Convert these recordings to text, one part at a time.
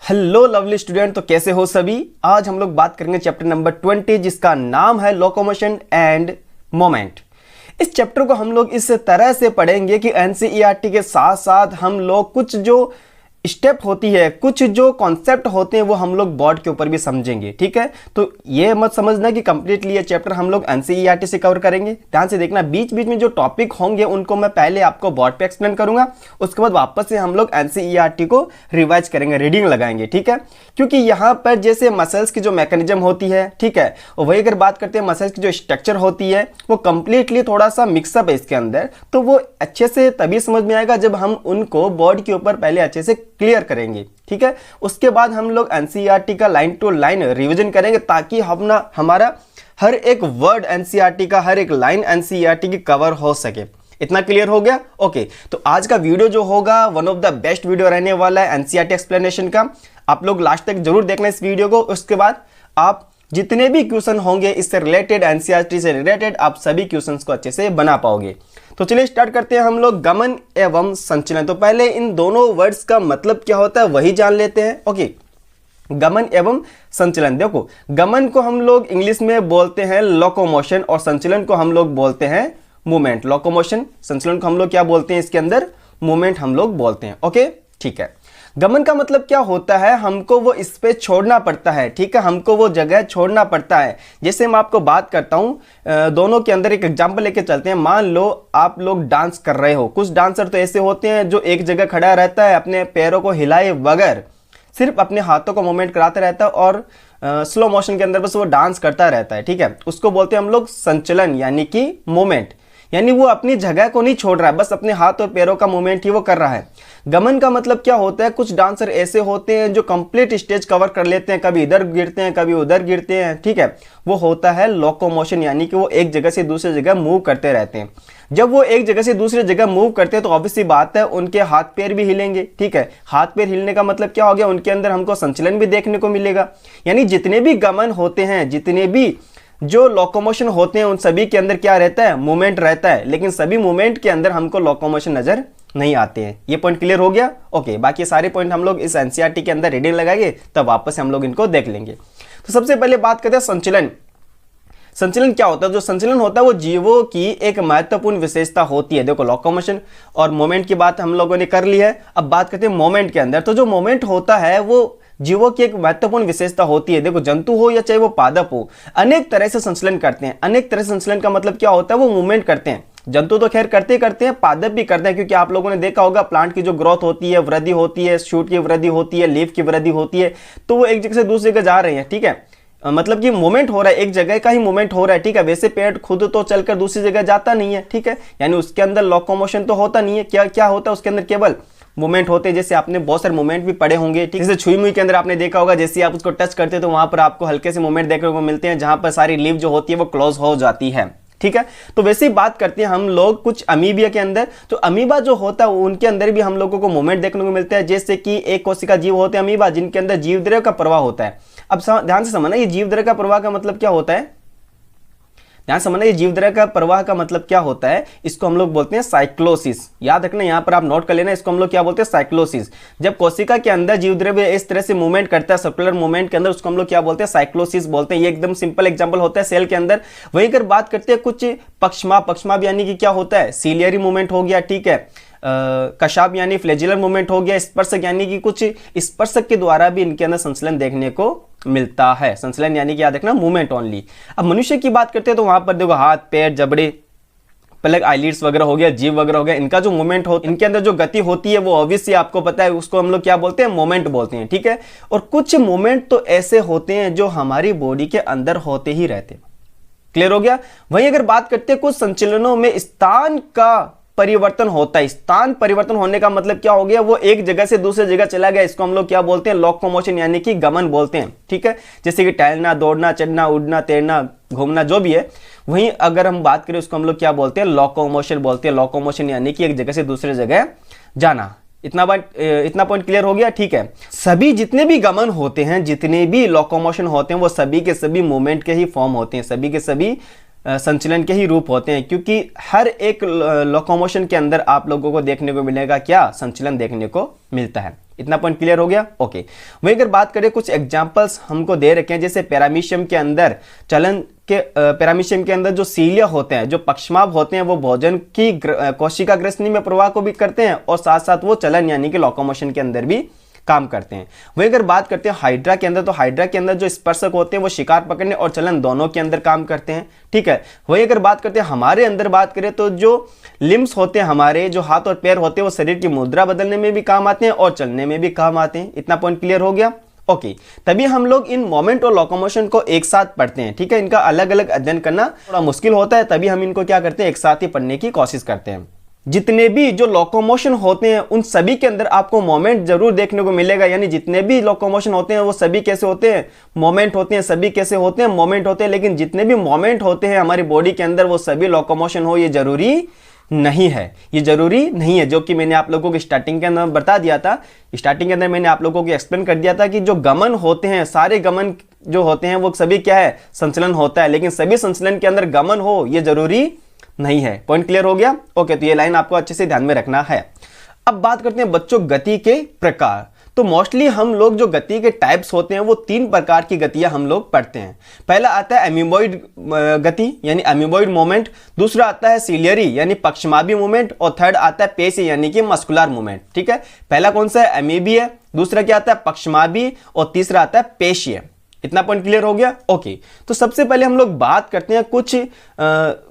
Hello lovely student, तो कैसे हो सभी। आज हम लोग बात करेंगे चैप्टर नंबर 20 जिसका नाम है लोकोमोशन एंड मोमेंट। इस चैप्टर को हम लोग इस तरह से पढ़ेंगे कि एनसीईआरटी के साथ साथ हम लोग कुछ जो स्टेप होती है, कुछ जो कॉन्सेप्ट होते हैं वो हम लोग बोर्ड के ऊपर भी समझेंगे। ठीक है, तो ये मत समझना कि कंप्लीटली ये चैप्टर हम लोग एनसीईआरटी से कवर करेंगे। ध्यान से देखना, बीच बीच में जो टॉपिक होंगे उनको मैं पहले आपको बोर्ड पे एक्सप्लेन करूंगा, उसके बाद वापस से हम लोग एनसीईआरटी को रिवाइज करेंगे, रीडिंग लगाएंगे। ठीक है, क्योंकि यहाँ पर जैसे मसल्स की जो मैकेनिज्म होती है, ठीक है, और वही अगर बात करते हैं मसल्स की जो स्ट्रक्चर होती है वो कंप्लीटली थोड़ा सा मिक्सअप है इसके अंदर, तो वो अच्छे से तभी समझ में आएगा जब हम उनको बोर्ड के ऊपर पहले अच्छे से क्लियर करेंगे। ठीक है, उसके बाद हम लोग एनसीईआरटी का लाइन टू लाइन रिवीजन करेंगे ताकि हमारा हर एक वर्ड एनसीईआरटी का, हर एक लाइन एनसीईआरटी की कवर हो सके। इतना क्लियर हो गया? ओके, तो आज का वीडियो जो होगा one of the best video रहने वाला है एनसीईआरटी एक्सप्लेनेशन का। आप लोग लास्ट तक जरूर देखना इस वीडियो को, उसके बाद आप जितने भी क्वेश्चन होंगे इससे रिलेटेड, एनसीईआरटी से रिलेटेड, आप सभी क्वेश्चंस को अच्छे से बना पाओगे। तो चलिए स्टार्ट करते हैं हम लोग गमन एवं संचलन। तो पहले इन दोनों वर्ड्स का मतलब क्या होता है वही जान लेते हैं। ओके, गमन एवं संचलन। देखो, गमन को हम लोग इंग्लिश में बोलते हैं लोकोमोशन और संचलन को हम लोग बोलते हैं मूवमेंट। लोकोमोशन, संचलन को हम लोग क्या बोलते हैं इसके अंदर? मूवमेंट हम लोग बोलते हैं। ओके, ठीक है। गमन का मतलब क्या होता है? हमको वो स्पेस छोड़ना पड़ता है। ठीक है, हमको वो जगह छोड़ना पड़ता है। जैसे मैं आपको बात करता हूं, दोनों के अंदर एक एग्जांपल लेके चलते हैं। मान लो आप लोग डांस कर रहे हो। कुछ डांसर तो ऐसे होते हैं जो एक जगह खड़ा रहता है, अपने पैरों को हिलाए बगैर सिर्फ अपने हाथों को मूवमेंट कराता रहता है और स्लो मोशन के अंदर बस वो डांस करता रहता है। ठीक है, उसको बोलते हैं हम लोग संचलन यानी कि मूवमेंट। यानी वो अपनी जगह को नहीं छोड़ रहा है, बस अपने हाथ और पैरों का मूवमेंट ही वो कर रहा है। गमन का मतलब क्या होता है? कुछ डांसर ऐसे होते हैं जो कंप्लीट स्टेज कवर कर लेते हैं, कभी इधर गिरते हैं कभी उधर गिरते हैं। ठीक है, वो होता है लोकोमोशन, यानी कि वो एक जगह से दूसरी जगह मूव करते रहते हैं। जब वो एक जगह से दूसरी जगह मूव करते हैं तो ऑब्वियस सी बात है उनके हाथ पैर भी हिलेंगे। ठीक है, हाथ पैर हिलने का मतलब क्या हो गया? उनके अंदर हमको संचलन भी देखने को मिलेगा। यानी जितने भी गमन होते हैं, जितने भी जो लोकोमोशन होते हैं, उन सभी के अंदर क्या रहता है? मूवमेंट रहता है। लेकिन सभी मूवमेंट के अंदर हमको लोकोमोशन नजर नहीं आते हैं। ये पॉइंट क्लियर हो गया? ओके, बाकी सारे पॉइंट हम लोग इस एनसीईआरटी के अंदर रीडिंग लगाएंगे, तब वापस हम लोग इनको देख लेंगे। तो सबसे पहले बात करते हैं संचलन। संचलन क्या होता है? जो संचलन होता है वो जीवों की एक महत्वपूर्ण विशेषता होती है। देखो, लोकोमोशन और मोमेंट की बात हम लोगों ने कर ली है, अब बात करते हैं मोमेंट के अंदर। तो जो मोमेंट होता है वो जीवों की एक महत्वपूर्ण विशेषता होती है। देखो, जंतु हो या चाहे वो पादप हो, अनेक तरह से संचलन करते हैं। अनेक तरह से संचलन का मतलब क्या होता है? वो मूवमेंट करते हैं। जंतु तो खैर करते हैं, पादप भी करते हैं, क्योंकि आप लोगों ने देखा होगा प्लांट की जो ग्रोथ होती है, वृद्धि होती है, शूट की वृद्धि होती है, लीफ की वृद्धि होती है, तो वो एक जगह से दूसरी जगह जा रहे हैं। ठीक है, मतलब कि मूवमेंट हो रहा है, एक जगह का ही मूवमेंट हो रहा है। ठीक है, वैसे पेड़ खुद तो चलकर दूसरी जगह जाता नहीं है। ठीक है, यानी उसके अंदर लोकोमोशन तो होता नहीं है। क्या क्या होता है उसके अंदर? केवल मूवमेंट होते हैं। जैसे आपने बहुत सारे मूवमेंट भी पढ़े होंगे। ठीक है, जैसे छुई मुई के अंदर आपने देखा होगा, जैसे आप उसको टच करते हैं तो वहां पर आपको हल्के से मूवमेंट देखने को मिलते हैं, जहां पर सारी लीफ जो होती है वो क्लोज हो जाती है। ठीक है, तो वैसे ही बात करते हैं हम लोग कुछ अमीबिया के अंदर। तो अमीबा जो होता है उनके अंदर भी हम लोगों को मूवमेंट देखने को मिलता है। जैसे कि एक कोशिका जीव होते हैं अमीबा, जिनके अंदर जीव द्रव्य का प्रवाह होता है। अब ध्यान से समझना, ये जीव द्रव्य का प्रवाह का मतलब क्या होता है? ध्यान समझना, ये जीव द्रव्य का प्रवाह का मतलब क्या होता है? इसको हम लोग बोलते हैं साइक्लोसिस। याद रखना, यहां पर आप नोट कर लेना, इसको हम लोग क्या बोलते हैं? साइक्लोसिस। जब कोशिका के अंदर जीव द्रव्य इस तरह से मूवमेंट करता है, सर्कुलर मूवमेंट के अंदर, उसको हम लोग क्या बोलते हैं? साइक्लोसिस बोलते हैं। ये एकदम सिंपल एग्जांपल होता है सेल के अंदर। वहीं अगर बात करते हैं कुछ पक्षमा यानी कि क्या होता है? सीलियरी मूवमेंट हो गया। ठीक है, कशाप यानी फ्लैजिलर मूवमेंट हो गया। स्पर्शक यानी कि कुछ स्पर्शक के द्वारा भी इनके अंदर संचलन देखने को मिलता है। संचलन यानी कि याद रखना मूवमेंट ओनली। अब मनुष्य की बात करते हैं तो वहां पर देखो हाथ पैर, जबड़े, प्लग, आईलिड्स वगैरह हो गया, जीव वगैरह हो गया, इनका जो मूवमेंट हो, इनके अंदर जो गति होती है वो ऑब्वियसली आपको पता है, उसको हम लोग क्या बोलते हैं? मोमेंट बोलते हैं। ठीक है, और कुछ मूवमेंट तो ऐसे होते हैं जो हमारी बॉडी के अंदर होते ही रहते हैं। क्लियर हो गया? वहीं अगर बात करते हैं कुछ संचलनों में स्थान का परिवर्तन होता है। स्थान परिवर्तन होने का मतलब क्या हो गया? वो एक जगह से दूसरी जगह चला गया, इसको हम लोग क्या बोलते हैं? लोकोमोशन यानी कि गमन बोलते हैं। ठीक है, जैसे कि टहलना, दौड़ना, चढ़ना, उड़ना, तैरना, घूमना, जो भी है। वहीं अगर हम बात करें उसको हम लोग क्या बोलते हैं? लोकोमोशन बोलते हैं। लोकोमोशन यानी कि एक जगह से दूसरी जगह जाना। इतना पॉइंट क्लियर हो गया? ठीक है, सभी जितने भी गमन होते हैं, जितने भी लोकोमोशन होते हैं, वो सभी के सभी मूवमेंट के ही फॉर्म होते हैं। सभी के सभी संचलन के ही रूप होते हैं, क्योंकि हर एक लोकोमोशन के अंदर आप लोगों को देखने को मिलेगा क्या, संचलन देखने को मिलता है। इतना पॉइंट क्लियर हो गया। ओके, वही अगर बात करें कुछ एग्जांपल्स हमको दे रखे हैं, जैसे पैरामीशियम के अंदर चलन के पैरामीशियम के अंदर जो सीलिया होते हैं, जो पक्षमाभ होते हैं, वो भोजन की कोशिका ग्रसनी में प्रवाह को भी करते हैं और साथ साथ वो चलन यानी कि लोकोमोशन के अंदर भी काम करते हैं। वही अगर बात करते हैं हाइड्रा के अंदर, तो हाइड्रा के अंदर जो स्पर्शक होते हैं वो शिकार पकड़ने और चलन दोनों के अंदर काम करते हैं। ठीक है, वही अगर बात करते हैं हमारे अंदर बात करें तो जो लिम्स होते हैं, हमारे जो हाथ और पैर होते हैं, वो शरीर की मुद्रा बदलने में भी काम आते हैं और चलने में भी काम आते हैं। इतना पॉइंट क्लियर हो गया। ओके, तभी हम लोग इन मोमेंट और लोकोमोशन को एक साथ पढ़ते हैं। ठीक है, इनका अलग अलग अध्ययन करना थोड़ा मुश्किल होता है, तभी हम इनको क्या करते हैं, एक साथ ही पढ़ने की कोशिश करते हैं। जितने भी जो लोकोमोशन होते हैं उन सभी के अंदर आपको मोमेंट जरूर देखने को मिलेगा, यानी जितने भी लोकोमोशन होते हैं वो सभी कैसे होते हैं, मोमेंट होते हैं। सभी कैसे होते हैं, मोमेंट होते हैं। लेकिन जितने भी मोमेंट होते हैं हमारी बॉडी के अंदर वो सभी लोकोमोशन हो, ये जरूरी नहीं है, ये जरूरी नहीं है। जो कि मैंने आप लोगों को स्टार्टिंग के अंदर बता दिया था, स्टार्टिंग के अंदर मैंने आप लोगों को एक्सप्लेन कर दिया था कि जो गमन होते हैं, सारे गमन जो होते हैं वो सभी क्या है, संचलन होता है। लेकिन सभी संचलन के अंदर गमन हो ये जरूरी नहीं है। पॉइंट क्लियर हो गया। ओके, तो ये लाइन आपको अच्छे से ध्यान में रखना है। अब बात करते हैं बच्चों गति के प्रकार। तो मोस्टली हम लोग जो गति के टाइप्स होते हैं वो 3 प्रकार की गतियां हम लोग पढ़ते हैं। पहला आता है एमीबॉइड गति यानी एमीबॉइड मूवमेंट, दूसरा आता है सीलियरी यानी पक्षमाभी मूवमेंट, और थर्ड आता है पेशी यानी कि मस्कुलर मूवमेंट। ठीक है, पहला कौन सा है, एमीबी है, दूसरा क्या आता है, पक्षमाभी, और तीसरा आता है पेशी। इतना पॉइंट क्लियर हो गया। ओके, तो सबसे पहले हम लोग बात करते हैं कुछ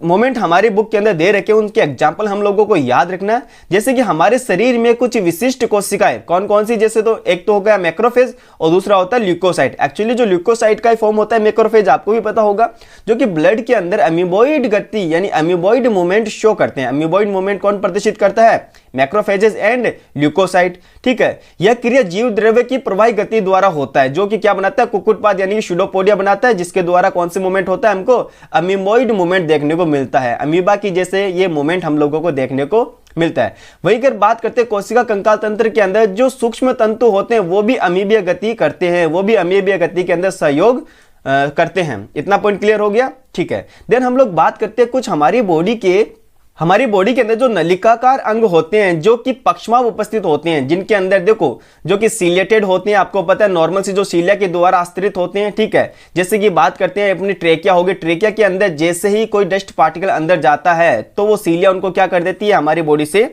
मोमेंट हमारी बुक के अंदर दे रखे हैं, उनके एग्जाम्पल हम लोगों को याद रखना है। जैसे कि हमारे शरीर में कुछ विशिष्ट कोशिकाएं कौन कौन सी, जैसे तो एक तो हो गया मैक्रोफेज और दूसरा होता है ल्यूकोसाइट। एक्चुअली जो ल्यूकोसाइट का फॉर्म होता है मैक्रोफेज, आपको भी पता होगा, जो कि ब्लड के अंदर अमीबॉइड गति यानी अमीबॉइड मूवमेंट शो करते हैं। अमीबॉइड मूवमेंट कौन प्रदर्शित करता है, मैक्रोफेजेस एंड ल्यूकोसाइट। ठीक है, यह क्रिया जीव द्रव्य की प्रवाही गति द्वारा होता है, जो कि क्या बनाता है, कुक्कुटपाद यानी कि सुडोपोडिया बनाता है, जिसके द्वारा कौन से मूवमेंट होता है, हमको अमीबॉइड मूवमेंट देखने को मिलता है। अमीबा की जैसे ये मूवमेंट हम लोगों को देखने को मिलता है। वही अगर बात करते हैं कोशिका कंकाल तंत्र के अंदर जो सूक्ष्म तंतु होते हैं वो भी अमीबीय गति करते हैं, वो भी अमीबीय गति के अंदर सहयोग करते हैं। इतना पॉइंट क्लियर हो गया। ठीक है, देन हम लोग बात करते हैं कुछ हमारी बॉडी के अंदर जो नलिकाकार अंग होते हैं जो कि पक्षमाभ उपस्थित होते हैं, जिनके अंदर देखो जो कि सीलिएटेड होते हैं, आपको पता है नॉर्मल सी जो सीलिया के द्वारा आस्तरित होते हैं। ठीक है, जैसे कि बात करते हैं अपनी ट्रेकिया होगी, ट्रेकिया के अंदर जैसे ही कोई डस्ट पार्टिकल अंदर जाता है तो वो सीलिया उनको क्या कर देती है, हमारी बॉडी से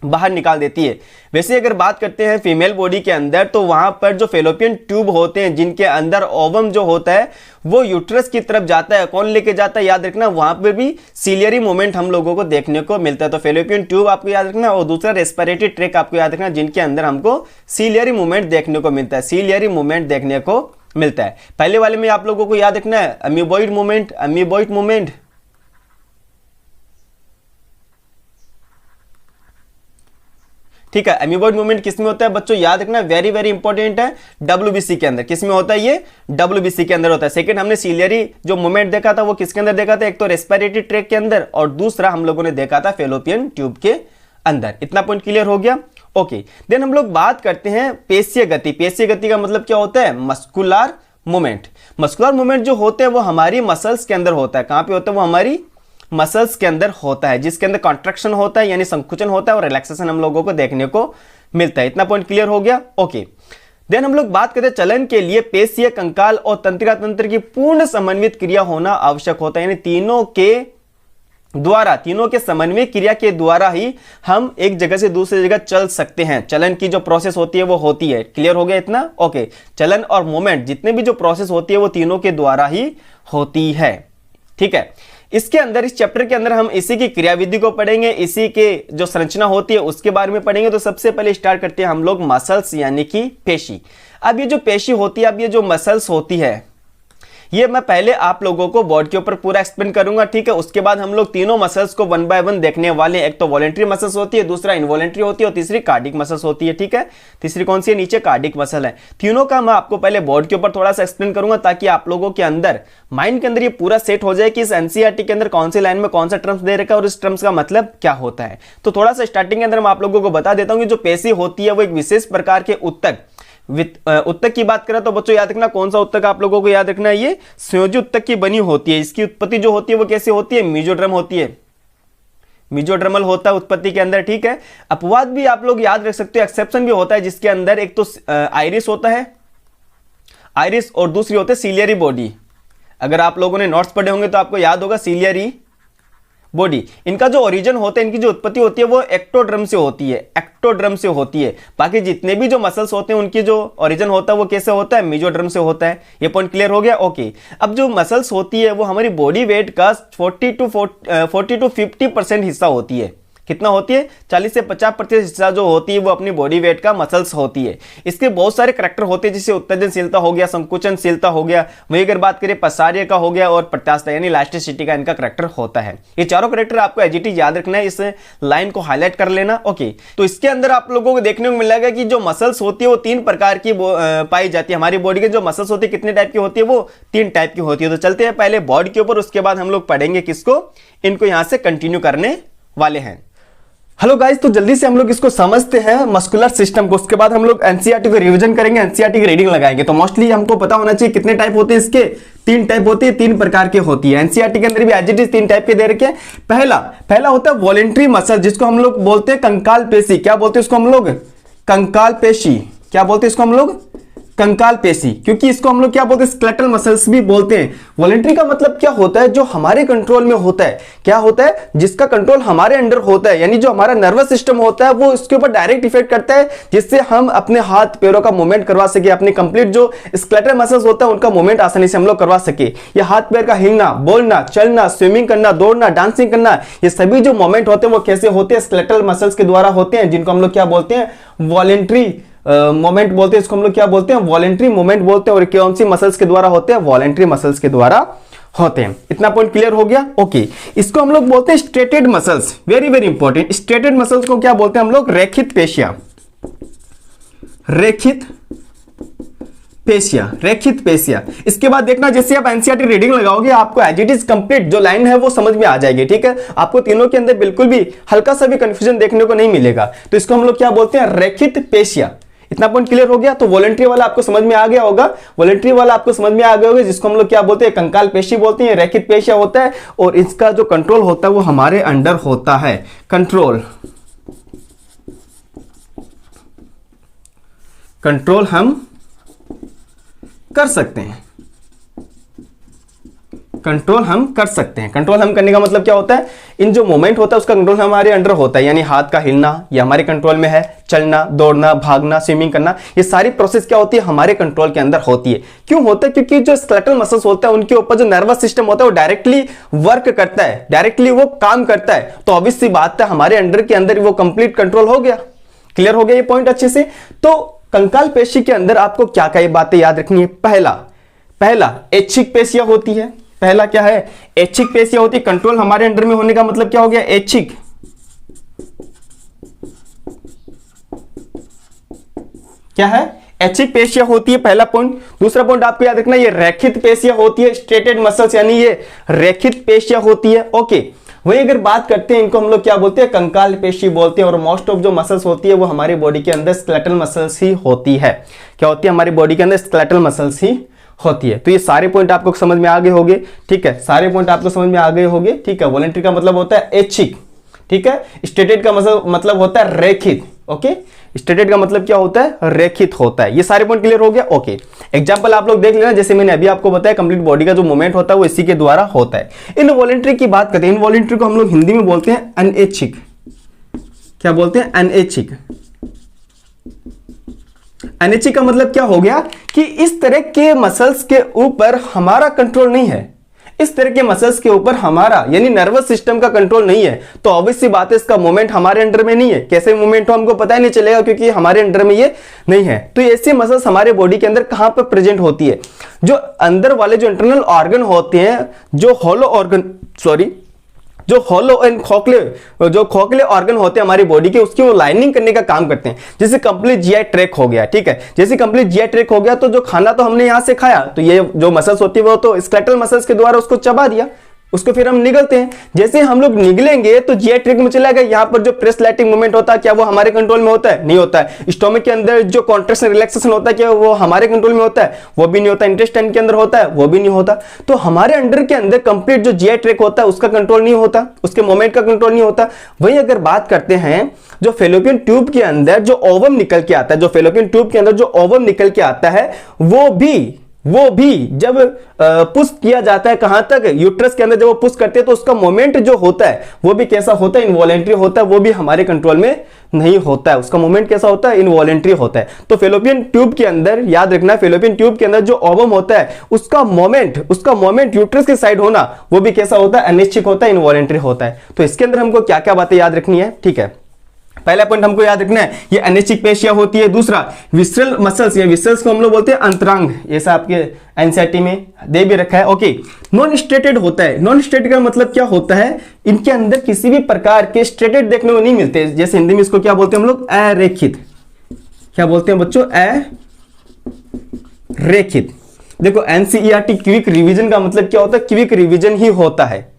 बाहर निकाल देती है। वैसे अगर बात करते हैं फीमेल बॉडी के अंदर, तो वहां पर जो फेलोपियन ट्यूब होते हैं जिनके अंदर ओवम जो होता है वो यूट्रस की तरफ जाता है। कौन लेके जाता है, याद रखना, वहां पर भी सीलियरी मूवमेंट हम लोगों को देखने को मिलता है। तो फेलोपियन ट्यूब आपको याद रखना, और दूसरा रेस्पिरेटरी ट्रैक आपको याद रखना, जिनके अंदर हमको सीलियरी मूवमेंट देखने को मिलता है। सीलियरी मूवमेंट देखने को मिलता है। पहले वाले में आप लोगों को याद रखना है अमीबॉइड मूवमेंट, अमीबॉइड मूवमेंट। ठीक है, अमीबॉइड मूवमेंट किसमें होता है बच्चों, याद रखना, वेरी वेरी इंपॉर्टेंट है, डब्ल्यूबीसी के अंदर। किसमें होता है ये, डब्ल्यूबीसी के अंदर होता है। सेकंड हमने सीलियरी जो मूवमेंट देखा था वो किसके अंदर देखा था, एक तो रेस्पिरेटरी ट्रैक के अंदर और दूसरा हम लोगों ने देखा था फेलोपियन ट्यूब के अंदर। इतना पॉइंट क्लियर हो गया। ओके, देन हम लोग बात करते हैं पेशीय गति। पेशीय गति का मतलब क्या होता है, मस्कुलर मूवमेंट। मस्कुलर मूवमेंट जो होते हैं वो हमारी मसल्स के अंदर होता है। कहां पे होता है, वो हमारी मसल्स के अंदर होता है, जिसके अंदर कॉन्ट्रैक्शन होता है यानी संकुचन होता है और रिलैक्सेशन हम लोगों को देखने को मिलता है। इतना पॉइंट क्लियर हो गया। ओके, देन हम लोग बात करते हैं चलन के लिए पेशीय, कंकाल और तंत्रिका तंत्र की पूर्ण समन्वित क्रिया होना आवश्यक होता है, यानी तीनों के समन्वय क्रिया के द्वारा ही हम एक जगह से दूसरी जगह चल सकते हैं। चलन की जो प्रोसेस होती है वो होती है। क्लियर हो गया इतना। ओके, चलन और मूवमेंट जितने भी जो प्रोसेस होती है वो तीनों के द्वारा ही होती है। ठीक है, इसके अंदर इस चैप्टर के अंदर हम इसी की क्रियाविधि को पढ़ेंगे, इसी के जो संरचना होती है उसके बारे में पढ़ेंगे। तो सबसे पहले स्टार्ट करते हैं हम लोग मसल्स यानी कि पेशी। अब ये जो पेशी होती है, अब ये जो मसल्स होती है, ये मैं पहले आप लोगों को बोर्ड के ऊपर पूरा एक्सप्लेन करूंगा। ठीक है, उसके बाद हम लोग तीनों मसल्स को 1 बाय 1 देखने वाले हैं। एक तो वॉलेंट्री मसल्स होती है, दूसरा इनवॉलेंट्री होती है और तीसरी कार्डिक मसल्स होती है। ठीक है, तीसरी कौन सी है, नीचे कार्डिक मसल है। तीनों का मैं आपको पहले बोर्ड के ऊपर थोड़ा सा एक्सप्लेन करूंगा ताकि आप लोगों के अंदर माइंड के अंदर ये पूरा सेट हो जाए कि इस एनसीईआरटी के अंदर कौन सी लाइन में कौन सा टर्म्स दे रखा है और इस टर्म्स का मतलब क्या होता है। तो थोड़ा सा स्टार्टिंग के अंदर मैं आप लोगों को बता देता हूं कि जो पेशी होती है वो एक विशेष प्रकार के उत्तक उत्तक की बात करें तो बच्चों याद रखना कौन सा उत्तक आप लोगों को याद रखना है, ये संयोजी उत्तक की बनी होती है। इसकी उत्पत्ति जो होती है वो कैसे होती है, मीजोड्रम होती है, मीजोड्रमल होता है उत्पत्ति के अंदर, ठीक है। अपवाद भी आप लोग याद रख सकते हो, एक्सेप्शन भी होता है जिसके अंदर एक तो आइरिस होता है, आइरिस, और दूसरी होती है सीलियरी बॉडी। अगर आप लोगों ने नोट्स पढ़े होंगे तो आपको याद होगा सीलियरी बॉडी। इनका जो ओरिजिन होता है, इनकी जो उत्पत्ति होती है वो एक्टोड्रम से होती है, एक्टोड्रम से होती है। बाकी जितने भी जो मसल्स होते हैं उनकी जो ओरिजिन होता है वो कैसे होता है, मीजोड्रम से होता है। ये पॉइंट क्लियर हो गया, ओके। अब जो मसल्स होती है वो हमारी बॉडी वेट का 40 to 50% हिस्सा होती है। कितना होती है, 40 से 50% हिस्सा जो होती है वो अपनी बॉडी वेट का मसल्स होती है। इसके बहुत सारे करैक्टर होते हैं, जैसे उत्तेजनशीलता हो गया, संकुचनशीलता हो गया, वही अगर बात करें प्रसार्य का हो गया, और प्रत्यास्थता यानी इलास्टिसिटी का इनका करैक्टर होता है। ये चारों करैक्टर आपको एजीटी याद रखना है, इस लाइन को हाईलाइट कर लेना, ओके। तो इसके अंदर आप लोगों को देखने को मिलेगा कि जो मसल्स होती है वो 3 प्रकार की पाई जाती है। हमारी बॉडी के जो मसल्स होती है कितने टाइप की होती है, वो 3 टाइप की होती है। तो चलते हैं पहले बॉडी के ऊपर, उसके बाद हम लोग पढ़ेंगे किसको, इनको यहां से कंटिन्यू करने वाले हैं। हेलो गाइस, तो जल्दी से हम लोग इसको समझते हैं मस्कुलर सिस्टम को, उसके बाद हम लोग एनसीईआरटी को रिवीजन करेंगे, एनसीईआरटी की रीडिंग लगाएंगे। तो मोस्टली हमको पता होना चाहिए कितने टाइप होते हैं इसके, 3 टाइप होती है, 3 प्रकार की होती है। एनसीईआरटी के अंदर भी एज इट इज 3 टाइप के दे रखे हैं। पहला होता है वॉलेंट्री मसल, जिसको हम लोग बोलते हैं कंकाल पेशी। क्या बोलते हैं इसको हम लोग, कंकाल पेशी। क्या बोलते हैं इसको हम लोग, कंकाल पेशी, क्योंकि इसको हम लोग क्या बोलते हैं, स्केलेटल मसल्स भी बोलते हैं। वॉलेंट्री का मतलब क्या होता है, जो हमारे कंट्रोल में होता है। क्या होता है, जिसका कंट्रोल हमारे अंडर होता है, यानी जो हमारा नर्वस सिस्टम होता है वो इसके ऊपर डायरेक्ट इफेक्ट करता है, जिससे हम अपने हाथ पैरों का मूवमेंट करवा सके, अपने कंप्लीट जो स्केलेटल मसल्स होता है उनका मूवमेंट आसानी से हम लोग करवा सके। या हाथ पैर का हिलना, बोलना, चलना, स्विमिंग करना, दौड़ना, डांसिंग करना, ये सभी जो मूवमेंट होते हैं वो कैसे होते हैं, स्केलेटल मसल्स के द्वारा होते हैं, जिनको हम लोग क्या बोलते हैं, वॉलेंट्री मोमेंट बोलते हैं। इसको हम लोग क्या बोलते हैं, वॉलेंट्री मोमेंट बोलते हैं। और कौन सी मसल्स के द्वारा होते हैं, वॉलेंट्री मसल्स के द्वारा होते हैं। इतना पॉइंट क्लियर हो गया, ओके। इसको हम लोग बोलते हैं striated muscles, very very important. Striated muscles को क्या बोलते हैं हम लोग, रेखित पेशियां, रेखित पेशियां, रेखित पेशियां। इसके बाद देखना, जैसे आप एनसीईआरटी रीडिंग लगाओगे आपको एज इट इज कंप्लीट जो लाइन है वो समझ में आ जाएगी, ठीक है। आपको तीनों के अंदर बिल्कुल भी हल्का सा भी कंफ्यूजन देखने को नहीं मिलेगा। तो इसको हम लोग क्या बोलते हैं, रेखित पेशियां। इतना पॉइंट क्लियर हो गया। तो वॉलेंट्री वाला आपको समझ में आ गया होगा, वॉलेंट्री वाला आपको समझ में आ गया होगा, जिसको हम लोग क्या बोलते हैं, कंकाल पेशी बोलते हैं, रेखित पेशियां होता है। और इसका जो कंट्रोल होता है वो हमारे अंडर होता है, कंट्रोल हम कर सकते हैं, कंट्रोल हम कर सकते हैं। कंट्रोल हम करने का मतलब क्या होता है, इन जो मूवमेंट होता है उसका कंट्रोल हमारे अंडर होता है, यानी हाथ का हिलना ये हमारे कंट्रोल में है, चलना, दौड़ना, भागना, स्विमिंग करना, ये सारी प्रोसेस क्या होती है, हमारे कंट्रोल के अंदर होती है। क्यों होता है, क्योंकि जो स्केलेटल मसल्स होता है उनके ऊपर जो नर्वस सिस्टम होता है वो डायरेक्टली वर्क करता है, डायरेक्टली वो काम करता है। तो ऑब्वियस सी बात है हमारे अंडर के अंदर वो कंप्लीट कंट्रोल हो गया। क्लियर हो गया ये पॉइंट अच्छे से। तो कंकाल पेशी के अंदर आपको क्या क्या बातें याद रखनी है। पहला ऐच्छिक पेशियां होती है। पहला क्या है, ऐच्छिक पेशियां होती है। कंट्रोल हमारे अंडर में होने का मतलब क्या हो गया, ऐच्छिक। क्या है, ऐच्छिक पेशियां होती है, पहला पॉइंट। दूसरा पॉइंट आपको याद रखना, ये रेखित पेशियां होती है, स्ट्रेटेड मसल्स, यानी ये रेखित पेशियां होती है, ओके। वही अगर बात करते हैं, इनको हम लोग क्या बोलते हैं, कंकाल पेशी बोलते हैं। और मोस्ट ऑफ जो मसल्स होती है वो हमारी बॉडी के अंदर स्केलेटल मसल्स ही होती है। क्या होती है, हमारी बॉडी के अंदर स्केलेटल मसल्स ही होती है। तो ये सारे पॉइंट आपको समझ में आ गए होंगे, ठीक है, सारे पॉइंट आपको समझ में आ गए होंगे, ठीक है। वॉलेंट्री का मतलब होता है ऐच्छिक, ठीक है। स्टेटेड का मतलब होता है रेखित, ओके। स्टेटेड का मतलब क्या होता है, रेखित होता है। ये सारे पॉइंट क्लियर हो गया, ओके। एग्जांपल आप लोग देख लेना, जैसे मैंने अभी आपको बताया कंप्लीट बॉडी का जो मूवमेंट होता है वो इसी के द्वारा होता है। इनवॉलेंट्री की बात करते हैं, इनवॉलेंट्री को हम लोग हिंदी में बोलते हैं अनैच्छिक। क्या बोलते हैं, अनैच्छिक। अनैच्छिक का मतलब क्या हो गया कि इस तरह के मसल्स के ऊपर हमारा कंट्रोल नहीं है, इस तरह के मसल्स के ऊपर हमारा यानी नर्वस सिस्टम का कंट्रोल नहीं है। तो ऑब्वियस सी बात है इसका मूवमेंट हमारे अंडर में नहीं है। कैसे मूवमेंट हो हमको पता ही नहीं चलेगा, क्योंकि हमारे अंडर में ये नहीं है। तो ऐसे मसल्स हमारे बॉडी के अंदर कहां पर प्रेजेंट होती है, जो अंदर वाले जो इंटरनल ऑर्गन होते हैं, जो हॉलो ऑर्गन, सॉरी, जो हॉलो एंड खोखले, जो खोखले ऑर्गन होते हैं हमारी बॉडी के, उसकी वो लाइनिंग करने का काम करते हैं। जैसे कंप्लीट जीआई ट्रैक हो गया, ठीक है। जैसे कंप्लीट जीआई ट्रैक हो गया तो जो खाना तो हमने यहां से खाया, तो ये जो मसल्स होती है वो तो स्केलेटल मसल्स के द्वारा उसको चबा दिया, उसको फिर हम निगलते हैं। जैसे हम लोग निगलेंगे तो जीआई ट्रैक्ट में चला गया, यहाँ पर जो प्रेस लाइटिंग मूवमेंट होता है क्या वो हमारे कंट्रोल में होता है? नहीं होता है। स्टोमक के अंदर जो कॉन्ट्रैक्शन रिलैक्सेशन होता है क्या वो हमारे कंट्रोल में होता है? वो भी नहीं होता। इंटेस्टाइन के अंदर होता है? वो भी नहीं होता। तो हमारे अंडर के अंदर कंप्लीट जो जीआई ट्रैक्ट होता है उसका कंट्रोल नहीं होता, उसके मोमेंट का कंट्रोल नहीं होता। वही अगर बात करते हैं जो फेलोपियन ट्यूब के अंदर जो ओवम निकल के आता है, जो फेलोपियन ट्यूब के अंदर जो ओवम निकल के आता है वो भी जब पुश किया जाता है कहां तक? यूट्रस के अंदर जब वो पुश करते हैं तो उसका मोमेंट जो होता है वो भी कैसा होता है? इनवॉलेंट्री होता है। वो भी हमारे कंट्रोल में नहीं होता है। उसका मोमेंट कैसा होता है? इनवॉलेंट्री होता है। तो फेलोपियन ट्यूब के अंदर याद रखना, फेलोपियन ट्यूब के अंदर जो ओवम होता है उसका मोमेंट यूट्रस के साइड होना वो भी कैसा होता है? अनिश्चित होता है, इनवॉलेंट्री होता है। तो इसके अंदर हमको क्या क्या बातें याद रखनी है? ठीक है, पहला पॉइंट हमको याद रखना है ये अनिश्चित पेशियां होती है। दूसरा विसरल मसल्स, ये विसरल्स को हम लोग बोलते हैं अंतरांग, ऐसा आपके एनसीईआरटी में दे भी रखा है। ओके, नॉन स्ट्रेटेड होता है। नॉन स्ट्रेटेड का मतलब क्या होता है? इनके अंदर किसी भी प्रकार के स्ट्रेटेड देखने को नहीं मिलते। जैसे हिंदी में इसको क्या बोलते हैं हम लोग? अरेखित। क्या बोलते हैं बच्चों? अरेखित। देखो एनसीईआरटी क्विक रिवीजन का मतलब क्या होता है? क्विक रिवीजन ही होता है।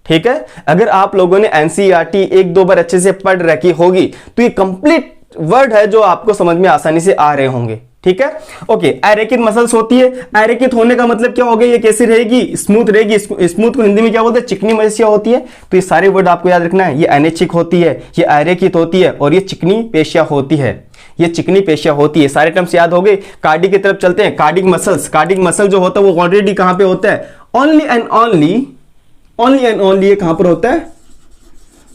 ठीक है, अगर आप लोगों ने एनसीईआरटी एक दो बार अच्छे से पढ़ रखी होगी तो ये कंप्लीट वर्ड है जो आपको समझ में आसानी से आ रहे होंगे। ठीक है, ओके। अरेखित मसल्स होती है। अरेखित होने का मतलब क्या हो गया? ये कैसी रहेगी? स्मूथ रहेगी। स्मूथ को हिंदी में क्या बोलते हैं? चिकनी पेशियां होती है। तो ये सारे वर्ड आपको याद रखना है। ये अनैच्छिक होती है, ये अरेखित होती है और ये चिकनी पेशियां होती है। ये चिकनी पेशियां होती है। सारे टर्म्स याद हो गए। कार्डिक की तरफ चलते हैं। कार्डिक मसल्स, कार्डिक मसल जो होता है वो ऑलरेडी कहां पे होता है? ओनली एंड ओनली ये कहां पर होता है?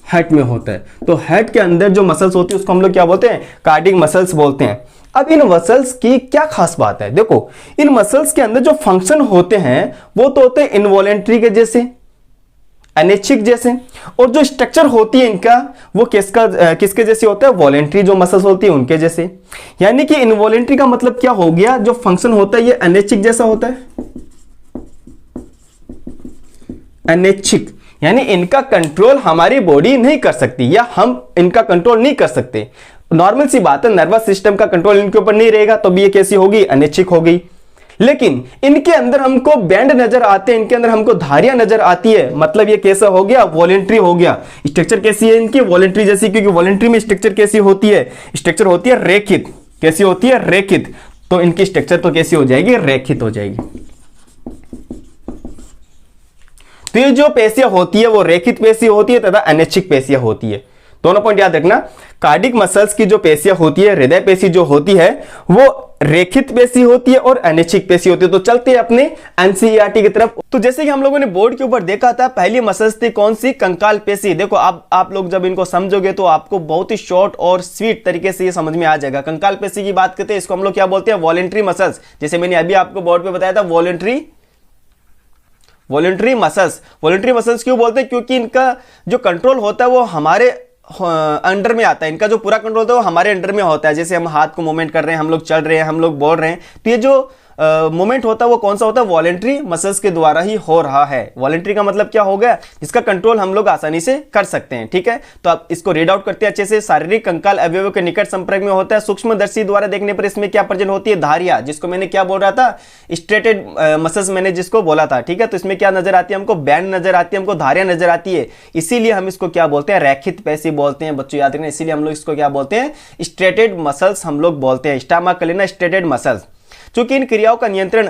हार्ट में होता है। तो हार्ट के अंदर जो मसल्स होती है उसको हम लोग क्या बोलते हैं? कार्डिक मसल्स बोलते हैं। अब इन मसल्स की क्या खास बात है? देखो इन मसल्स के अंदर जो फंक्शन होते हैं वो तो होते हैं इनवॉलेंट्री के जैसे, अनैच्छिक जैसे, और जो स्ट्रक्चर होती है इनका वो किसके जैसे होता है? वॉलेंट्री जो मसल्स होती है उनके जैसे। यानी कि इनवॉलेंट्री का मतलब क्या हो गया? जो फंक्शन होता है ये अनैच्छिक जैसा होता है। अनैच्छिक यानी इनका कंट्रोल हमारी बॉडी नहीं कर सकती या हम इनका कंट्रोल नहीं कर सकते। नॉर्मल सी बात है, नर्वस सिस्टम का कंट्रोल इनके ऊपर नहीं रहेगा तो भी ये कैसी होगी? अनैच्छिक हो गई। लेकिन इनके अंदर हमको बैंड नजर आते हैं, इनके अंदर हमको धारियां नजर आती है, मतलब ये कैसा हो गया? वॉलेंट्री हो गया। स्ट्रक्चर कैसी है इनकी? वॉलेंट्री जैसी, क्योंकि वॉलेंट्री में स्ट्रक्चर कैसी होती है? स्ट्रक्चर होती है रेखित। कैसी होती है? रेखित। तो इनकी स्ट्रक्चर तो कैसी हो जाएगी? रेखित हो जाएगी। तो ये जो पेशियां होती है वो रेखित पेशियां होती है तथा अनैच्छिक पेशियां होती है। दोनों पॉइंट याद रखना। कार्डिक मसल्स की जो पेशियां होती है, हृदय पेशी जो होती है वो रेखित पेशी होती है और अनैच्छिक पेशी होती है। तो चलते हैं अपने एनसीईआरटी की तरफ। तो जैसे कि हम लोगों ने बोर्ड के ऊपर देखा था, पहली मसल्स थी कौन सी? कंकाल पेशी। देखो आप लोग जब इनको समझोगे तो आपको बहुत ही शॉर्ट और स्वीट तरीके से ये समझ में आ जाएगा। कंकाल पेशी की बात करते हैं, इसको हम लोग क्या बोलते हैं? Voluntary muscles. जैसे मैंने अभी आपको बोर्ड पे बताया था, वॉलेंट्री मसल्स क्यों बोलते हैं? क्योंकि इनका जो कंट्रोल होता है वो हमारे अंडर में आता है। इनका जो पूरा कंट्रोल होता है वो हमारे अंडर में होता है। जैसे हम हाथ को मूवमेंट कर रहे हैं, हम लोग चल रहे हैं, हम लोग बोल रहे हैं, तो ये जो मूवमेंट होता है वो कौन सा होता है? वॉलेंट्री मसल्स के द्वारा ही हो रहा है। वॉलेंट्री का मतलब क्या हो गया? इसका कंट्रोल हम लोग आसानी से कर सकते हैं। ठीक है, तो आप इसको रीड आउट करते हैं अच्छे से। शारीरिक कंकाल अवयवों के निकट संपर्क में होता है। सूक्ष्मदर्शी द्वारा देखने पर इसमें क्या प्रेजेंट होती है? धारियां, जिसको मैंने क्या बोल रहा था? स्ट्रेटेड मसल्स मैंने जिसको बोला था। ठीक है, तो इसमें क्या नजर आती है? हमको बैंड नजर आती है, हमको धारियां नजर आती है। इसीलिए हम इसको क्या बोलते हैं? रेखित पेशी बोलते हैं। बच्चों याद रखना, इसीलिए हम लोग इसको क्या बोलते हैं? स्ट्रेटेड मसल्स हम लोग बोलते हैं। स्टमक कर लेना, स्ट्रेटेड मसल्स। चूंकि इन क्रियाओं का नियंत्रण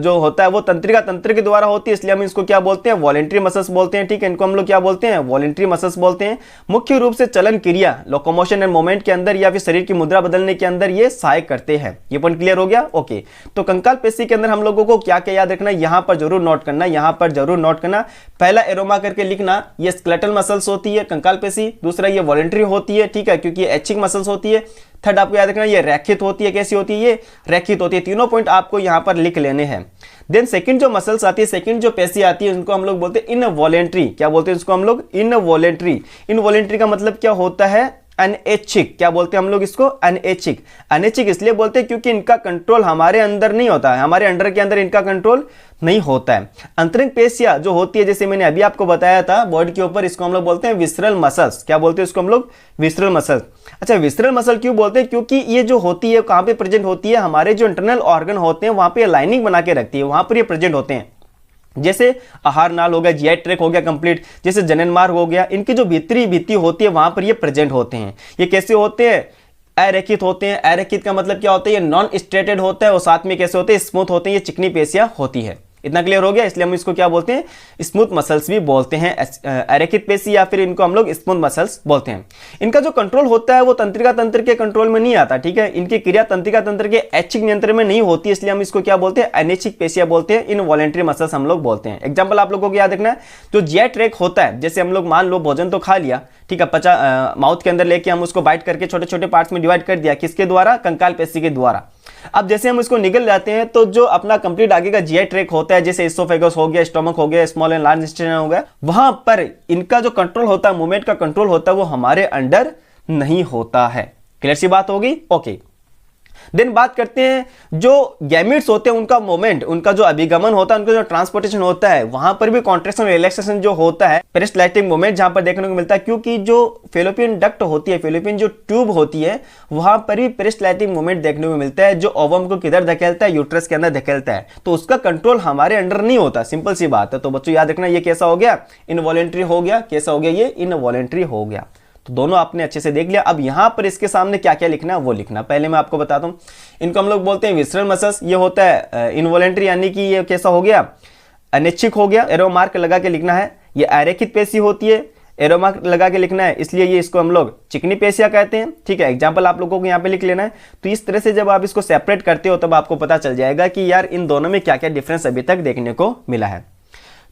जो होता है वो तंत्रिका तंत्र के द्वारा होती है, इसलिए हम इसको क्या बोलते हैं? वॉलेंट्री मसल्स बोलते हैं। ठीक है, इनको हम लोग क्या बोलते हैं? वॉलेंट्री मसल्स बोलते हैं। मुख्य रूप से चलन क्रिया, लोकोमोशन एंड मूवमेंट के अंदर या फिर शरीर की मुद्रा बदलने के अंदर ये सहायक करते हैं। ये पॉइंट क्लियर हो गया? ओके। तो कंकाल पेशी के अंदर हम लोगों को क्या क्या याद रखना है? यहां पर जरूर नोट करना, यहां पर जरूर नोट करना। पहला एरोमा करके लिखना, ये स्केलेटल मसल्स होती है कंकाल पेशी। दूसरा ये वॉलेंट्री होती है। ठीक है, क्योंकि ये ऐच्छिक मसल्स होती है। थर्ड आपको याद रखना, ये रेखित होती है। कैसी होती है? ये रेखित होती है। तीनों पॉइंट आपको यहां पर लिख लेने हैं। देन सेकंड जो मसल्स आती है, सेकंड जो पेशी आती है, उनको हम लोग बोलते हैं इनवॉलेंट्री। क्या बोलते हैं इसको हम लोग? इनवॉलेंट्री। इनवॉलेंट्री का मतलब क्या होता है? अनैच्छिक। क्या बोलते हैं हम लोग इसको? अनैच्छिक। अनैच्छिक इसलिए बोलते हैं क्योंकि इनका कंट्रोल हमारे अंदर नहीं होता है, हमारे अंडर के अंदर इनका कंट्रोल नहीं होता है। अंतरिंग पेशियां जो होती है, जैसे मैंने अभी आपको बताया था बोर्ड के ऊपर, इसको हम लोग बोलते हैं विसरल मसल्स। क्या बोलते हैं इसको हम लोग? Visceral muscles. अच्छा, विसरल मसल क्यों बोलते हैं? क्योंकि ये जो होती है कहां पे प्रेजेंट होती है? हमारे जो इंटरनल ऑर्गन होते हैं वहां पे लाइनिंग बना के रखती है, वहां पर ये प्रेजेंट होते हैं। जैसे आहार नाल हो गया, जीआई ट्रैक हो गया कंप्लीट, जैसे जनन मार्ग हो गया, इनकी जो भीतरी भित्ति होती है वहां पर ये प्रेजेंट होते हैं। ये कैसे होते हैं? अरेखित होते हैं। अरेखित का मतलब क्या होता है? ये नॉन स्ट्रेटेड होता है और साथ में कैसे होते हैं? स्मूथ होते हैं। ये चिकनी पेशियां होती है। इतना क्लियर हो गया? इसलिए हम इसको क्या बोलते हैं? स्मूथ मसल्स भी बोलते हैं, अरेखित पेशी, या फिर इनको हम लोग स्मूथ मसल्स बोलते हैं। इनका जो कंट्रोल होता है वो तंत्रिका तंत्र के कंट्रोल में नहीं आता, ठीक है। इनकी क्रिया तंत्रिका तंत्र के ऐच्छिक नियंत्रण में नहीं होती, इसलिए हम इसको क्या बोलते हैं? अनैच्छिक पेशियां बोलते हैं, इनवॉलेंटरी मसल्स हम लोग बोलते हैं। एग्जाम्पल आप लोगों को याद रखना है, जो जीआई ट्रैक होता है, जैसे हम लोग मान लो भोजन तो खा लिया, ठीक है, माउथ के अंदर लेके हम उसको बाइट करके छोटे छोटे पार्ट्स में डिवाइड कर दिया, किसके द्वारा? कंकाल पेशी के द्वारा। अब जैसे हम इसको निगल जाते हैं तो जो अपना कंप्लीट आगे का जीआई ट्रैक होता है, जैसे इसोफेगस हो गया, स्टोमक हो गया, स्मॉल एंड लार्ज इंटेस्टाइन हो गया, वहां पर इनका जो कंट्रोल होता है, मूवमेंट का कंट्रोल होता है, वो हमारे अंडर नहीं होता है। क्लियर सी बात होगी? ओके। देन बात करते हैं जो गैमेट्स होते हैं उनका मूवमेंट, उनका जो अभिगमन होता है, उनका जो ट्रांसपोर्टेशन होता है, वहां पर भी कॉन्ट्रैक्शन रिलैक्सेशन जो होता है, पेरिस्टाल्टिक मूवमेंट जहां पर देखने को मिलता है, क्योंकि जो फेलोपियन डक्ट होती है, फेलोपियन जो ट्यूब होती है, वहां पर भी पेरिस्टाल्टिक मूवमेंट देखने को मिलता है, जो ओवम को किधर धकेलता है? यूट्रस के अंदर धकेलता है। तो उसका कंट्रोल हमारे अंडर नहीं होता, सिंपल सी बात है। तो बच्चों याद रखना, ये कैसा हो गया? इनवॉलेंट्री हो गया। कैसा हो गया? ये इनवॉलेंट्री हो गया। तो दोनों आपने अच्छे से देख लिया। अब यहां पर इसके सामने क्या क्या लिखना है वो लिखना। पहले मैं आपको बताता हूं, इनको हम लोग बोलते हैं विसरल मसल्स। ये होता है इनवॉलेंट्री, यानी कि ये कैसा हो गया? अनैच्छिक हो गया। एरो मार्क लगा के लिखना है। ये अरेखित पेशी होती है, एरो मार्क लगा के लिखना है, इसलिए ये इसको हम लोग चिकनी पेशियां कहते हैं, ठीक है। एग्जाम्पल आप लोगों को यहाँ पे लिख लेना है। तो इस तरह से जब आप इसको सेपरेट करते हो तब आपको पता चल जाएगा कि यार इन दोनों में क्या क्या डिफरेंस अभी तक देखने को मिला है।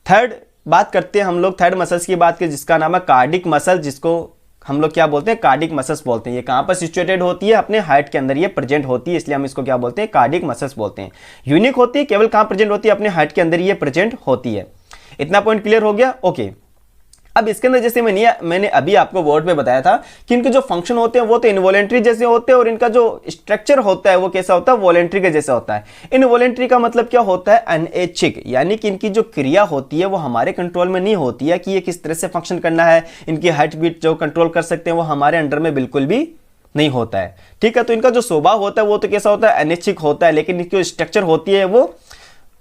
थर्ड बात करते हैं हम लोग, थर्ड मसल्स की बात की, जिसका नाम है कार्डिक मसल, जिसको हम लोग क्या बोलते हैं? कार्डिक मसल्स बोलते हैं। ये कहां पर सिचुएटेड होती है? अपने हार्ट के अंदर ये प्रेजेंट होती है, इसलिए हम इसको क्या बोलते हैं? कार्डिक मसल्स बोलते हैं। यूनिक होती है, केवल कहां प्रेजेंट होती है? अपने हार्ट के अंदर ये प्रेजेंट होती है। इतना पॉइंट क्लियर हो गया? ओके। अब इसके अंदर जैसे मैंने अभी आपको वर्ड में बताया था कि इनके जो फंक्शन होते हैं वो तो इनवॉलेंट्री जैसे होते हैं, और इनका जो स्ट्रक्चर होता है वो कैसा होता है? वॉलेंट्री के जैसा होता है। इनवॉलेंट्री का मतलब क्या होता है? अनैच्छिक, यानी कि इनकी जो क्रिया होती है वो हमारे कंट्रोल में नहीं होती है, कि ये किस तरह से फंक्शन करना है, इनकी हार्ट बीट जो कंट्रोल कर सकते हैं वो हमारे अंडर में बिल्कुल भी नहीं होता है, ठीक है। तो इनका जो स्वभाव होता है वो तो कैसा होता है? अनैच्छिक होता है, लेकिन इनकी जो स्ट्रक्चर होती है वो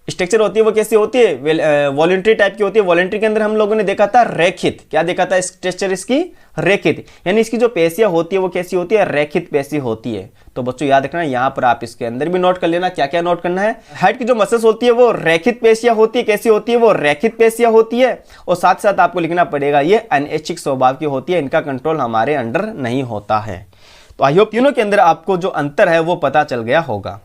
कैसी होती है? वॉलेंट्री टाइप की होती है। वॉलेंट्री के अंदर हम लोगों ने देखा था रेखित। क्या देखा था? स्ट्रक्चर इसकी रेखित, यानी इसकी जो पेशियां होती है वो कैसी होती है? रेखित पेशी होती है। तो बच्चों याद रखना, यहां पर आप इसके अंदर भी नोट कर लेना क्या क्या नोट करना है। हार्ट की जो मसल्स होती है वो रेखित पेशियां होती है। कैसी होती है? वो रेखित पेशियां होती है। और साथ साथ आपको लिखना पड़ेगा ये अनैच्छिक स्वभाव की होती है, इनका कंट्रोल हमारे अंडर नहीं होता है। तो आई होप तीनों के अंदर आपको जो अंतर है वो पता चल गया होगा।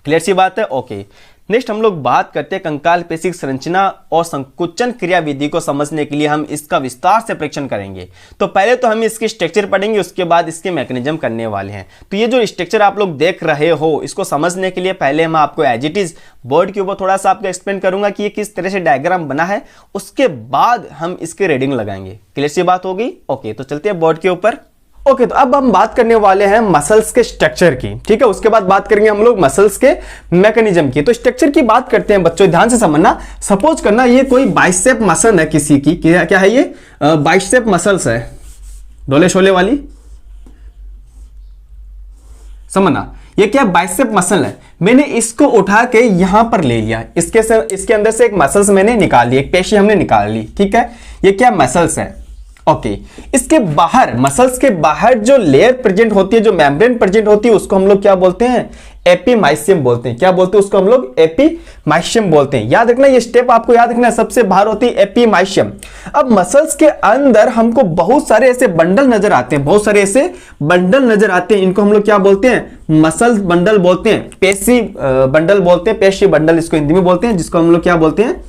क्लियर सी बात है? ओके। नेक्स्ट हम लोग बात करते हैं कंकाल पेशी की संरचना और संकुचन क्रिया विधि को समझने के लिए हम इसका विस्तार से परीक्षण करेंगे। तो पहले तो हम इसकी स्ट्रक्चर पढ़ेंगे, उसके बाद इसके मैकेनिज्म करने वाले हैं। तो ये जो स्ट्रक्चर आप लोग देख रहे हो, इसको समझने के लिए पहले मैं आपको एज इट इज बोर्ड के ऊपर थोड़ा सा आपको एक्सप्लेन करूंगा कि ये किस तरह से डायग्राम बना है, उसके बाद हम इसके रीडिंग लगाएंगे। क्लियर सी बात होगी? ओके, तो चलते हैं बोर्ड के ऊपर। ओके, तो अब हम बात करने वाले हैं मसल्स के स्ट्रक्चर की, ठीक है। उसके बाद बात करेंगे हम लोग मसल्स के मैकेनिज्म की। तो स्ट्रक्चर की बात करते हैं बच्चों, ध्यान से समझना। सपोज करना ये कोई बाइसेप मसल है किसी की, क्या है ये? बाइसेप मसल्स है, डोले शोले वाली, समझना। ये क्या? बाइसेप मसल है। मैंने इसको उठा के यहां पर ले लिया, इसके अंदर से एक मसल्स मैंने निकाल ली, एक पेशी हमने निकाल ली, ठीक है। ये क्या? मसल्स है। ओके, इसके बाहर, मसल्स के बाहर जो लेयर प्रेजेंट होती है, जो मेम्ब्रेन प्रेजेंट होती है, उसको हम लोग क्या बोलते हैं? एपीमाइसियम बोलते हैं। क्या बोलते हैं उसको हम लोग? एपीमाइसियम बोलते हैं। याद रखना, ये स्टेप आपको याद रखना है, सबसे बाहर होती है एपीमाइसियम। अब मसल्स के अंदर हमको बहुत सारे ऐसे बंडल नजर आते हैं, बहुत सारे ऐसे बंडल नजर आते हैं। इनको हम लोग क्या बोलते हैं? मसल बंडल बोलते हैं, पेशी बंडल बोलते हैं, पेशी बंडल इसको हिंदी में बोलते हैं, जिसको हम लोग क्या बोलते हैं?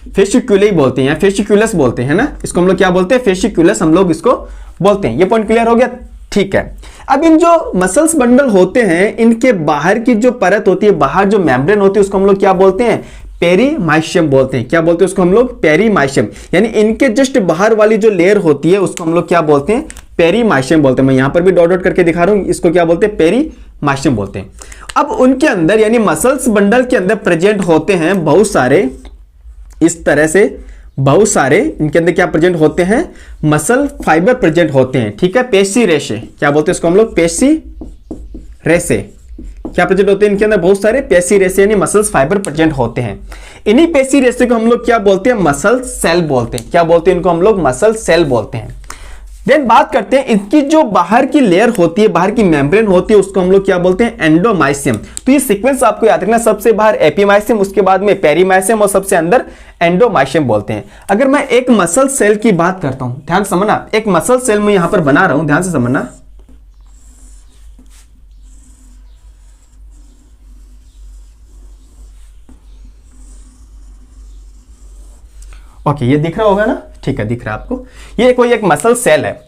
फेसिक्यूले बोलते हैं या फेसिक्यूलस बोलते हैं ना, इसको हम लोग क्या बोलते हैं? फेसिक्यूलस हम लोग इसको बोलते हैं। ये पॉइंट क्लियर हो गया? ठीक है। अब इन जो मसल्स बंडल होते हैं, इनके बाहर की जो परत होती है, बाहर जो मेम्ब्रेन होती है, उसको हम लोग क्या बोलते हैं? पेरीमाइशियम बोलते हैं। क्या बोलते हैं उसको हम लोग? पेरीमाइशियम। यानी इनके जस्ट बाहर वाली जो लेयर होती है उसको हम लोग क्या बोलते हैं? पेरीमाइशियम बोलते हैं। मैं यहां पर भी डॉट डॉट करके दिखा रहा हूं, इसको क्या बोलते हैं? पेरीमाइशियम बोलते हैं। अब उनके अंदर यानी मसल्स बंडल के अंदर प्रेजेंट होते हैं बहुत सारे, इस तरह से बहुत सारे इनके अंदर क्या प्रेजेंट होते हैं? मसल फाइबर प्रेजेंट होते हैं, ठीक है। पेशी रेशे, क्या बोलते हैं इसको हम लोग? पेशी रेशे क्या प्रेजेंट होते हैं इनके अंदर? बहुत सारे पेशी रेशे यानी मसल्स फाइबर प्रेजेंट होते हैं। इन्हीं पेशी रेशे को हम लोग क्या बोलते हैं, मसल सेल बोलते हैं। क्या बोलते हैं इनको हम लोग, मसल सेल बोलते हैं। देन बात करते हैं इनकी जो बाहर की लेयर होती है, बाहर की मेम्ब्रेन होती है, उसको हम लोग क्या बोलते हैं, एंडोमाइसियम। तो ये सीक्वेंस आपको याद रखना, सबसे बाहर एपीमाइसियम, उसके बाद में पेरीमाइसियम और सबसे अंदर एंडोमाइसियम बोलते हैं। अगर मैं एक मसल सेल की बात करता हूं, ध्यान से समझना, एक मसल सेल मैं यहां पर बना रहा हूं, ध्यान से समझना। ओके, ये दिख रहा होगा ना, ठीक है, दिख रहा है आपको। ये कोई एक मसल सेल है।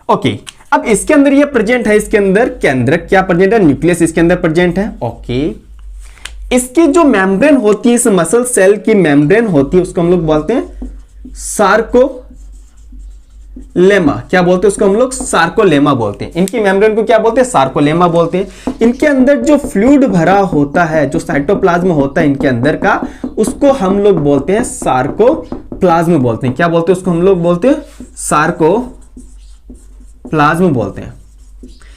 ओके, अब इसके अंदर ये प्रेजेंट है, इसके अंदर केंद्रक क्या प्रेजेंट है, न्यूक्लियस इसके अंदर प्रेजेंट है। ओके, इसकी जो मेम्ब्रेन होती है, इस मसल सेल की मेम्ब्रेन होती है, उसको हम लोग बोलते हैं सार्कोलेमा। क्या बोलते हैं उसको हम लोग, सार्कोलेमा बोलते हैं। इनकी मेम्ब्रेन को क्या बोलते हैं, सार्कोलेमा बोलते हैं। इनके अंदर जो फ्लूइड भरा होता है, जो साइटोप्लाज्म होता है इनके अंदर का, उसको हम लोग बोलते हैं सार्कोप्लाज्म बोलते हैं। क्या बोलते हैं उसको हम लोग बोलते हैं, सार्कोप्लाज्म बोलते हैं।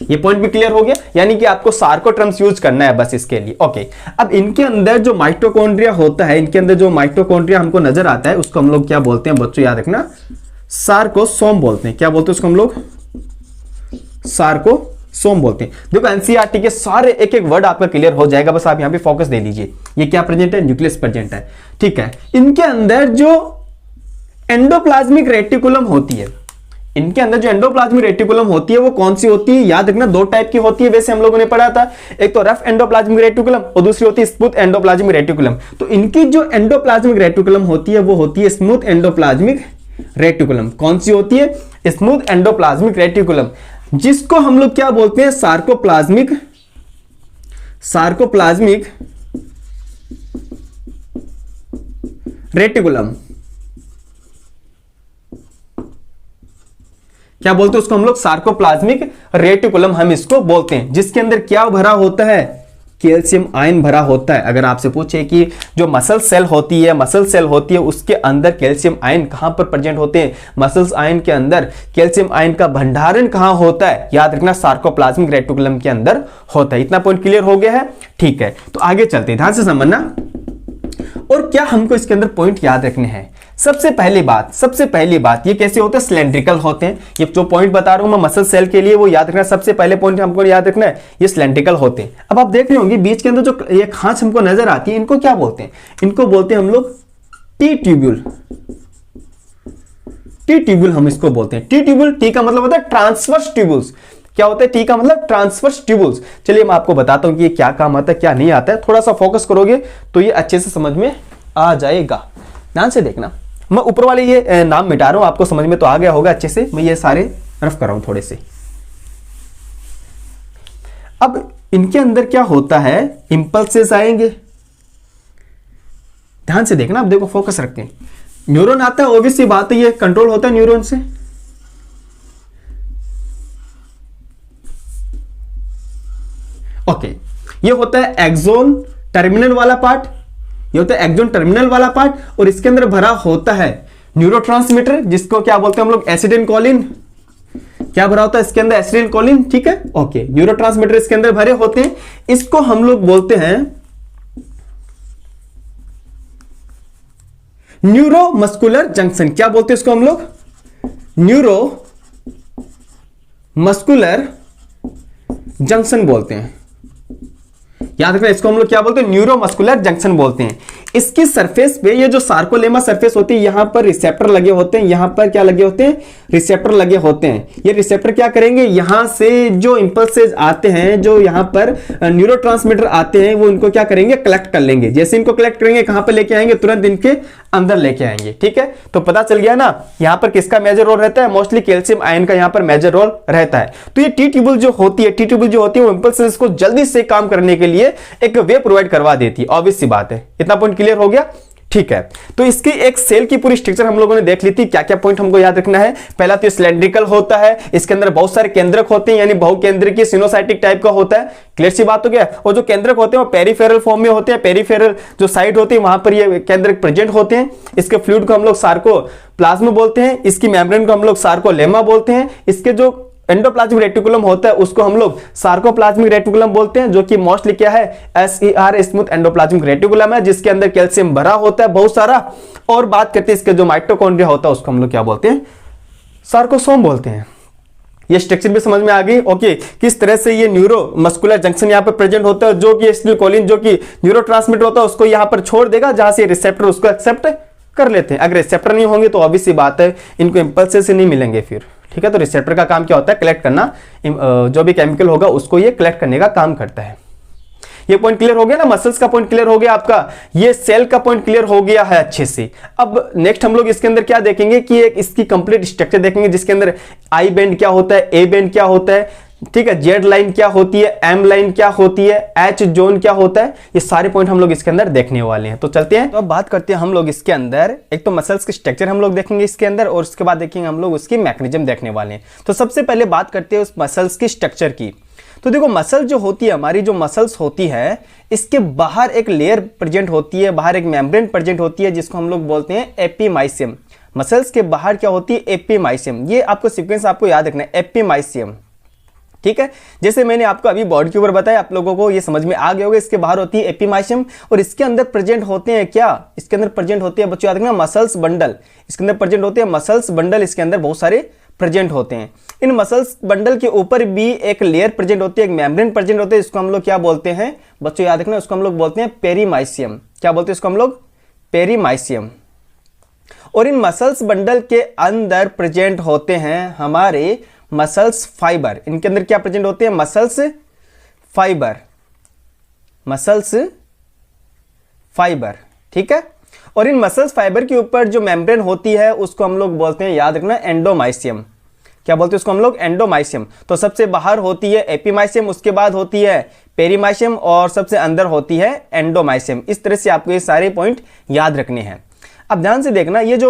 ये पॉइंट भी क्लियर हो गया, यानी कि आपको सार्को टर्म्स यूज करना है बस इसके लिए। ओके, अब इनके अंदर जो माइटोकॉन्ड्रिया होता है, इनके अंदर जो माइटोकॉन्ड्रिया हमको नजर आता है, उसको हम लोग क्या बोलते हैं बच्चों, याद रखना, सार्कोसोम बोलते हैं। क्या बोलते हैं उसको हम लोग, सार्कोसोम बोलते हैं। देखो एनसीईआरटी के सारे एक एक वर्ड आपका क्लियर हो जाएगा, बस आप यहां पे फोकस दे लीजिए। ये क्या प्रेजेंट है, न्यूक्लियस प्रेजेंट है, ठीक है। इनके अंदर जो एंडोप्लाज्मिक रेटिकुलम होती है, इनके अंदर जो एंडोप्लाज्मिक रेटिकुलम होती है वो कौन सी होती है, याद रखना, दो टाइप की होती है, वैसे हम लोगों ने पढ़ा था। एक तो रफ एंडोप्लाज्मिक रेटिकुलम और दूसरी होती है स्मूथ एंडोप्लाज्मिक रेटिकुलम। तो इनकी जो एंडोप्लाज्मिक रेटिकुलम होती है वो होती है स्मूथ एंडोप्लाज्मिक रेटिकुलम। कौन सी होती है, स्मूथ एंडोप्लाज्मिक रेटिकुलम, जिसको हम लोग क्या बोलते हैं, सार्कोप्लाज्मिक रेटिकुलम। क्या बोलते हैं उसको हम लोग, सार्कोप्लाज्मिक रेटिकुलम हम इसको बोलते हैं। जिसके अंदर क्या भरा होता है, कैल्शियम आयन भरा होता है। अगर आपसे पूछे कि जो मसल सेल होती है, उसके अंदर कैल्शियम आयन कहां पर प्रेजेंट होते हैं, मसल्स आयन के अंदर कैल्शियम आयन का भंडारण कहां होता है, याद रखना, सार्कोप्लाज्मिक रेटिकुलम के अंदर होता है। इतना पॉइंट क्लियर हो गया है, ठीक है। तो आगे चलते हैं, ध्यान से समझना। और क्या हमको इसके अंदर पॉइंट याद रखने हैं। सबसे पहली बात ये कैसे होते हैं, सिलेंड्रिकल होते हैं। ये जो पॉइंट बता रहा हूं मैं मसल सेल के लिए, वो याद रखना, सबसे पहले पॉइंट हमको याद रखना है, ये सिलेंड्रिकल होते हैं। अब आप देख रहे होंगे बीच के अंदर जो ये खांच हमको नजर आती है, इनको क्या बोलते हैं, इनको बोलते हैं हम लोग टी ट्यूब्यूल। हम इसको बोलते हैं टी ट्यूब्यूल। टी का मतलब होता है ट्रांसवर्स ट्यूब्यूल्स। क्या होता है टी का मतलब, ट्रांसवर्स ट्यूब्यूल्स। चलिए मैं आपको बताता हूं कि ये क्या काम आता है, क्या नहीं आता है। थोड़ा सा फोकस करोगे तो ये अच्छे से समझ में आ जाएगा। ध्यान से देखना, मैं ऊपर वाले ये नाम मिटा रहा हूं, आपको समझ में तो आ गया होगा अच्छे से। मैं ये सारे रफ कर रहा हूं थोड़े से। अब इनके अंदर क्या होता है, इंपल्सेस आएंगे। ध्यान से देखना, अब देखो फोकस रखते हैं। न्यूरॉन आता है, ऑब्वियस सी बात है, ये कंट्रोल होता है न्यूरॉन से। ओके, ये होता है एक्सोन टर्मिनल वाला पार्ट, ये होता है एक्सोन टर्मिनल वाला पार्ट। और इसके अंदर भरा होता है न्यूरोट्रांसमीटर, जिसको क्या बोलते हैं हम लोग, एसिटिलकोलिन। क्या भरा होता है इसके अंदर, एसिटिलकोलिन, ठीक है। ओके, न्यूरोट्रांसमीटर इसके अंदर भरे होते हैं। इसको हम लोग बोलते हैं न्यूरोमस्कुलर जंक्शन। क्या बोलते हैं इसको हम लोग, न्यूरोमस्कुलर जंक्शन बोलते हैं। याद रखना, इसको हम लोग क्या बोलते हैं, न्यूरोमस्कुलर जंक्शन बोलते हैं। इसकी सरफेस पे ये जो सार्कोलेमा सरफेस होती है, यहां पर रिसेप्टर लगे होते हैं। यहां पर क्या लगे होते हैं, रिसेप्टर लगे होते हैं। ये रिसेप्टर क्या करेंगे, यहां से जो इंपल्सेस आते हैं, जो यहां पर न्यूरोट्रांसमीटर आते हैं, वो इनको क्या करेंगे, कलेक्ट कर लेंगे। जैसे इनको कलेक्ट करेंगे, कहां पर लेके आएंगे, तुरंत इनके अंदर लेके आएंगे, ठीक है। तो पता चल गया ना, यहां पर किसका मेजर रोल रहता है, मोस्टली कैल्शियम आयन का यहां पर मेजर रोल रहता है। तो ये टी ट्यूब्यूल जो होती है, वो इंपल्सेस को जल्दी से काम करने के लिए एक वे प्रोवाइड करवा देती है। ऑब्वियस सी बात है, इतना पॉइंट क्लियर हो गया, ठीक है। तो इसकी एक सेल की पूरी स्ट्रक्चर हम लोगों ने देख ली थी। क्या क्या पॉइंट हमको याद रखना है, पहला तो सिलेंड्रिकल होता है, इसके अंदर बहुत सारे केंद्रक होते हैं, यानी बहुकेंद्रकीय सिनोसाइटिक टाइप का होता है। क्लियर सी बात हो गया। और जो केंद्रक होते हैं वो पेरिफेरल फॉर्म में होते हैं, पेरिफेरल जो साइड होती है वहां पर ये केंद्रक प्रेजेंट होते हैं। इसके फ्लूइड को हम लोग सार्कोप्लाज्म बोलते हैं, इसकी मेम्ब्रेन को हम लोग सार्कोलेमा बोलते हैं। इसके जो एंडोप्लाज्मिक रेटिकुलम होता है उसको हम लोग सार्कोप्लाज्मिक रेटिकुलम बोलते हैं, जो कि मोस्टली क्या है, SER स्मूथ एंडोप्लाज्मिक रेटिकुलम है, जिसके अंदर कैल्शियम भरा होता है बहुत सारा। और बात करते हैं इसके जो माइटोकॉन्ड्रिया होता है उसको हम लोग क्या बोलते हैं, सार्कोसोम बोलते हैं। ये स्ट्रक्चर भी समझ में आ गई। ओके, किस तरह से ये न्यूरो मस्कुलर जंक्शन यहाँ पे प्रेजेंट होता है, जो कि एसिटिलकोलिन जो कि न्यूरोट्रांसमीटर होता है उसको यहाँ पर छोड़ देगा, जहां से रिसेप्टर उसको एक्सेप्ट कर लेते हैं। अगर रिसेप्टर नहीं होंगे तो ऑब्वियस सी बात है इनको इंपल्स से नहीं मिलेंगे फिर, ठीक है। तो रिसेप्टर का काम क्या होता है, कलेक्ट करना, जो भी केमिकल होगा उसको ये कलेक्ट करने का काम करता है। ये पॉइंट क्लियर हो गया ना, मसल्स का पॉइंट क्लियर हो गया आपका, ये सेल का पॉइंट क्लियर हो गया है अच्छे से। अब नेक्स्ट हम लोग इसके अंदर क्या देखेंगे कि एक इसकी कंप्लीट स्ट्रक्चर देखेंगे, जिसके अंदर आई बेंड क्या होता है, ए बेंड क्या होता है, ठीक है, जेड लाइन क्या होती है, एम लाइन क्या होती है, एच जोन क्या होता है, ये सारे पॉइंट हम लोग इसके अंदर देखने वाले हैं। तो चलते हैं, तो अब बात करते हैं हम लोग इसके अंदर, एक तो मसल्स की स्ट्रक्चर हम लोग देखेंगे इसके अंदर, और उसके बाद देखेंगे हम लोग उसकी मैकेनिज्म देखने वाले हैं। तो सबसे पहले बात करते हैं उस मसल्स की स्ट्रक्चर की। तो देखो, मसल जो होती है हमारी, जो मसल्स होती है, इसके बाहर एक लेयर प्रेजेंट होती है, बाहर एक मेम्ब्रेन प्रेजेंट होती है, जिसको हम लोग बोलते हैं एपिमाइसियम। मसल्स के बाहर क्या होती है, एपिमाइसियम। ये आपको सीक्वेंस आपको याद रखना है, एपिमाइसियम, ठीक है। जैसे मैंने आपको अभी बॉडी के ऊपर बताया, आप लोगों को ये समझ में आ गया होगा। इसके बाहर होती है एपिमाइसियम, और इसके अंदर प्रेजेंट होते हैं क्या, इसके अंदर प्रेजेंट होती है, बच्चों याद रखना, मसल्स बंडल। इसके अंदर प्रेजेंट होते हैं मसल्स बंडल, इसके अंदर बहुत सारे प्रेजेंट होते हैं। इन मसल्स बंडल के ऊपर भी एक लेयर प्रेजेंट होती है, एक मेम्ब्रेन प्रेजेंट होते हैं, इसको हम लोग क्या बोलते हैं, बच्चों याद रखना, उसको हम लोग बोलते हैं पेरीमाइसियम। क्या बोलते हैं इसको हम लोग, पेरीमाइसियम। और इन मसल्स बंडल के अंदर प्रेजेंट होते हैं हमारे मसल्स फाइबर। इनके अंदर क्या प्रेजेंट होते हैं, मसल्स फाइबर, मसल्स फाइबर, ठीक है। और इन मसल्स फाइबर के ऊपर जो मेम्ब्रेन होती है उसको हम लोग बोलते हैं, याद रखना, एंडोमाइसियम। क्या बोलते हैं उसको हम लोग, एंडोमाइसियम। तो सबसे बाहर होती है एपिमाइसियम, उसके बाद होती है पेरीमाइसियम, और सबसे अंदर होती है एंडोमाइसियम। इस तरह से आपको ये सारे पॉइंट याद रखने हैं। अब ध्यान से देखना, ये जो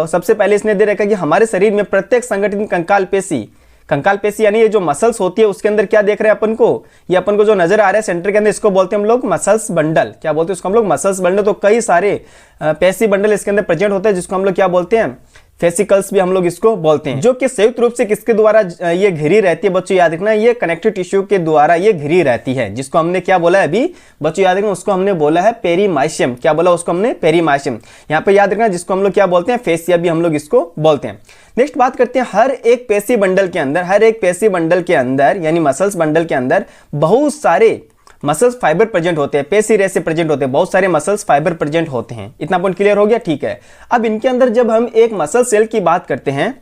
सबसे पहले इसने दे रखा है कि हमारे शरीर में प्रत्येक संगठित कंकाल पेशी, कंकाल पेशी यानी ये जो मसल्स होती है उसके अंदर क्या देख रहे हैं अपन को, ये अपन को जो नजर आ रहा है सेंटर के अंदर, इसको बोलते हैं हम लोग मसल्स बंडल। क्या बोलते हैं उसको हम लोग, मसल्स बंडल। तो कई सारे पेशी बंडल इसके अंदर प्रेजेंट होते हैं, जिसको हम लोग क्या बोलते हैं, फेसिकल्स भी हम लोग इसको बोलते हैं, जो कि संयुक्त रूप से किसके द्वारा ये घिरी रहती है, बच्चों याद रखना, ये कनेक्टिव टिश्यू के द्वारा ये घिरी रहती है, जिसको हमने क्या बोला है अभी, बच्चों याद रखना, उसको हमने बोला है पेरीमाइसियम। क्या बोला उसको हमने, पेरीमाइसियम। यहाँ पे याद रखना, जिसको हम लोग क्या बोलते हैं, फेसिया भी हम लोग इसको बोलते हैं। नेक्स्ट बात करते हैं, हर एक पेशी बंडल के अंदर, हर एक पेशी बंडल के अंदर यानी मसल्स बंडल के अंदर बहुत सारे मसल्स फाइबर प्रेजेंट होते हैं, पेशी रेसे प्रेजेंट होते हैं, बहुत सारे मसल्स फाइबर प्रेजेंट होते हैं। इतना पॉइंट क्लियर हो गया, ठीक है। अब इनके अंदर जब हम एक मसल सेल की बात करते हैं,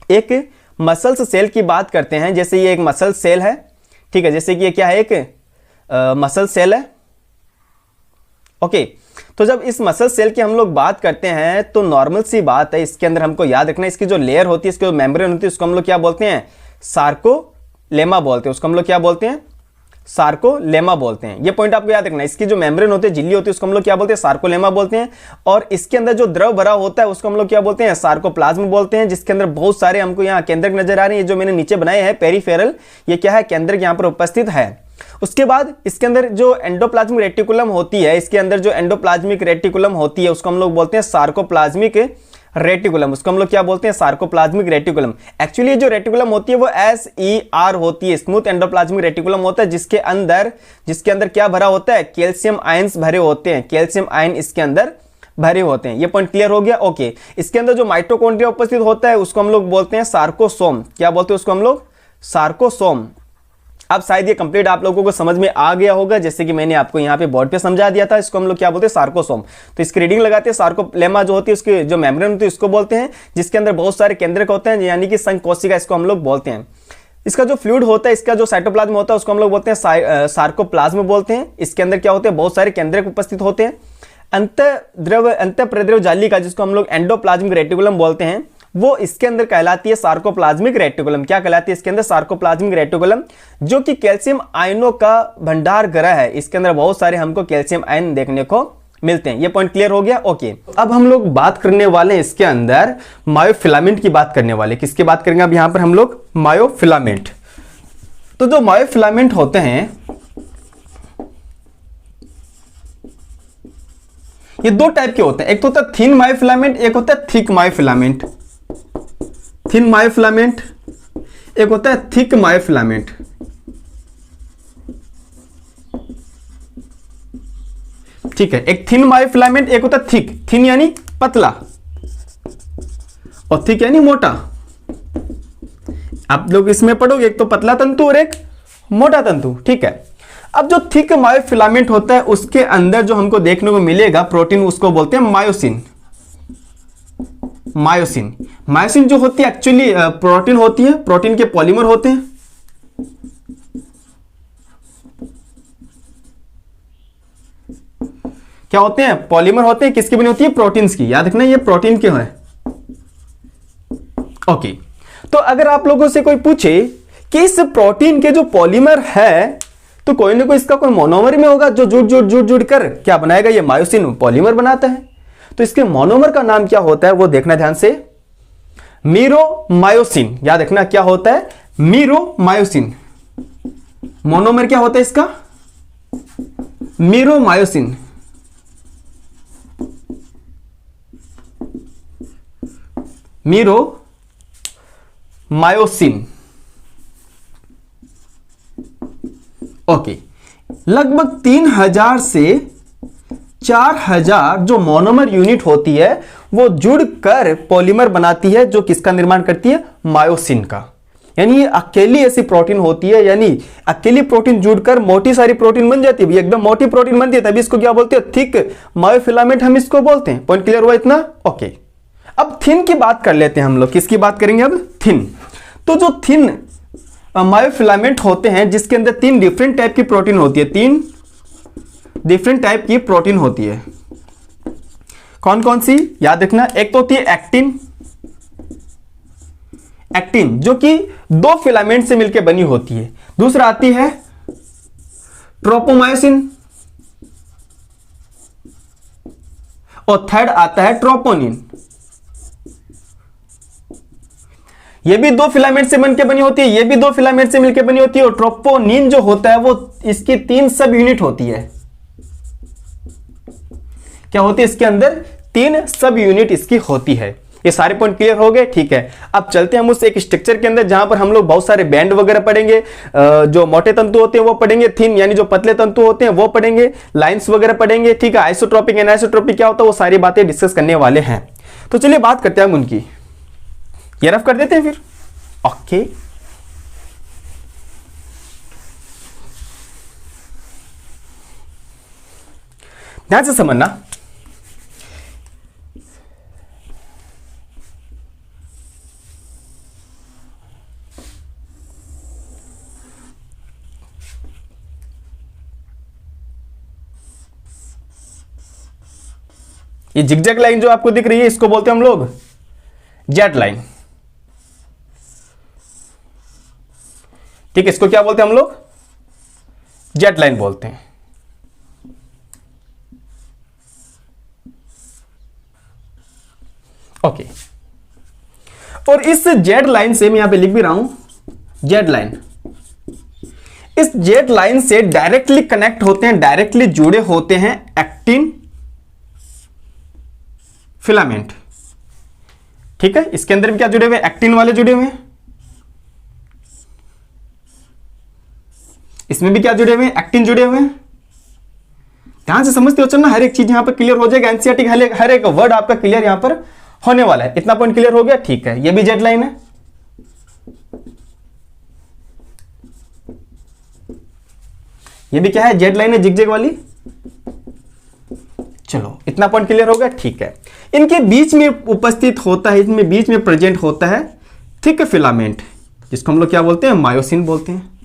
एक मसल्स सेल की बात करते हैं, जैसे ये एक मसल सेल है, ठीक है, जैसे कि ये क्या है, एक मसल सेल है, ओके। तो जब इस मसल सेल की हम लोग बात करते हैं तो नॉर्मल सी बात है, इसके अंदर हमको याद रखना है, इसकी जो लेयर होती है, इसकी जो मेम्ब्रेन होती है, उसको हम लोग क्या बोलते हैं, सार्कोलेमा बोलते हैं। उसको हम लोग क्या बोलते हैं, सार्कोलेमा बोलते हैं। ये पॉइंट आपको याद रखना है। इसकी जो मेम्ब्रेन होती है, झिल्ली होती है, उसको हम लोग क्या बोलते हैं, सार्कोलेमा बोलते हैं। और इसके अंदर जो द्रव भरा होता है उसको हम लोग क्या बोलते हैं, सार्कोप्लाज्म बोलते हैं, जिसके अंदर बहुत सारे हमको यहाँ केंद्रक नजर आ रहे हैं। ये जो मैंने नीचे बनाए हैं पेरीफेरल, ये क्या है, केंद्रक यहाँ पर उपस्थित है। उसके बाद इसके अंदर जो एंडोप्लाज्मिक रेटिकुलम होती है, इसके अंदर जो एंडोप्लाज्मिक रेटिकुलम होती है उसको हम लोग बोलते हैं सार्कोप्लाज्मिक रेटिकुलम। उसको हम लोग क्या बोलते हैं, सार्कोप्लाज्मिक रेटिकुलम। एक्चुअली जो रेटिकुलम होती है वो SER होती है, स्मूथ एंडोप्लाज्मिक रेटिकुलम होता है, जिसके अंदर क्या भरा होता है, कैल्शियम आयंस भरे होते हैं, कैल्शियम आयन इसके अंदर भरे होते हैं। ये पॉइंट क्लियर हो गया, ओके। इसके अंदर जो माइटोकॉन्ड्रिया उपस्थित होता है उसको हम लोग बोलते हैं सार्कोसोम। क्या बोलते हैं उसको हम लोग, सार्कोसोम। अब शायद ये कंप्लीट आप लोगों को समझ में आ गया होगा, जैसे कि मैंने आपको यहाँ पे बोर्ड पे समझा दिया था। इसको हम लोग क्या बोलते हैं, सार्कोसोम। तो इसकी रीडिंग लगाते हैं, सार्कोलेमा जो होती है उसकी जो मेम्ब्रेन होती है उसको बोलते हैं, जिसके अंदर बहुत सारे केंद्रक होते हैं, यानी कि संकोशिका इसको हम लोग बोलते हैं। इसका जो फ्लूइड होता है, इसका जो साइटोप्लाज्म होता है उसको हम लोग बोलते हैं सार्कोप्लाज्म बोलते हैं। इसके अंदर क्या होते हैं, बहुत सारे केंद्रक उपस्थित होते हैं। अंत प्रद्रव जालिका, जिसको हम लोग एंडोप्लाज्मिक रेटिकुलम बोलते हैं, वो इसके अंदर कहलाती है सार्कोप्लाज्मिक रेटिकुलम। क्या कहलाती है इसके अंदर, सार्कोप्लाज्मिक रेटिकुलम, जो कि कैल्शियम आयनों का भंडार गृह है। इसके अंदर बहुत सारे हमको कैल्शियम आयन देखने को मिलते हैं। ये पॉइंट क्लियर हो गया, ओके। अब हम लोग बात करने वाले हैं इसके अंदर मायोफिलामेंट की बात करने वाले। किसकी बात करेंगे अब यहां पर हम लोग, मायोफिलामेंट। तो जो मायोफिलामेंट होते हैं ये दो टाइप के होते हैं, एक तो होता है थिन मायोफिलामेंट, एक होता है थिक मायोफिलामेंट। थिन मायोफिलामेंट, एक होता है थिक मायोफिलामेंट। ठीक है, एक थिन मायोफिलामेंट, एक होता है थिक। थिन यानी पतला और थिक यानी मोटा। आप लोग इसमें पढ़ोगे, एक तो पतला तंतु और एक मोटा तंतु। ठीक है, अब जो थिक मायोफिलामेंट होता है उसके अंदर जो हमको देखने को मिलेगा प्रोटीन, उसको बोलते हैं मायोसिन। मायोसिन मायोसिन जो होती है एक्चुअली प्रोटीन होती है, प्रोटीन के पॉलीमर होते हैं। क्या होते हैं? पॉलीमर होते हैं। किसकी बनी होती है? प्रोटीन्स की। याद रखना ये प्रोटीन क्यों है। ओके, तो अगर आप लोगों से कोई पूछे कि इस प्रोटीन के जो पॉलीमर है तो कोई ना कोई इसका कोई मोनोमर में होगा जो जुड़ कर क्या बनाएगा? ये मायोसिन पॉलीमर बनाता है। तो इसके मोनोमर का नाम क्या होता है वो देखना ध्यान से, मीरोमायोसिन। याद रखना क्या होता है? मीरोमायोसिन। मोनोमर क्या होता है इसका? मीरोमायोसिन। मीरोमायोसिन। ओके, लगभग 3000 से 4000 जो मोनोमर यूनिट होती है वो जुड़कर पॉलीमर बनाती है, जो किसका निर्माण करती है? मायोसिन का। यानी ये अकेली ऐसी प्रोटीन होती है, यानी अकेली प्रोटीन जुड़कर मोटी सारी प्रोटीन बन जाती है, एकदम मोटी प्रोटीन बनती है, तभी इसको क्या बोलते हैं? थिक मायोफिलामेंट हम इसको बोलते हैं। पॉइंट क्लियर हुआ इतना? ओके, अब थिन की बात कर लेते हैं हम लोग। किसकी बात करेंगे अब? थिन। तो जो थिन मायोफिलामेंट होते हैं जिसके अंदर 3 डिफरेंट टाइप की प्रोटीन होती है, 3 डिफरेंट टाइप की प्रोटीन होती है। कौन कौन सी? याद रखना, एक तो होती है एक्टिन। एक्टिन जो कि 2 फिलामेंट से मिलकर बनी होती है। दूसरा आती है ट्रोपोमायोसिन और थर्ड आता है ट्रोपोनिन। ये भी 2 फिलामेंट से बनकर बनी होती है, ये भी 2 फिलामेंट से मिलकर बनी होती है। और ट्रोपोनिन जो होता है वो इसकी 3 सब यूनिट होती है। क्या होती है? इसके अंदर 3 सब यूनिट इसकी होती है। ये सारे पॉइंट क्लियर हो गए? ठीक है, अब चलते हैं हम उस एक स्ट्रक्चर के अंदर जहां पर हम लोग बहुत सारे बैंड वगैरह पढ़ेंगे। जो मोटे तंतु होते हैं वो पढ़ेंगे, थिन यानी जो पतले तंतु होते हैं वो पढ़ेंगे, लाइंस वगैरह पढ़ेंगे। ठीक है, आइसोट्रोपिक एनाइसोट्रोपिक क्या होता है वो सारी बातें डिस्कस करने वाले हैं। तो चलिए बात करते हैं हम उनकी। ये रफ कर देते हैं फिर। ओके, ध्यान से समझना। ये जिगजैग लाइन जो आपको दिख रही है इसको बोलते हैं हम लोग जेट लाइन। ठीक है, इसको क्या बोलते हैं हम लोग? जेट लाइन बोलते हैं। ओके, और इस जेड लाइन से मैं यहां पे लिख भी रहा हूं जेड लाइन। इस जेड लाइन से डायरेक्टली कनेक्ट होते हैं, डायरेक्टली जुड़े होते हैं एक्टिन फिलामेंट। ठीक है, इसके अंदर भी क्या जुड़े हुए? एक्टिन वाले जुड़े हुए हैं। इसमें भी क्या जुड़े हुए हैं? एक्टिन जुड़े हुए हैं। ध्यान से समझते हो चलना, हर एक चीज यहां पर क्लियर हो जाएगा। एनसीईआरटी हर एक वर्ड आपका क्लियर यहां पर होने वाला है। इतना पॉइंट क्लियर हो गया? ठीक है, ये भी जेड लाइन है। ये भी क्या है? जेड लाइन है, जिगजैग वाली। चलो, इतना पॉइंट क्लियर हो गया? ठीक है, इनके बीच में उपस्थित होता है, इसमें बीच में प्रेजेंट होता है थिक फिलामेंट, जिसको हम लोग क्या बोलते हैं? मायोसिन बोलते हैं।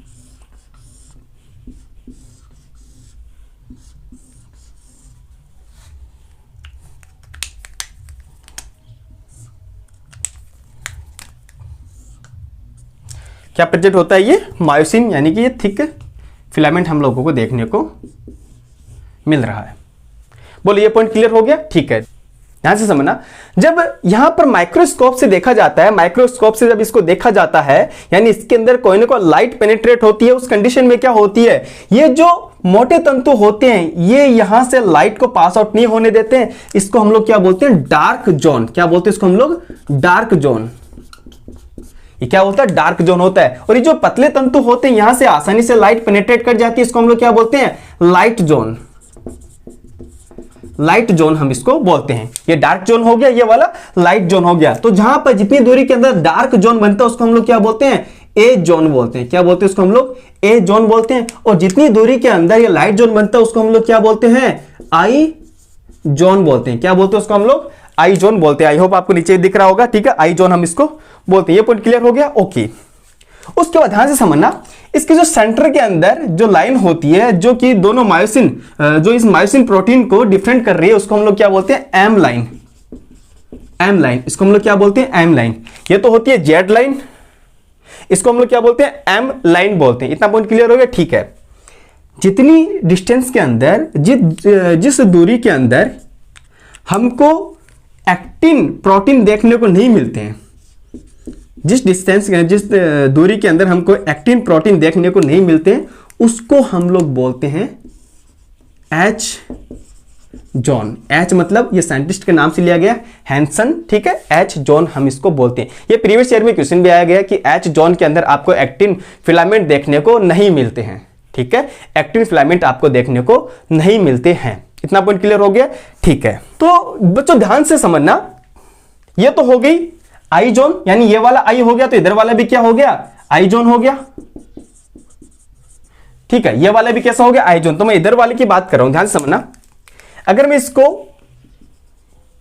क्या प्रेजेंट होता है? ये मायोसिन, यानी कि ये थिक फिलामेंट हम लोगों को देखने को मिल रहा है। बोलिए, ये पॉइंट क्लियर हो गया? ठीक है, ध्यान से समझना। जब यहां पर माइक्रोस्कोप से देखा जाता है, माइक्रोस्कोप से जब इसको देखा जाता है, यानी इसके अंदर कोई ना कोई लाइट पेनिट्रेट होती है, उस कंडीशन में क्या होती है? ये जो मोटे तंतु होते हैं ये यहां से लाइट को पास आउट नहीं होने देते हैं। इसको हम लोग क्या बोलते हैं? Dark zone. क्या बोलते हैं इसको हम लोग? Dark zone. ये क्या होता है, डार्क जोन होता है। और ये जो पतले तंतु होते हैं यहां से आसानी से लाइट पेनिट्रेट कर जाती है, इसको हम लोग क्या बोलते हैं, लाइट जोन। लाइट जोन हम इसको बोलते हैं। ये डार्क जोन हो गया, ये वाला लाइट जोन हो गया। तो जहां पर जितनी दूरी के अंदर डार्क जोन बनता है उसको हम लोग क्या बोलते हैं, ए जोन बोलते हैं। क्या बोलते हैं उसको हम लोग, ए जोन बोलते हैं। और जितनी दूरी के अंदर ये लाइट जोन बनता है उसको हम लोग क्या बोलते हैं, आई जोन बोलते हैं। क्या बोलते हैं उसको हम लोग, आई जोन बोलते हैं। आई होप आपको नीचे दिख रहा होगा, ठीक है, आई जोन हम इसको बोलते हैं। ये पॉइंट क्लियर हो गया, ओके। उसके बाद ध्यान से समझना, इसके जो सेंटर के अंदर जो लाइन होती है जो कि दोनों मायोसिन, जो इस मायोसिन प्रोटीन को डिफरेंट कर रही है उसको हम लोग क्या बोलते हैं, एम लाइन। एम लाइन, इसको हम लोग क्या बोलते हैं, एम लाइन। ये तो होती है जेड लाइन, इसको हम लोग क्या बोलते हैं, एम लाइन बोलते हैं। इतना पॉइंट क्लियर हो गया, ठीक है। जितनी डिस्टेंस के अंदर, जिस दूरी के अंदर हमको एक्टिन प्रोटीन देखने को नहीं मिलते हैं, जिस दूरी के अंदर हमको एक्टिन प्रोटीन देखने को नहीं मिलते हैं उसको हम लोग बोलते हैं एच जोन। एच मतलब ये साइंटिस्ट के नाम से लिया गया, हैंसन, ठीक है, एच जोन हम इसको बोलते हैं। ये प्रीवियस ईयर में क्वेश्चन भी आया गया कि एच जोन के अंदर आपको एक्टिन फिलामेंट देखने को नहीं मिलते हैं, ठीक है, एक्टिन फिलामेंट आपको देखने को नहीं मिलते हैं। इतना पॉइंट क्लियर हो गया, ठीक है। तो बच्चों ध्यान से समझना, ये तो हो गई आई जोन, यानी ये वाला आई हो गया तो इधर वाला भी क्या हो गया, आई जोन हो गया, ठीक है। ये वाला भी कैसा हो गया, आई जोन। तो मैं इधर वाले की बात कर रहा हूं, ध्यान से समझना। अगर मैं इसको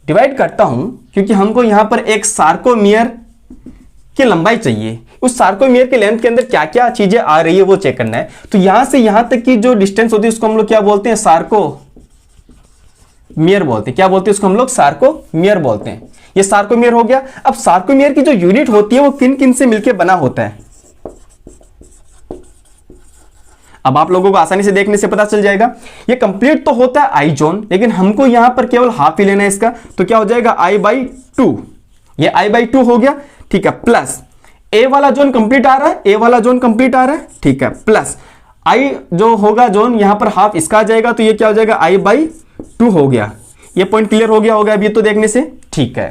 डिवाइड करता हूं, क्योंकि हमको यहां पर एक सार्कोमियर की लंबाई चाहिए, उस सार्कोमियर के लेंथ के अंदर क्या क्या चीजें आ रही है वो चेक करना है। तो यहां से यहां तक की जो डिस्टेंस होती है उसको हम लोग क्या बोलते हैं, सार्कोमियर बोलते हैं। क्या बोलते हैं उसको हम लोग, सार्कोमियर बोलते हैं। ये सार्कोमियर हो गया। अब सार्कोमियर की जो यूनिट होती है वो किन किन से मिलकर बना होता है, अब आप लोगों को आसानी से देखने से पता चल जाएगा। ये कंप्लीट तो होता है आई जोन, लेकिन हमको यहां पर केवल हाफ ही लेना है इसका, तो क्या हो जाएगा, I/2। ये I/2 हो गया, ठीक है, प्लस ए वाला जोन कंप्लीट आ रहा है, ए वाला जोन कंप्लीट आ रहा है, ठीक है, प्लस आई जो होगा जोन यहां पर हाफ इसका आ जाएगा, तो ये क्या हो जाएगा, I/2 हो गया। ये पॉइंट क्लियर हो गया होगा अभी तो देखने से, ठीक है।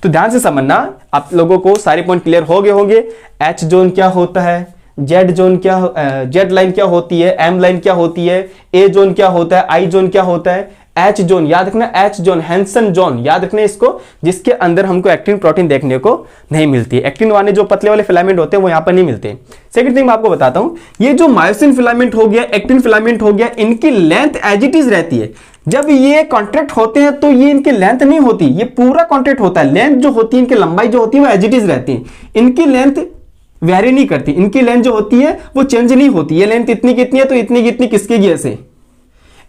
तो ध्यान से समझना, आप लोगों को सारे पॉइंट क्लियर हो गए होंगे। एच जोन क्या होता है, जेड जोन क्या, जेड लाइन क्या होती है, एम लाइन क्या होती है, ए जोन क्या होता है, आई जोन क्या होता है, एच जोन याद रखना, एच जोन, हैंसन जोन याद रखना इसको, जिसके अंदर हमको एक्टिन प्रोटीन देखने को नहीं मिलती है। एक्टिन वाले जो पतले वाले फिलामेंट होते हैं वो यहां पर नहीं मिलते। सेकंड थिंग मैं आपको बताता हूं, ये जो मायोसिन फिलामेंट हो गया, एक्टिन फिलामेंट हो गया, इनकी लेंथ एज इट इज रहती है। जब ये कॉन्ट्रैक्ट होते हैं तो ये इनकी लेंथ नहीं होती, ये पूरा कॉन्ट्रैक्ट होता है। लेंथ जो होती है, इनकी लंबाई जो होती है वो एज इट इज रहती है, इनकी लेंथ वेरी नहीं करती। इनकी लेंथ जो होती है वो चेंज नहीं होती। ये लेंथ इतनी कितनी है तो इतनी कितनी किसके की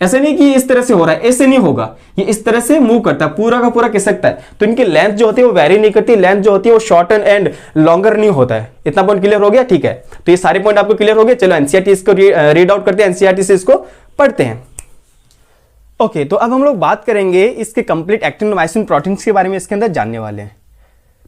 ऐसे नहीं कि इस तरह से हो रहा है, ऐसे नहीं होगा, ये इस तरह से मूव करता है, पूरा का पूरा खिसकता है। तो इनकी लेंथ जो होती है वो वेरी नहीं करती, लेंथ जो होती है वो शॉर्टन एंड लॉन्गर नहीं होता है। इतना पॉइंट क्लियर हो गया, ठीक है। तो ये सारे पॉइंट आपको क्लियर हो गए। चलो एनसीईआरटी इसको रीड आउट करते हैं, एनसीईआरटी से इसको पढ़ते हैं। ओके, तो अब हम लोग बात करेंगे इसके कंप्लीट एक्टिन मायोसिन प्रोटीन्स के बारे में, इसके अंदर जानने वाले हैं।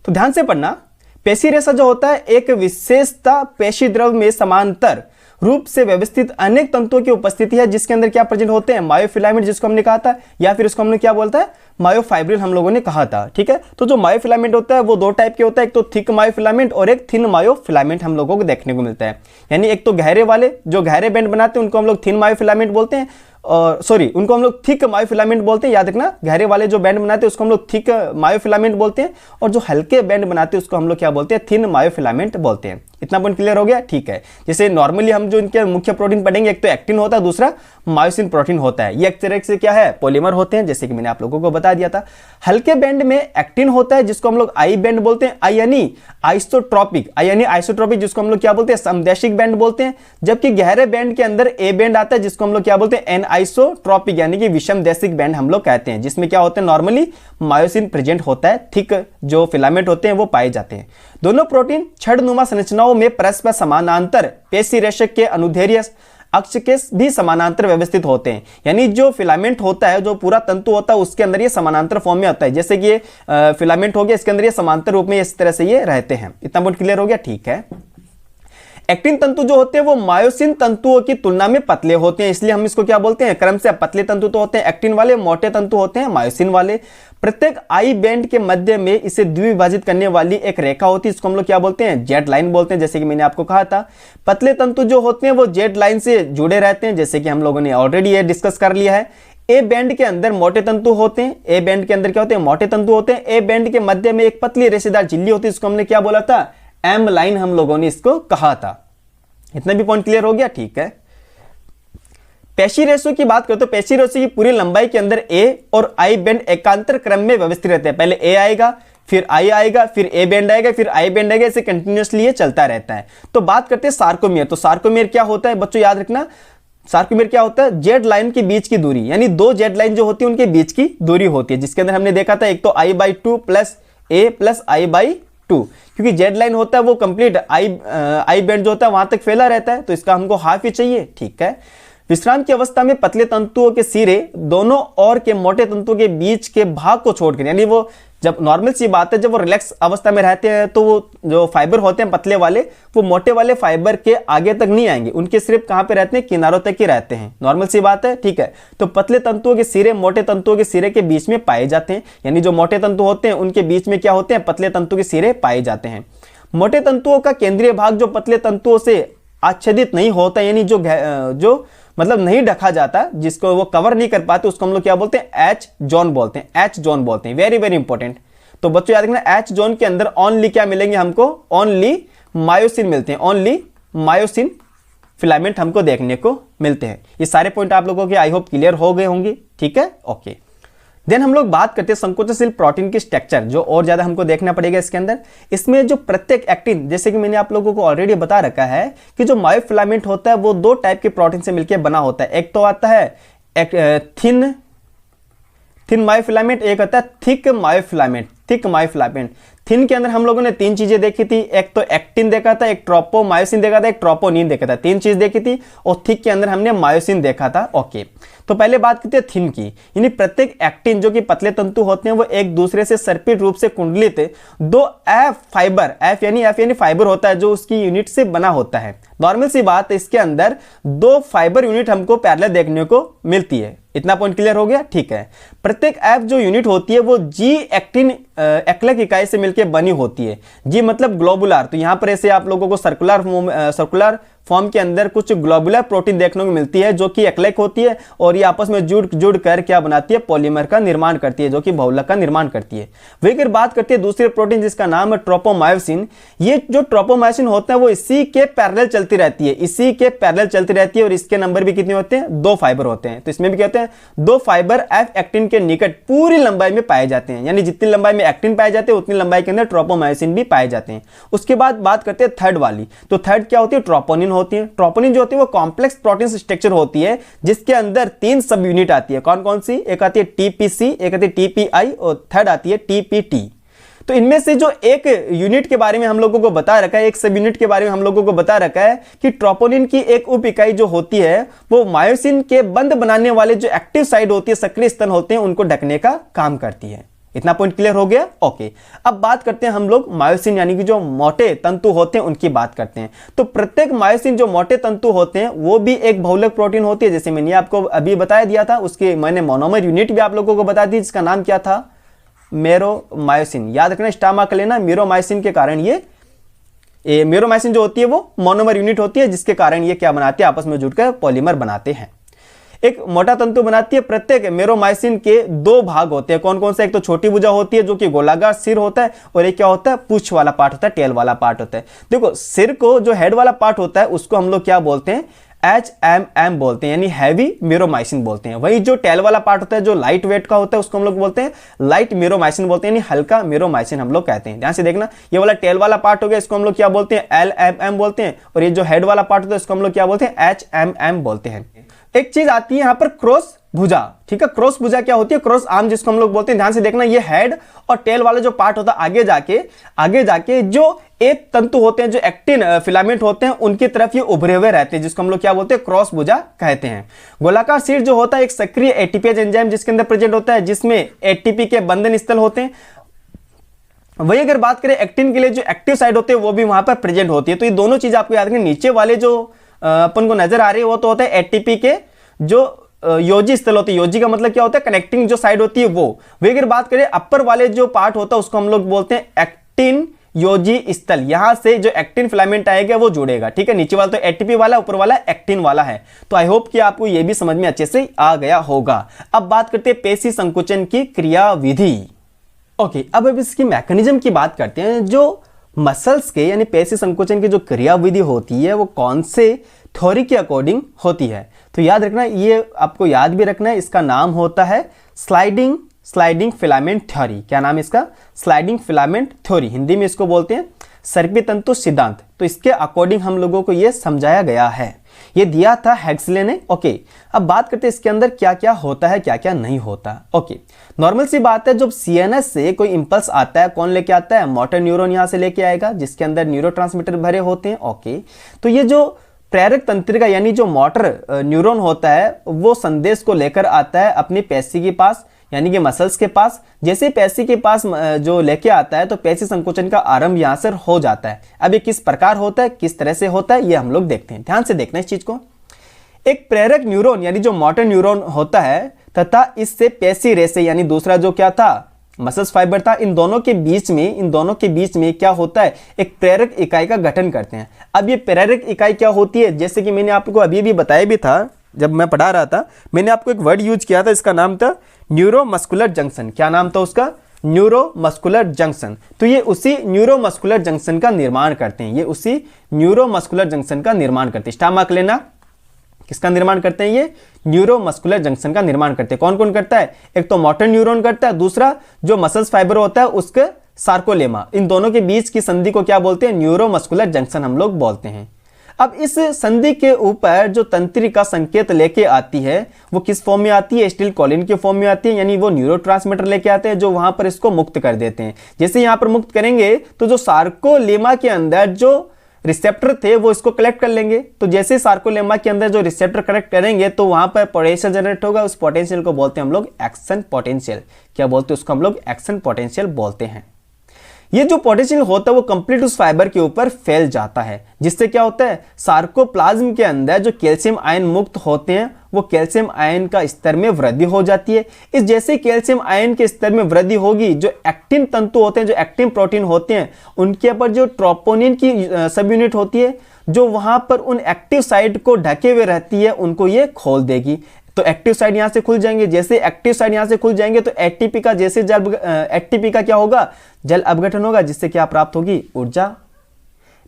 तो ध्यान से पढ़ना, पेशी रेशा जो होता है एक विशेषता पेशी द्रव में समांतर रूप से व्यवस्थित अनेक तंतुओं की उपस्थिति है, जिसके अंदर क्या प्रेजेंट होते हैं, मायोफिलामेंट जिसको हमने कहा था, या फिर उसको हमने क्या बोलता है, मायोफाइब्रिल हम लोगों ने कहा था, ठीक है। तो जो मायोफिलामेंट होता है वो दो टाइप के होता है, एक तो थिक मायोफिलामेंट और एक थिन मायोफिलामेंट हम लोगों को देखने को मिलता है। यानी एक तो गहरे वाले जो गहरे बैंड बनाते हैं उनको हम लोग थिन मायोफिलामेंट बोलते हैं, और सॉरी उनको हम लोग थिक मायोफिलामेंट बोलते हैं। याद रखना, गहरे वाले जो बैंड बनाते हैं उसको हम लोग थिक मायोफिलामेंट बोलते हैं, और जो हल्के बैंड बनाते हैं उसको हम लोग क्या बोलते हैं, थिन मायोफिलामेंट बोलते हैं। इतना पॉइंट क्लियर हो गया, ठीक है। जैसे नॉर्मली हम जो इनके मुख्य प्रोटीन पढ़ेंगे, एक तो एक्टिन होता है, दूसरा मायोसिन प्रोटीन होता है। ये एक तरह से क्या है, पॉलीमर होते हैं, जैसे कि मैंने आप लोगों को बता दिया था। हल्के बैंड में एक्टिन होता है जिसको हम लोग आई बैंड बोलते हैं, आई यानी आइसोट्रोपिक, आई यानी आइसोट्रोपिक जिसको हम लोग क्या बोलते हैं, समदैशिक बैंड बोलते हैं। जबकि गहरे बैंड के अंदर ए बैंड आता है जिसको हम लोग क्या बोलते हैं, एन आइसोट्रोपिक यानी कि विषमदैशिक बैंड हम लोग कहते हैं, जिसमें क्या होता है, नॉर्मली मायोसिन प्रेजेंट होता है, थिक जो फिलामेंट होते हैं वो पाए जाते हैं। दोनों प्रोटीन छड़नुमा संरचनाओं में परस्पर समानांतर पेशी रेशक के अनुदैर्ध्य अक्ष के भी समानांतर व्यवस्थित होते हैं। यानी जो फिलामेंट होता है, जो पूरा तंतु होता है, उसके अंदर ये समानांतर फॉर्म में आता है। जैसे कि ये फिलामेंट हो गया, इसके अंदर ये समांतर रूप में इस तरह से ये रहते हैं। इतना पॉइंट क्लियर हो गया, ठीक है। एक्टिन तंतु जो होते हैं वो मायोसिन तंतुओं की तुलना में पतले होते हैं, इसलिए हम इसको क्या बोलते हैं, क्रम से पतले तंतु तो होते हैं एक्टिन वाले, मोटे तंतु होते हैं मायोसिन वाले। प्रत्येक आई बैंड के मध्य में इसे द्विविभाजित करने वाली एक रेखा होती है, इसको हम लोग क्या बोलते हैं, जेड लाइन बोलते हैं। जैसे कि मैंने आपको कहा था पतले तंतु जो होते हैं वो जेड लाइन से जुड़े रहते हैं, जैसे कि हम लोगों ने ऑलरेडी ये डिस्कस कर लिया है। ए बैंड के अंदर मोटे तंतु होते हैं, ए बैंड के अंदर क्या होते हैं, मोटे तंतु होते हैं। ए बैंड के मध्य में एक पतली रेशेदार झिल्ली होती है, इसको हमने क्या बोला था, एम लाइन हम लोगों ने इसको कहा था। इतना भी पॉइंट क्लियर हो गया, ठीक है। पेशी रेशो की बात करें तो पेशी रेशो की पूरी लंबाई के अंदर ए और आई बैंड एकांतर क्रम में व्यवस्थित रहते हैं। पहले ए आएगा, फिर आई आएगा, फिर ए बैंड आएगा, फिर आई बैंड आएगा, ऐसे कंटिन्यूअसली ये चलता रहता है। तो बात करते हैं सार्कोमियर। तो सार्कोमियर क्या होता है बच्चों, याद रखना, सार्कोमियर क्या होता है, जेड लाइन के बीच की दूरी, यानी दो जेड लाइन जो होती है उनके बीच की दूरी होती है, जिसके अंदर हमने देखा था एक तो I/2 प्लस ए प्लस I/2, क्योंकि जेड लाइन होता है वो कंप्लीट आई बैंड जो होता है वहां तक फैला रहता है, तो इसका हमको हाफ ही चाहिए, ठीक है। विश्राम की अवस्था में पतले तंतुओं के सिरे दोनों ओर के मोटे तंतुओं के बीच के भाग को छोड़कर, यानी वो जब नॉर्मल सी बात है, जब वो रिलैक्स अवस्था में रहते हैं तो वो जो फाइबर होते हैं पतले वाले, वो मोटे वाले फाइबर के आगे तक नहीं आएंगे, उनके सिर्फ कहां पे रहते हैं, किनारों तक ही रहते हैं। नॉर्मल सी बात है, ठीक है। तो पतले तंतुओं के सिरे मोटे तंतुओं के सिरे के बीच में पाए जाते हैं, यानी जो मोटे तंतु होते हैं उनके बीच में क्या होते हैं, पतले तंतु के सिरे पाए जाते हैं। मोटे तंतुओं का केंद्रीय भाग जो पतले तंतुओं से आच्छादित नहीं होता, यानी जो मतलब नहीं ढका जाता, जिसको वो कवर नहीं कर पाते, उसको हम लोग क्या बोलते हैं, एच जोन बोलते हैं, एच जोन बोलते हैं। Very very important. तो बच्चों याद रखना, एच जोन के अंदर ओनली क्या मिलेंगे हमको, ओनली मायोसिन मिलते हैं, ओनली मायोसिन फिलामेंट हमको देखने को मिलते हैं। ये सारे पॉइंट आप लोगों के आई होप क्लियर हो गए होंगे, ठीक है, ओके। देन हम लोग बात करते हैं संकोचनशील प्रोटीन की स्ट्रक्चर, जो और ज्यादा हमको देखना पड़ेगा इसके अंदर। इसमें जो प्रत्येक एक्टिन, जैसे कि मैंने आप लोगों को ऑलरेडी बता रखा है कि जो मायोफिलामेंट होता है वो दो टाइप के प्रोटीन से मिलकर बना होता है। एक तो आता है थिन मायोफिलामेंट, एक आता है thick myofilament. Thick myofilament, thin के अंदर हम लोगों ने तीन चीजें देखी थी, एक तो एक्टिन देखा था, एक ट्रोपोमायोसिन देखा था, एक ट्रोपोनिन देखा था, तीन चीज देखी थी। और थिक के अंदर हमने मायोसिन देखा था, ओके। तो पहले बात करते हैं थिन की, यानी प्रत्येक एक्टिन जो कि पतले तंतु होते हैं वो एक दूसरे से सर्पिल रूप से कुंडलित दो एफ फाइबर, एफ यानी फाइबर होता है जो उसकी यूनिट से बना होता है। नॉर्मल सी बात है, इसके अंदर दो फाइबर यूनिट हमको पैरेलल देखने को मिलती है। इतना पॉइंट क्लियर हो गया, ठीक है। प्रत्येक एफ जो यूनिट होती है वो जी एक्टिन एक्लक इकाई से मिलकर बनी होती है। जी मतलब ग्लोबुलर, तो यहां पर ऐसे आप लोगों को सर्कुलर फॉर्म के अंदर कुछ ग्लोबुलर प्रोटीन देखने को मिलती है जो कि एक्लक होती है, और ये आपस में जुड़ कर क्या बनाती है, पॉलीमर का निर्माण करती है, जो कि बहुलक का निर्माण करती है। वही अगर बात करते हैं दूसरे प्रोटीन जिसका नाम है ट्रोपोमायोसिन, ये जो ट्रोपोमायोसिन होता है वो इसी के पैरेलल चलती रहती है, इसी के पैरेलल चलती रहती है, और इसके नंबर भी कितने होते हैं, दो फाइबर होते हैं। तो इसमें भी कहते हैं दो फाइबर एफ एक्टिन के निकट पूरी लंबाई में पाए जाते हैं, यानी जितनी लंबाई में एक्टिन पाए जाते हैं उतनी लंबाई के अंदर ट्रोपोमायोसिन भी पाए जाते हैं। उसके बाद बात करते हैं थर्ड वाली, तो थर्ड क्या होती है, ट्रोपोनिन होती है। ट्रोपोनिन जो होती है वो कॉम्प्लेक्स प्रोटीन स्ट्रक्चर होती है जिसके अंदर तीन सब यूनिट आती है। कौन कौन सी, एक आती है टीपीसी, एक आती है टीपीआई, और थर्ड आती है टीपीटी। तो इनमें से जो एक यूनिट के बारे में हम लोगों को बता रखा है, एक सब यूनिट के बारे में हम लोगों को बता रखा है कि ट्रोपोनिन की एक उप इकाई जो होती है वो मायोसिन के बंध बनाने वाले जो एक्टिव साइड होती है, सक्रिय स्तन होते हैं, उनको ढकने का काम करती है। इतना पॉइंट क्लियर हो गया, ओके। अब बात करते हैं हम लोग मायोसिन यानी कि जो मोटे तंतु होते हैं उनकी बात करते हैं। तो प्रत्येक मायोसिन जो मोटे तंतु होते हैं वो भी एक बहुलक प्रोटीन होती है, जैसे मैंने आपको अभी बता दिया था। उसके मैंने मोनोमर यूनिट भी आप लोगों को बता दी, जिसका नाम क्या था, मेरोमायोसिन। याद रखना, स्टार कर लेना, मेरोमायोसिन के कारण ये मेरोमायोसिन जो होती है वो मोनोमर यूनिट होती है, जिसके कारण ये क्या बनाते हैं, आपस में जुड़कर पॉलीमर बनाते हैं, एक मोटा तंतु बनाती है। प्रत्येक मेरोमायोसिन के दो भाग होते हैं, कौन कौन से, एक तो छोटी भुजा होती है जो कि गोलाकार सिर होता है, और एक क्या होता है, पूंछ वाला पार्ट होता है, टेल वाला पार्ट होता है। देखो सिर को जो हेड वाला पार्ट होता है उसको हम लोग क्या बोलते हैं, HMM बोलते हैं, यानी हैवी मेरोमायोसिन बोलते हैं। वही जो टेल वाला पार्ट होता है जो लाइट वेट का होता है उसको हम लोग बोलते हैं लाइट मेरोमायोसिन बोलते हैं, यानी हल्का मेरोमायोसिन हम लोग कहते हैं। ध्यान से देखना, ये वाला टेल वाला पार्ट हो गया, इसको हम लोग क्या बोलते हैं, LMM बोलते हैं, और ये जो हेड वाला पार्ट होता है इसको हम लोग क्या बोलते हैं, HMM बोलते हैं। एक चीज आती है यहां पर क्रॉस भुजा, ठीक है। क्रॉस भुजा क्या होती है, क्रॉस आर्म जिसको हम लोग बोलते हैं। ध्यान से देखना, ये हेड और टेल वाला जो पार्ट होता है आगे जाके जो एक तंतु होते हैं जो एक्टिन फिलामेंट होते हैं उनकी तरफ ये उभरे हुए रहते हैं, जिसको हम लोग क्या बोलते हैं, क्रॉस भुजा कहते हैं। गोलाकार सिर जो होता है एक सक्रिय एटीपीज एंजाइम जिसके अंदर प्रेजेंट होता है, जिसमें एटीपी के बंधन स्थल होते हैं। वही अगर बात करें एक्टिन के लिए, जो एक्टिव साइड होते हैं वो भी वहां पर प्रेजेंट होती है। तो ये दोनों चीज आपको याद रखनी। नीचे वाले जो अपन को नजर आ रही है वो तो होता है एटीपी के जो योजी स्थल होते हैं। योजी का मतलब क्या होता है, कनेक्टिंग जो साइड होती है वो। वही अगर बात करें अपर वाले जो पार्ट होता है उसको हम लोग बोलते हैं एक्टिन योजी स्थल। यहां से जो एक्टिन फिलामेंट आएगा वो जुड़ेगा, ठीक है। नीचे वाला तो एटीपी वाला, ऊपर वाला एक्टिन वाला है। तो आई होप कि आपको ये भी समझ में अच्छे से आ गया होगा। अब बात करते हैं पेशी संकुचन की क्रियाविधि। ओके, अब इसकी मैकेनिज्म की बात करते हैं। जो मसल्स के यानी पेशी संकुचन की जो क्रियाविधि होती है वो कौन से थ्योरी के अकॉर्डिंग होती है। तो याद रखना, ये आपको याद भी रखना है, इसका नाम होता है स्लाइडिंग फिलामेंट थ्योरी। क्या नाम है इसका? Sliding filament theory. हिंदी में इसको बोलते हैं सर्पी तंतु सिद्धांत। तो इसके अकॉर्डिंग हम लोगों को ये समझाया गया है, ये दिया था हेक्सले ने। ओके, अब बात करते हैं इसके अंदर क्या क्या होता है, क्या क्या नहीं होता। ओके, नॉर्मल सी बात है, जब सीएनएस से कोई इंपल्स आता है, कौन लेके आता है? मोटर न्यूरॉन यहां से लेके आएगा, जिसके अंदर न्यूरोट्रांसमीटर भरे होते हैं। ओके, तो ये जो प्रेरक तंत्रिका यानी जो मोटर न्यूरॉन होता है वो संदेश को लेकर आता है अपनी पेशी के पास, यानी कि मसल्स के पास। जैसे पेशी के पास जो लेके आता है तो पेशी संकुचन का आरंभ यहां से हो जाता है। अब ये किस प्रकार होता है, किस तरह से होता है, ये हम लोग देखते हैं। ध्यान से देखना इस चीज को। एक प्रेरक न्यूरॉन यानी जो मोटर न्यूरॉन होता है तथा इससे पेशी रेशे यानी दूसरा जो क्या था, मसल्स फाइबर था, इन दोनों के बीच में क्या होता है, एक प्रेरक इकाई का गठन करते हैं। अब ये प्रेरक इकाई क्या होती है, जैसे कि मैंने आपको अभी भी बताया भी था, जब मैं पढ़ा रहा था मैंने आपको एक वर्ड यूज किया था, इसका नाम था न्यूरोमस्कुलर जंक्शन। क्या नाम था उसका? Neuromuscular junction. तो ये उसी न्यूरोमस्कुलर जंक्शन का निर्माण करते हैं, ये उसी न्यूरोमस्कुलर जंक्शन का निर्माण करते हैं। स्टार मार्क लेना, किसका निर्माण करते हैं? ये न्यूरोमस्कुलर जंक्शन का निर्माण करते हैं। कौन कौन करता है? एक तो मोटर न्यूरॉन करता है, दूसरा जो मसल्स फाइबर होता है उसके सार्कोलेमा। इन दोनों के बीच की संधि को क्या बोलते हैं? न्यूरोमस्कुलर जंक्शन हम लोग बोलते हैं। अब इस संधि के ऊपर जो तंत्रिका संकेत लेके आती है वो किस फॉर्म में आती है? एसिटिल कोलिन के फॉर्म में आती है, यानी वो न्यूरोट्रांसमीटर लेके आते हैं जो वहां पर इसको मुक्त कर देते हैं। जैसे यहां पर मुक्त करेंगे तो जो सार्कोलेमा के अंदर जो रिसेप्टर थे वो इसको कलेक्ट कर लेंगे। तो जैसे सार्कोलेमा के अंदर जो रिसेप्टर कलेक्ट करेंगे तो वहां पर पोटेंशियल जनरेट होगा। उस पोटेंशियल को बोलते हैं हम लोग एक्शन पोटेंशियल। क्या बोलते हैं उसको? हम लोग एक्शन पोटेंशियल बोलते हैं। ये जो पोटेंशियल होता है वो कंप्लीट उस फाइबर के ऊपर फैल जाता है, जिससे क्या होता है, सार्कोप्लाज्म के अंदर जो कैल्शियम आयन मुक्त होते हैं वो कैल्शियम आयन का स्तर में वृद्धि हो जाती है। इस जैसे कैल्शियम आयन के स्तर में वृद्धि होगी, जो एक्टिन तंतु होते हैं, जो एक्टिन प्रोटीन होते हैं, उनके ऊपर जो ट्रोपोनिन की सब यूनिट होती है जो वहां पर उन एक्टिव साइट को ढके हुए रहती है, उनको ये खोल देगी। तो एक्टिव साइड यहां से खुल जाएंगे। जैसे एक्टिव साइड यहां से खुल जाएंगे तो एटीपी का जैसे एटीपी का क्या होगा? जल अपघटन होगा, जिससे क्या प्राप्त होगी? ऊर्जा।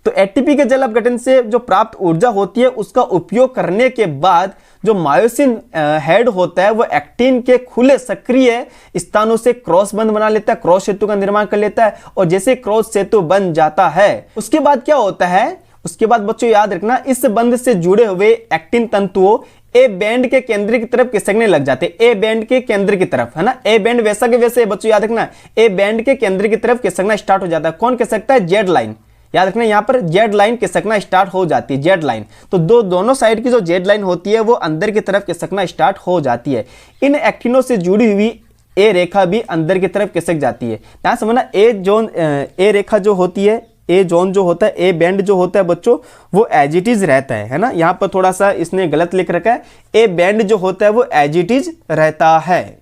तो एटीपी के जल अपघटन से जो प्राप्त ऊर्जा होती है उसका उपयोग करने के बाद जो मायोसिन हेड होता है वो एक्टिन के खुले सक्रिय स्थानों से क्रॉस बंध बना लेता है, क्रॉस सेतु का निर्माण कर लेता है। और जैसे क्रॉस सेतु बन जाता है उसके बाद क्या होता है? उसके बाद बच्चों याद रखना, इस बंध से जुड़े हुए एक्टिन तंतुओं ए बैंड के केंद्र की तरफ खिसकने लग जाते हैं। ए बैंड के केंद्र की तरफ, है ना। ए बैंड वैसा के वैसे बच्चों याद रखना, ए बैंड के केंद्र की तरफ खिसकना स्टार्ट हो जाता है। कौन खिसकता है? Z line. याद रखना यहां पर जेड लाइन खिसकना स्टार्ट हो जाती है, जेड लाइन। तो दोनों साइड की जो जेड लाइन होती है वो अंदर की तरफ खिसकना स्टार्ट हो जाती है। इन एक्टिनों से जुड़ी हुई ए रेखा भी अंदर की तरफ खिसक जाती है। ध्यान समझना, ए रेखा जो होती है, ए जोन जो होता है, ए बैंड जो होता है बच्चों वो एज इट इज रहता है ना। यहां पर थोड़ा सा इसने गलत लिख रखा है, ए बैंड जो होता है वो एज इट इज रहता है।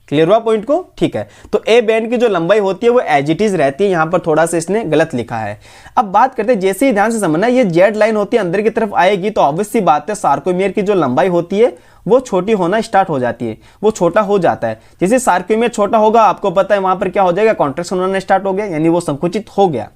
क्लियर हुआ पॉइंट को? ठीक है। तो ए बैंड की जो लंबाई होती है वो एज इट इज रहती है, यहां पर थोड़ा सा इसने गलत लिखा है। अब बात करते हैं, जैसे ही ध्यान से समझना, ये जेड लाइन होती है अंदर की तरफ आएगी तो ऑब्वियस सी बात है सार्कोमियर की जो लंबाई होती है वो छोटी होना स्टार्ट हो जाती है, वो छोटा हो जाता है। जैसे सार्कोमियर छोटा होगा आपको पता है वहां पर क्या हो जाएगा? कॉन्ट्रैक्शन होना स्टार्ट हो गया, यानी वो संकुचित हो गया।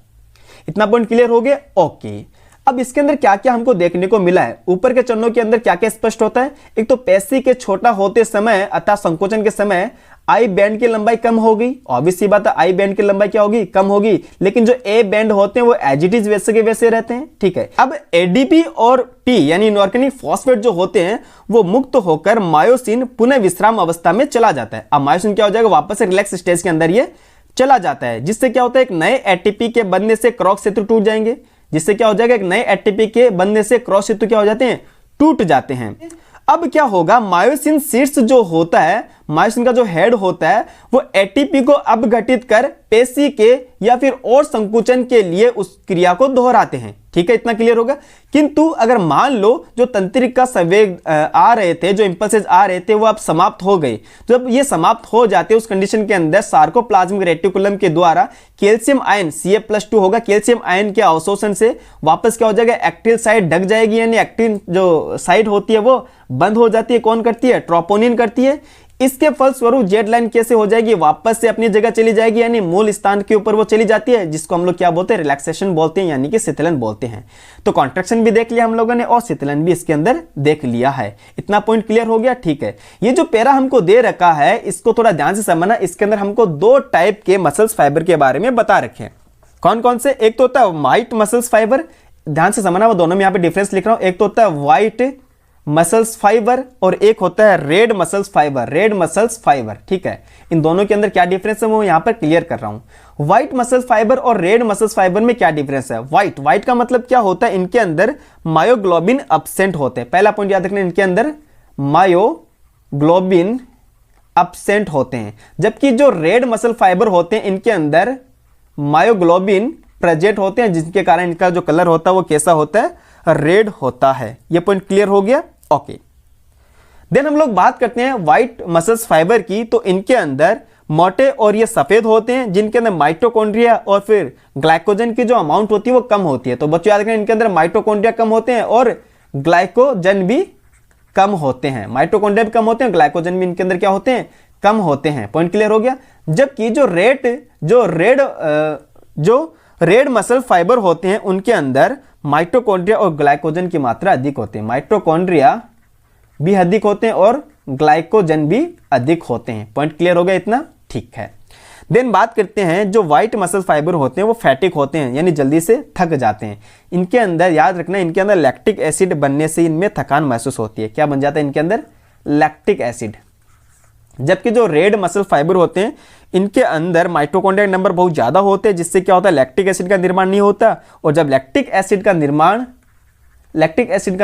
इतना पॉइंट क्लियर हो गया? ओके। अब इसके अंदर क्या क्या हमको देखने को मिला है, ऊपर के चरणों के अंदर क्या क्या स्पष्ट होता है? एक तो पेशी के छोटा होते समय अर्थात संकोचन के समय आई बैंड की लंबाई कम होगी। ऑब्वियस सी बात है, आई बैंड की लंबाई क्या होगी? कम होगी। लेकिन जो ए बैंड होते हैं वो एज इट इज वैसे के वैसे रहते हैं। ठीक है। अब एडीपी और पी यानी इनऑर्गेनिक फॉस्फेट जो होते हैं वो मुक्त होकर मायोसिन पुनः विश्राम अवस्था में चला जाता है। अब मायोसिन क्या हो जाएगा? वापस से रिलैक्स स्टेज के अंदर ये चला जाता है, जिससे क्या होता है? एक नए एटीपी के बनने से क्रॉस सेतु टूट जाएंगे, जिससे क्या हो जाएगा? एक नए एटीपी के बनने से क्रॉस सेतु क्या हो जाते हैं? टूट जाते हैं। अब क्या होगा, मायोसिन शीर्ष जो होता है, मायोसिन का जो हेड होता है, वो एटीपी को अपघटित कर पेशी के या फिर और संकुचन के लिए उस क्रिया को दोहराते हैं। ठीक है, इतना क्लियर होगा। किंतु अगर मान लो जो तंत्रिका संवेग आ रहे थे, जो इंपल्सेस आ रहे थे, वो अब समाप्त हो गए। तो जब ये समाप्त हो जाते उस कंडीशन के अंदर सार्कोप्लाज्मिक रेटिकुलम के द्वारा कैल्शियम आयन Ca+2 होगा, कैल्शियम आयन के अवशोषण से वापस क्या हो जाएगा, एक्टिन साइड ढक जाएगी, यानी एक्टिन जो साइड होती है वो बंद हो जाती है। कौन करती है, ट्रोपोनिन करती है। इसके फलस्वरूप जेड लाइन कैसे हो जाएगी, वापस से अपनी जगह चली जाएगी, यानी मूल स्थान के ऊपर वो चली जाती है, जिसको हम लोग क्या बोलते हैं, रिलैक्सेशन बोलते हैं, यानी कि शीतलन बोलते हैं। तो कॉन्ट्रैक्शन भी देख लिया हम लोगों ने और शीतलन भी इसके अंदर देख लिया है। इतना पॉइंट क्लियर हो गया। ठीक है, ये जो पैरा हमको दे रखा है इसको थोड़ा ध्यान से समझना। इसके अंदर हमको दो टाइप के मसल्स फाइबर के बारे में बता रखे हैं। कौन कौन से, एक तो होता है व्हाइट मसल्स फाइबर, ध्यान से समझना, वो दोनों में यहाँ पे डिफरेंस लिख रहा हूं। एक तो होता है व्हाइट मसल्स फाइबर और एक होता है red muscles fibre, red muscles fibre. ठीक है, इन दोनों के अंदर क्या डिफरेंस है वो यहां पर क्लियर कर रहा हूं। व्हाइट मसल्स फाइबर और रेड मसल्स फाइबर में क्या डिफरेंस है। व्हाइट का मतलब क्या होता है, इनके अंदर मायोग्लोबिन अब्सेंट होते हैं। पहला पॉइंट याद रखना, इनके अंदर मायोग्लोबिन अब्सेंट होते हैं। जबकि जो रेड मसल फाइबर होते हैं इनके अंदर मायोग्लोबिन प्रेजेंट होते हैं, जिसके कारण इनका जो कलर होता है वो कैसा होता है, रेड होता है। ये पॉइंट क्लियर हो गया। ओके, देन हम लोग बात करते हैं व्हाइट मसल्स फाइबर की। तो इनके अंदर मोटे और ये सफेद होते हैं, जिनके अंदर माइटोकॉन्ड्रिया और फिर ग्लाइकोजन की जो अमाउंट होती है वो कम होती है। तो बच्चों याद रखें, इनके अंदर माइटोकॉन्ड्रिया कम होते हैं और ग्लाइकोजन भी कम होते हैं। माइटोकॉन्ड्रिया भी कम होते हैं, ग्लाइकोजन भी इनके अंदर क्या होते हैं, कम होते हैं। पॉइंट क्लियर हो गया। जबकि जो रेड मसल फाइबर होते हैं उनके अंदर माइटोकॉन्ड्रिया और ग्लाइकोजन की मात्रा अधिक होती है। माइटोकॉन्ड्रिया भी अधिक होते हैं और ग्लाइकोजन भी अधिक होते हैं। पॉइंट क्लियर हो गया इतना, ठीक है। देन बात करते हैं, जो व्हाइट मसल फाइबर होते हैं वो फैटिक होते हैं, यानी जल्दी से थक जाते हैं। इनके अंदर याद रखना, इनके अंदर लैक्टिक एसिड बनने से इनमें थकान महसूस होती है। क्या बन जाता है इनके अंदर, लैक्टिक एसिड। जबकि जो रेड मसल फाइबर होते हैं इनके अंदर माइटोकॉन्ड्रिया नंबर बहुत ज्यादा होते हैं, जिससे क्या होता है, लैक्टिक एसिड का निर्माण नहीं होता। और जब लैक्टिक एसिड का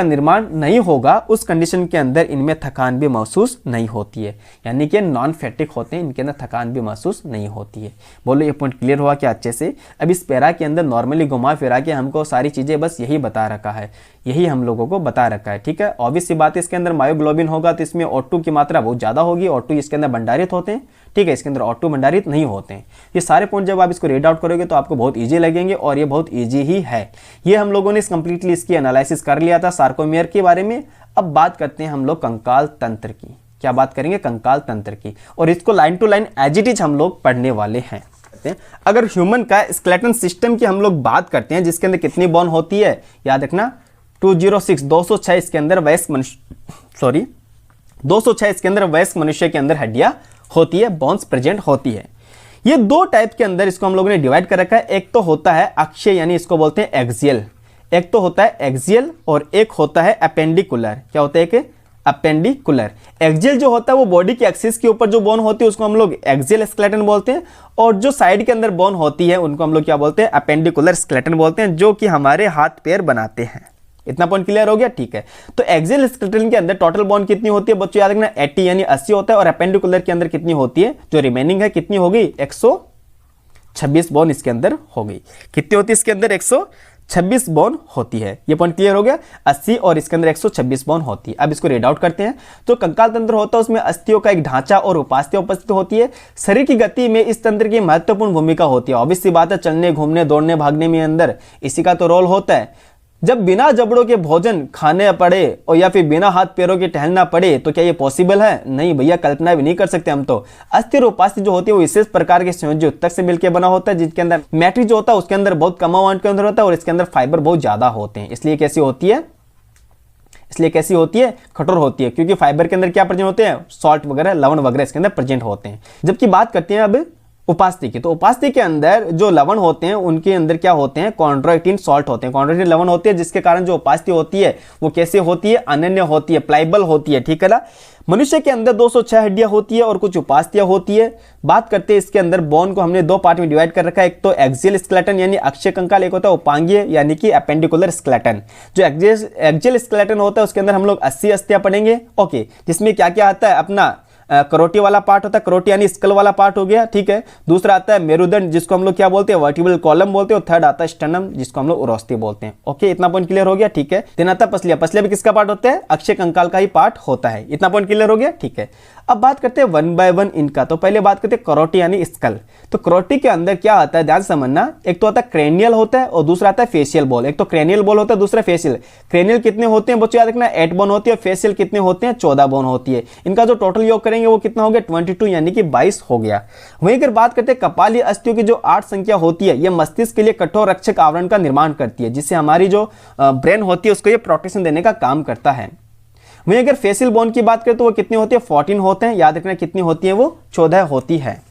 निर्माण नहीं होगा उस कंडीशन के अंदर इनमें थकान भी महसूस नहीं होती है, यानी कि नॉन फैटिक होते हैं, इनके अंदर थकान भी महसूस नहीं होती है। बोलो ये पॉइंट क्लियर हुआ क्या अच्छे से। अब इस पैरा के अंदर नॉर्मली घुमा फिरा के हमको सारी चीजें बस यही बता रखा है, यही हम लोगों को बता रखा है। ठीक है, ऑब्वियस सी बात है, इसके अंदर मायोग्लोबिन होगा तो इसमें O2 की मात्रा बहुत ज्यादा होगी। O2 इसके अंदर भंडारित होते हैं। ठीक है, इसके अंदर O2 भंडारित नहीं होते हैं। ये सारे पॉइंट जब आप इसको रीड आउट करोगे तो आपको बहुत ईजी लगेंगे और ये बहुत ईजी ही है। ये हम लोगों ने कंप्लीटली इसकी एनालिसिस कर लिया था सार्कोमेयर के बारे में। अब बात करते हैं हम लोग कंकाल तंत्र की। क्या बात करेंगे, कंकाल तंत्र की, और इसको line to line as it is हम लोग पढ़ने वाले हैं। अगर ह्यूमन का स्केलेटन सिस्टम की हम लोग बात करते हैं, जिसके अंदर कितनी बोन होती है, याद रखना 206 इसके अंदर वयस्क मनुष्य 206 इसके अंदर वयस्क मनुष्य के अंदर हड्डियां होती है, बोन्स प्रेजेंट होती है। ये दो टाइप के अंदर इसको हम लोगों ने डिवाइड कर रखा है। एक तो होता है अक्षीय, यानी इसको बोलते हैं एक्सियल। एक तो होता है एक्सियल और एक होता है अपेंडिकुलर। क्या होता है, एक अपेंडिकुलर। एक्सियल जो होता है वो बॉडी के एक्सिस के ऊपर जो बोन होती है उसको हम लोग एक्सियल स्केलेटन बोलते हैं, और जो साइड के अंदर बोन होती है उनको हम लोग क्या बोलते हैं, अपेंडिकुलर स्केलेटन बोलते हैं, जो कि हमारे हाथ पैर बनाते हैं। इतना पॉइंट क्लियर हो गया, ठीक है। तो एक्सियल स्केलेटन के अंदर टोटल बोन कितनी होती है बच्चों, याद रखना 80 यानी 80 होता है, और अपेंडिकुलर के अंदर कितनी होती है, जो रिमेनिंग है कितनी हो गई, 126 बोन इसके अंदर हो गई। कितनी होती है इसके अंदर, 126 बोन होती है। ये पॉइंट क्लियर हो गया, 80 और इसके अंदर 126 बोन होती है। अब इसको रीड आउट करते हैं। तो कंकाल तंत्र होता है उसमें अस्थियों का एक ढांचा और उपास्थ्य उपस्थित होती है। शरीर की गति में इस तंत्र की महत्वपूर्ण भूमिका होती है। ऑब्वियस सी बात है, चलने घूमने दौड़ने भागने में अंदर इसी का तो रोल होता है। जब बिना जबड़ों के भोजन खाने पड़े और या फिर बिना हाथ पैरों के टहलना पड़े तो क्या ये पॉसिबल है, नहीं भैया, कल्पना भी नहीं कर सकते हम तो। अस्थि और उपास्थि जो होती है वो विशेष प्रकार के संयोजी उत्तक से मिलकर बना होता है, जिसके अंदर मैट्रिक्स जो होता है उसके अंदर बहुत कम अमाउंट के अंदर होता है और इसके अंदर फाइबर बहुत ज्यादा होते हैं। इसलिए कैसी होती है, कठोर होती है, क्योंकि फाइबर के अंदर क्या प्रेजेंट होते हैं, सॉल्ट वगैरह, लवण वगैरह इसके अंदर प्रेजेंट होते हैं। जबकि बात करते हैं अब उपास्थि की। तो उपास्थि के अंदर जो लवण होते हैं उनके अंदर क्या होते हैं, कॉन्ड्रोइटिन सॉल्ट होते हैं, कॉन्ड्रोइटिन लवण होती है, जिसके कारण जो उपास्थि होती है वो कैसे होती है, अनन्य होती है, प्लाइबल होती है, ठीक है ना। मनुष्य के अंदर 206 हड्डियां होती है और कुछ उपास्थियां होती है। बात करते हैं इसके अंदर बोन को हमने दो पार्ट में डिवाइड कर रखा है, एक तो एक्सियल स्केलेटन यानी अक्षीय कंकाल, एक होता है उपांगीय यानी कि एपेंडिकुलर स्केलेटन। जो एक्सियल स्केलेटन होता है उसके अंदर हम लोग 80 अस्थियां पढ़ेंगे, ओके, जिसमें क्या क्या आता है, अपना करोटी वाला पार्ट होता है, करोटी यानी स्कल वाला पार्ट हो गया, ठीक है। दूसरा आता है मेरुदंड जिसको हम लोग क्या बोलते हैं, वर्टिब्रल कॉलम बोलते हैं, और थर्ड आता है स्टर्नम जिसको हम लोग उरोस्थी बोलते हैं, ओके। इतना पॉइंट क्लियर हो गया, ठीक है। देन आता है पसलिया, पसलिया भी किसका पार्ट होता है, अक्षय कंकाल का ही पार्ट होता है। इतना पॉइंट क्लियर हो गया, ठीक है। अब बात करते हैं वन बाय वन इनका। तो पहले बात करते हैं करोटी यानी स्कल। तो करोटी के अंदर क्या आता है, ध्यान से समझना, एक तो आता है क्रेनियल होता है और दूसरा आता है फेशियल बोल। एक तो क्रेनियल बोल होता है, दूसरा फेशियल। क्रेनियल कितने होते हैं बच्चों याद रखना, 8 बोन होती है, और फेशियल कितने होते हैं, 14 बोन होती है। इनका जो टोटल योग करेंगे वो कितना हो गया, 22 यानी कि 22 हो गया। वहीं अगर बात करते हैं कपालीय अस्थियों की जो 8 संख्या होती है, ये मस्तिष्क के लिए कठोर रक्षक आवरण का निर्माण करती है, जिससे हमारी जो ब्रेन होती है उसको ये प्रोटेक्शन देने का काम करता है। वहीं अगर फेशियल बोन की बात करें तो वो कितनी होती है, 14 होते हैं, याद रखना कितनी होती है, वो 14 होती है।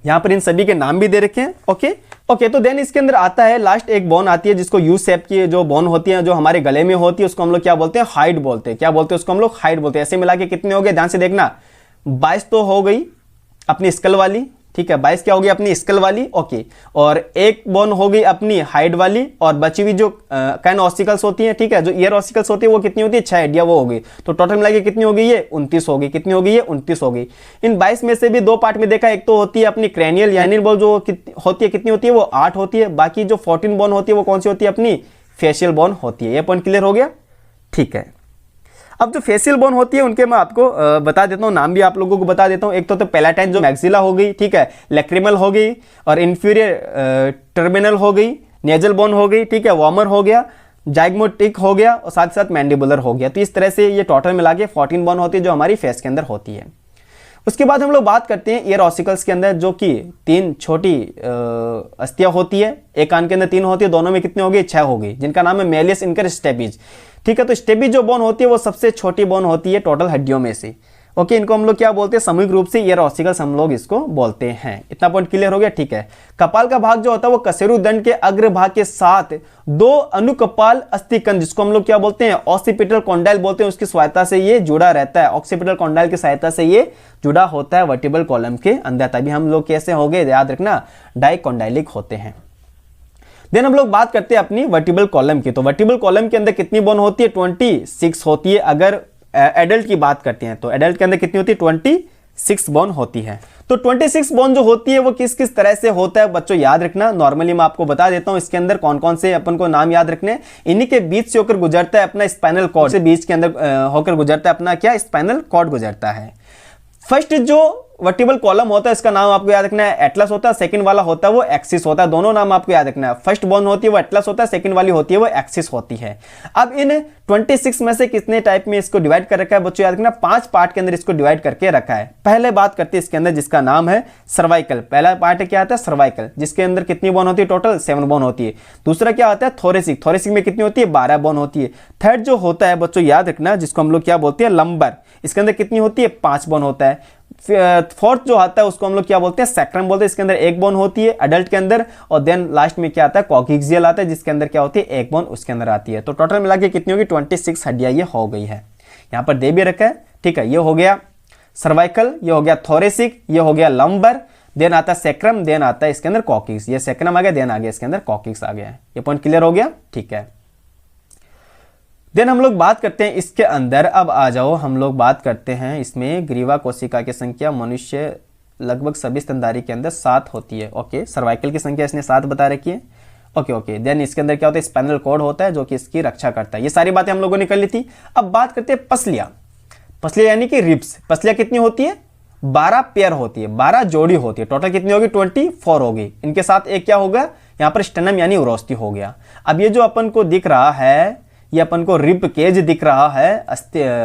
यहां पर इन सभी के नाम भी दे रखे हैं, ओके ओके। तो देन इसके अंदर आता है लास्ट एक बोन आती है जिसको यू शेप की जो बोन होती है, जो हमारे गले में होती है, उसको हम लोग क्या बोलते हैं, हाइड बोलते हैं। क्या बोलते हैं उसको हम लोग, हाइड बोलते हैं। ऐसे मिला के कितने हो गए, ध्यान से देखना, 22 तो हो गई अपनी स्कल वाली, ठीक है, 22 क्या हो गई अपनी स्कल वाली, ओके। और एक बोन हो गई अपनी हाइड वाली, और बची हुई जो कैन ऑसिकल्स होती है, ठीक है, जो ईयर ऑसिकल्स होती है वो कितनी होती है, 6 हड्डियां वो हो गई। तो टोटल मिला के कितनी हो गई, ये 29 हो गई। कितनी हो गई, ये 29 हो गई। इन 22 में से भी दो पार्ट में देखा, एक तो होती है अपनी क्रेनियल यानी बोल जो होती है, कितनी होती है, वो 8 होती है। बाकी जो 14 बोन होती है वो कौन सी होती है, अपनी फेशियल बोन होती है। ये पॉइंट क्लियर हो गया, ठीक है। अब जो फेशियल बोन होती है उनके मैं आपको बता देता हूँ, नाम भी आप लोगों को बता देता हूँ। एक तो पैलाटाइन जो मैक्सिला हो गई, ठीक है, लैक्रिमल हो गई, और इंफीरियर टर्मिनल हो गई, नेजल बोन हो गई, ठीक है, वॉमर हो गया, जाइगमोटिक हो गया, और साथ साथ मैंडिबुलर हो गया। तो इस तरह से ये टोटल मिला के 14 बोन होती है जो हमारी फेस के अंदर होती है। उसके बाद हम लोग बात करते हैं ईयर ऑसिकल्स के अंदर, जो कि 3 छोटी अस्थियां होती है। एक कान के अंदर 3 होती है, दोनों में कितनी हो गई, 6 हो गई, जिनका नाम है मेलियस इनकर स्टेपिज, ठीक है। तो स्टेपिज जो बोन होती है वो सबसे छोटी बोन होती है टोटल हड्डियों में से, ओके। इनको हम लोग क्या बोलते हैं, सामूहिक रूप से ईयर ऑसिकल्स हम लोग इसको बोलते हैं। इतना पॉइंट क्लियर हो गया, ठीक है। कपाल का भाग जो होता है वो कशेरुक दंड के अग्र भाग के साथ 2 अनुकपाल अस्थिकंद, जिसको हम लोग क्या बोलते हैं, ऑक्सीपिटल कॉन्डाइल बोलते हैं, उसकी सहायता से ये जुड़ा रहता है। ऑक्सीपिटल कॉन्डाइल की सहायता से ये जुड़ा होता है वर्टिब्रल कॉलम के अंदर, तभी हम लोग कैसे हो गए, याद रखना, डाइकोंडाइलिक होते हैं। देन हम लोग बात करते हैं अपनी वर्टिब्रल कॉलम की। तो वर्टिब्रल कॉलम के अंदर कितनी बोन होती है, 26 होती है। अगर एडल्ट की बात करते हैं तो एडल्ट के अंदर कितनी होती है, 26 बोन होती है। तो 26 बोन जो होती है वो किस किस तरह से होता है बच्चों, याद रखना। नॉर्मली मैं आपको बता देता हूं इसके अंदर कौन कौन से अपन को नाम याद रखने। इन्हीं के बीच से होकर गुजरता है अपना स्पाइनल कॉर्ड, से बीच के अंदर होकर गुजरता है अपना क्या, स्पाइनल कॉर्ड गुजरता है। फर्स्ट जो वर्टिब्रल कॉलम होता है इसका नाम आपको याद रखना है, एटलस होता है। सेकंड वाला होता है वो एक्सिस होता है। दोनों नाम आपको याद रखना है। फर्स्ट बोन होती है वो एटलस होता है, सेकंड वाली होती है वो एक्सिस होती है। अब इन 26 में से कितने टाइप में इसको डिवाइड कर रखा है बच्चों, याद रखना, 5 पार्ट के अंदर इसको डिवाइड करके रखा है। पहले बात करते हैं इसके अंदर जिसका नाम है सर्वाइकल। पहला पार्ट क्या आता है, सर्वाइकल, जिसके अंदर कितनी बोन होती है, टोटल 7 बोन होती है। दूसरा क्या आता है, थोरेसिक। थोरेसिक में कितनी होती है, 12 बोन होती है। थर्ड जो होता है बच्चों याद रखना, जिसको हम लोग क्या बोलते हैं, लंबर, इसके अंदर कितनी होती है, 5 बोन होता है। फोर्थ जो आता है उसको हम लोग क्या बोलते हैं, सैक्रम बोलते हैं, इसके अंदर 1 बोन होती है एडल्ट के अंदर। और देन लास्ट में क्या आता है, कॉक्सियल आता है, जिसके अंदर क्या होती है, 1 बोन उसके अंदर आती है। तो टोटल मिला के कितनी होगी, 26 हड्डियां ये हो गई है। यहां पर दे भी रखा है, ठीक है। ये हो गया सर्वाइकल, ये हो गया थोरेसिक, ये हो गया लंबर, देन आता है सैक्रम, देन आता है इसके अंदर कॉक्सिस। ये सैक्रम आ गया, देन आ गया इसके अंदर कॉक्सिस आ गया। ये पॉइंट क्लियर हो गया, ठीक है। देन हम लोग बात करते हैं इसके अंदर, अब आ जाओ हम लोग बात करते हैं इसमें ग्रीवा कोशिका की संख्या मनुष्य लगभग सभी स्तनधारी के अंदर 7 होती है, ओके। सर्वाइकल की संख्या इसने 7 बता रखी है, ओके ओके। देन इसके अंदर क्या होता है, स्पाइनल कॉर्ड होता है जो कि इसकी रक्षा करता है। ये सारी बातें हम लोगों ने कर ली थी। अब बात करते हैं पसलिया। पसलिया यानी कि रिब्स। पसलिया कितनी होती है, 12 पेयर होती है, 12 जोड़ी होती है। टोटल कितनी होगी, 24 होगी। इनके साथ एक क्या होगा, यहाँ पर स्टनम यानी उरोस्थी हो गया। अब ये जो अपन को दिख रहा है, ये अपन को रिब केज दिख रहा है,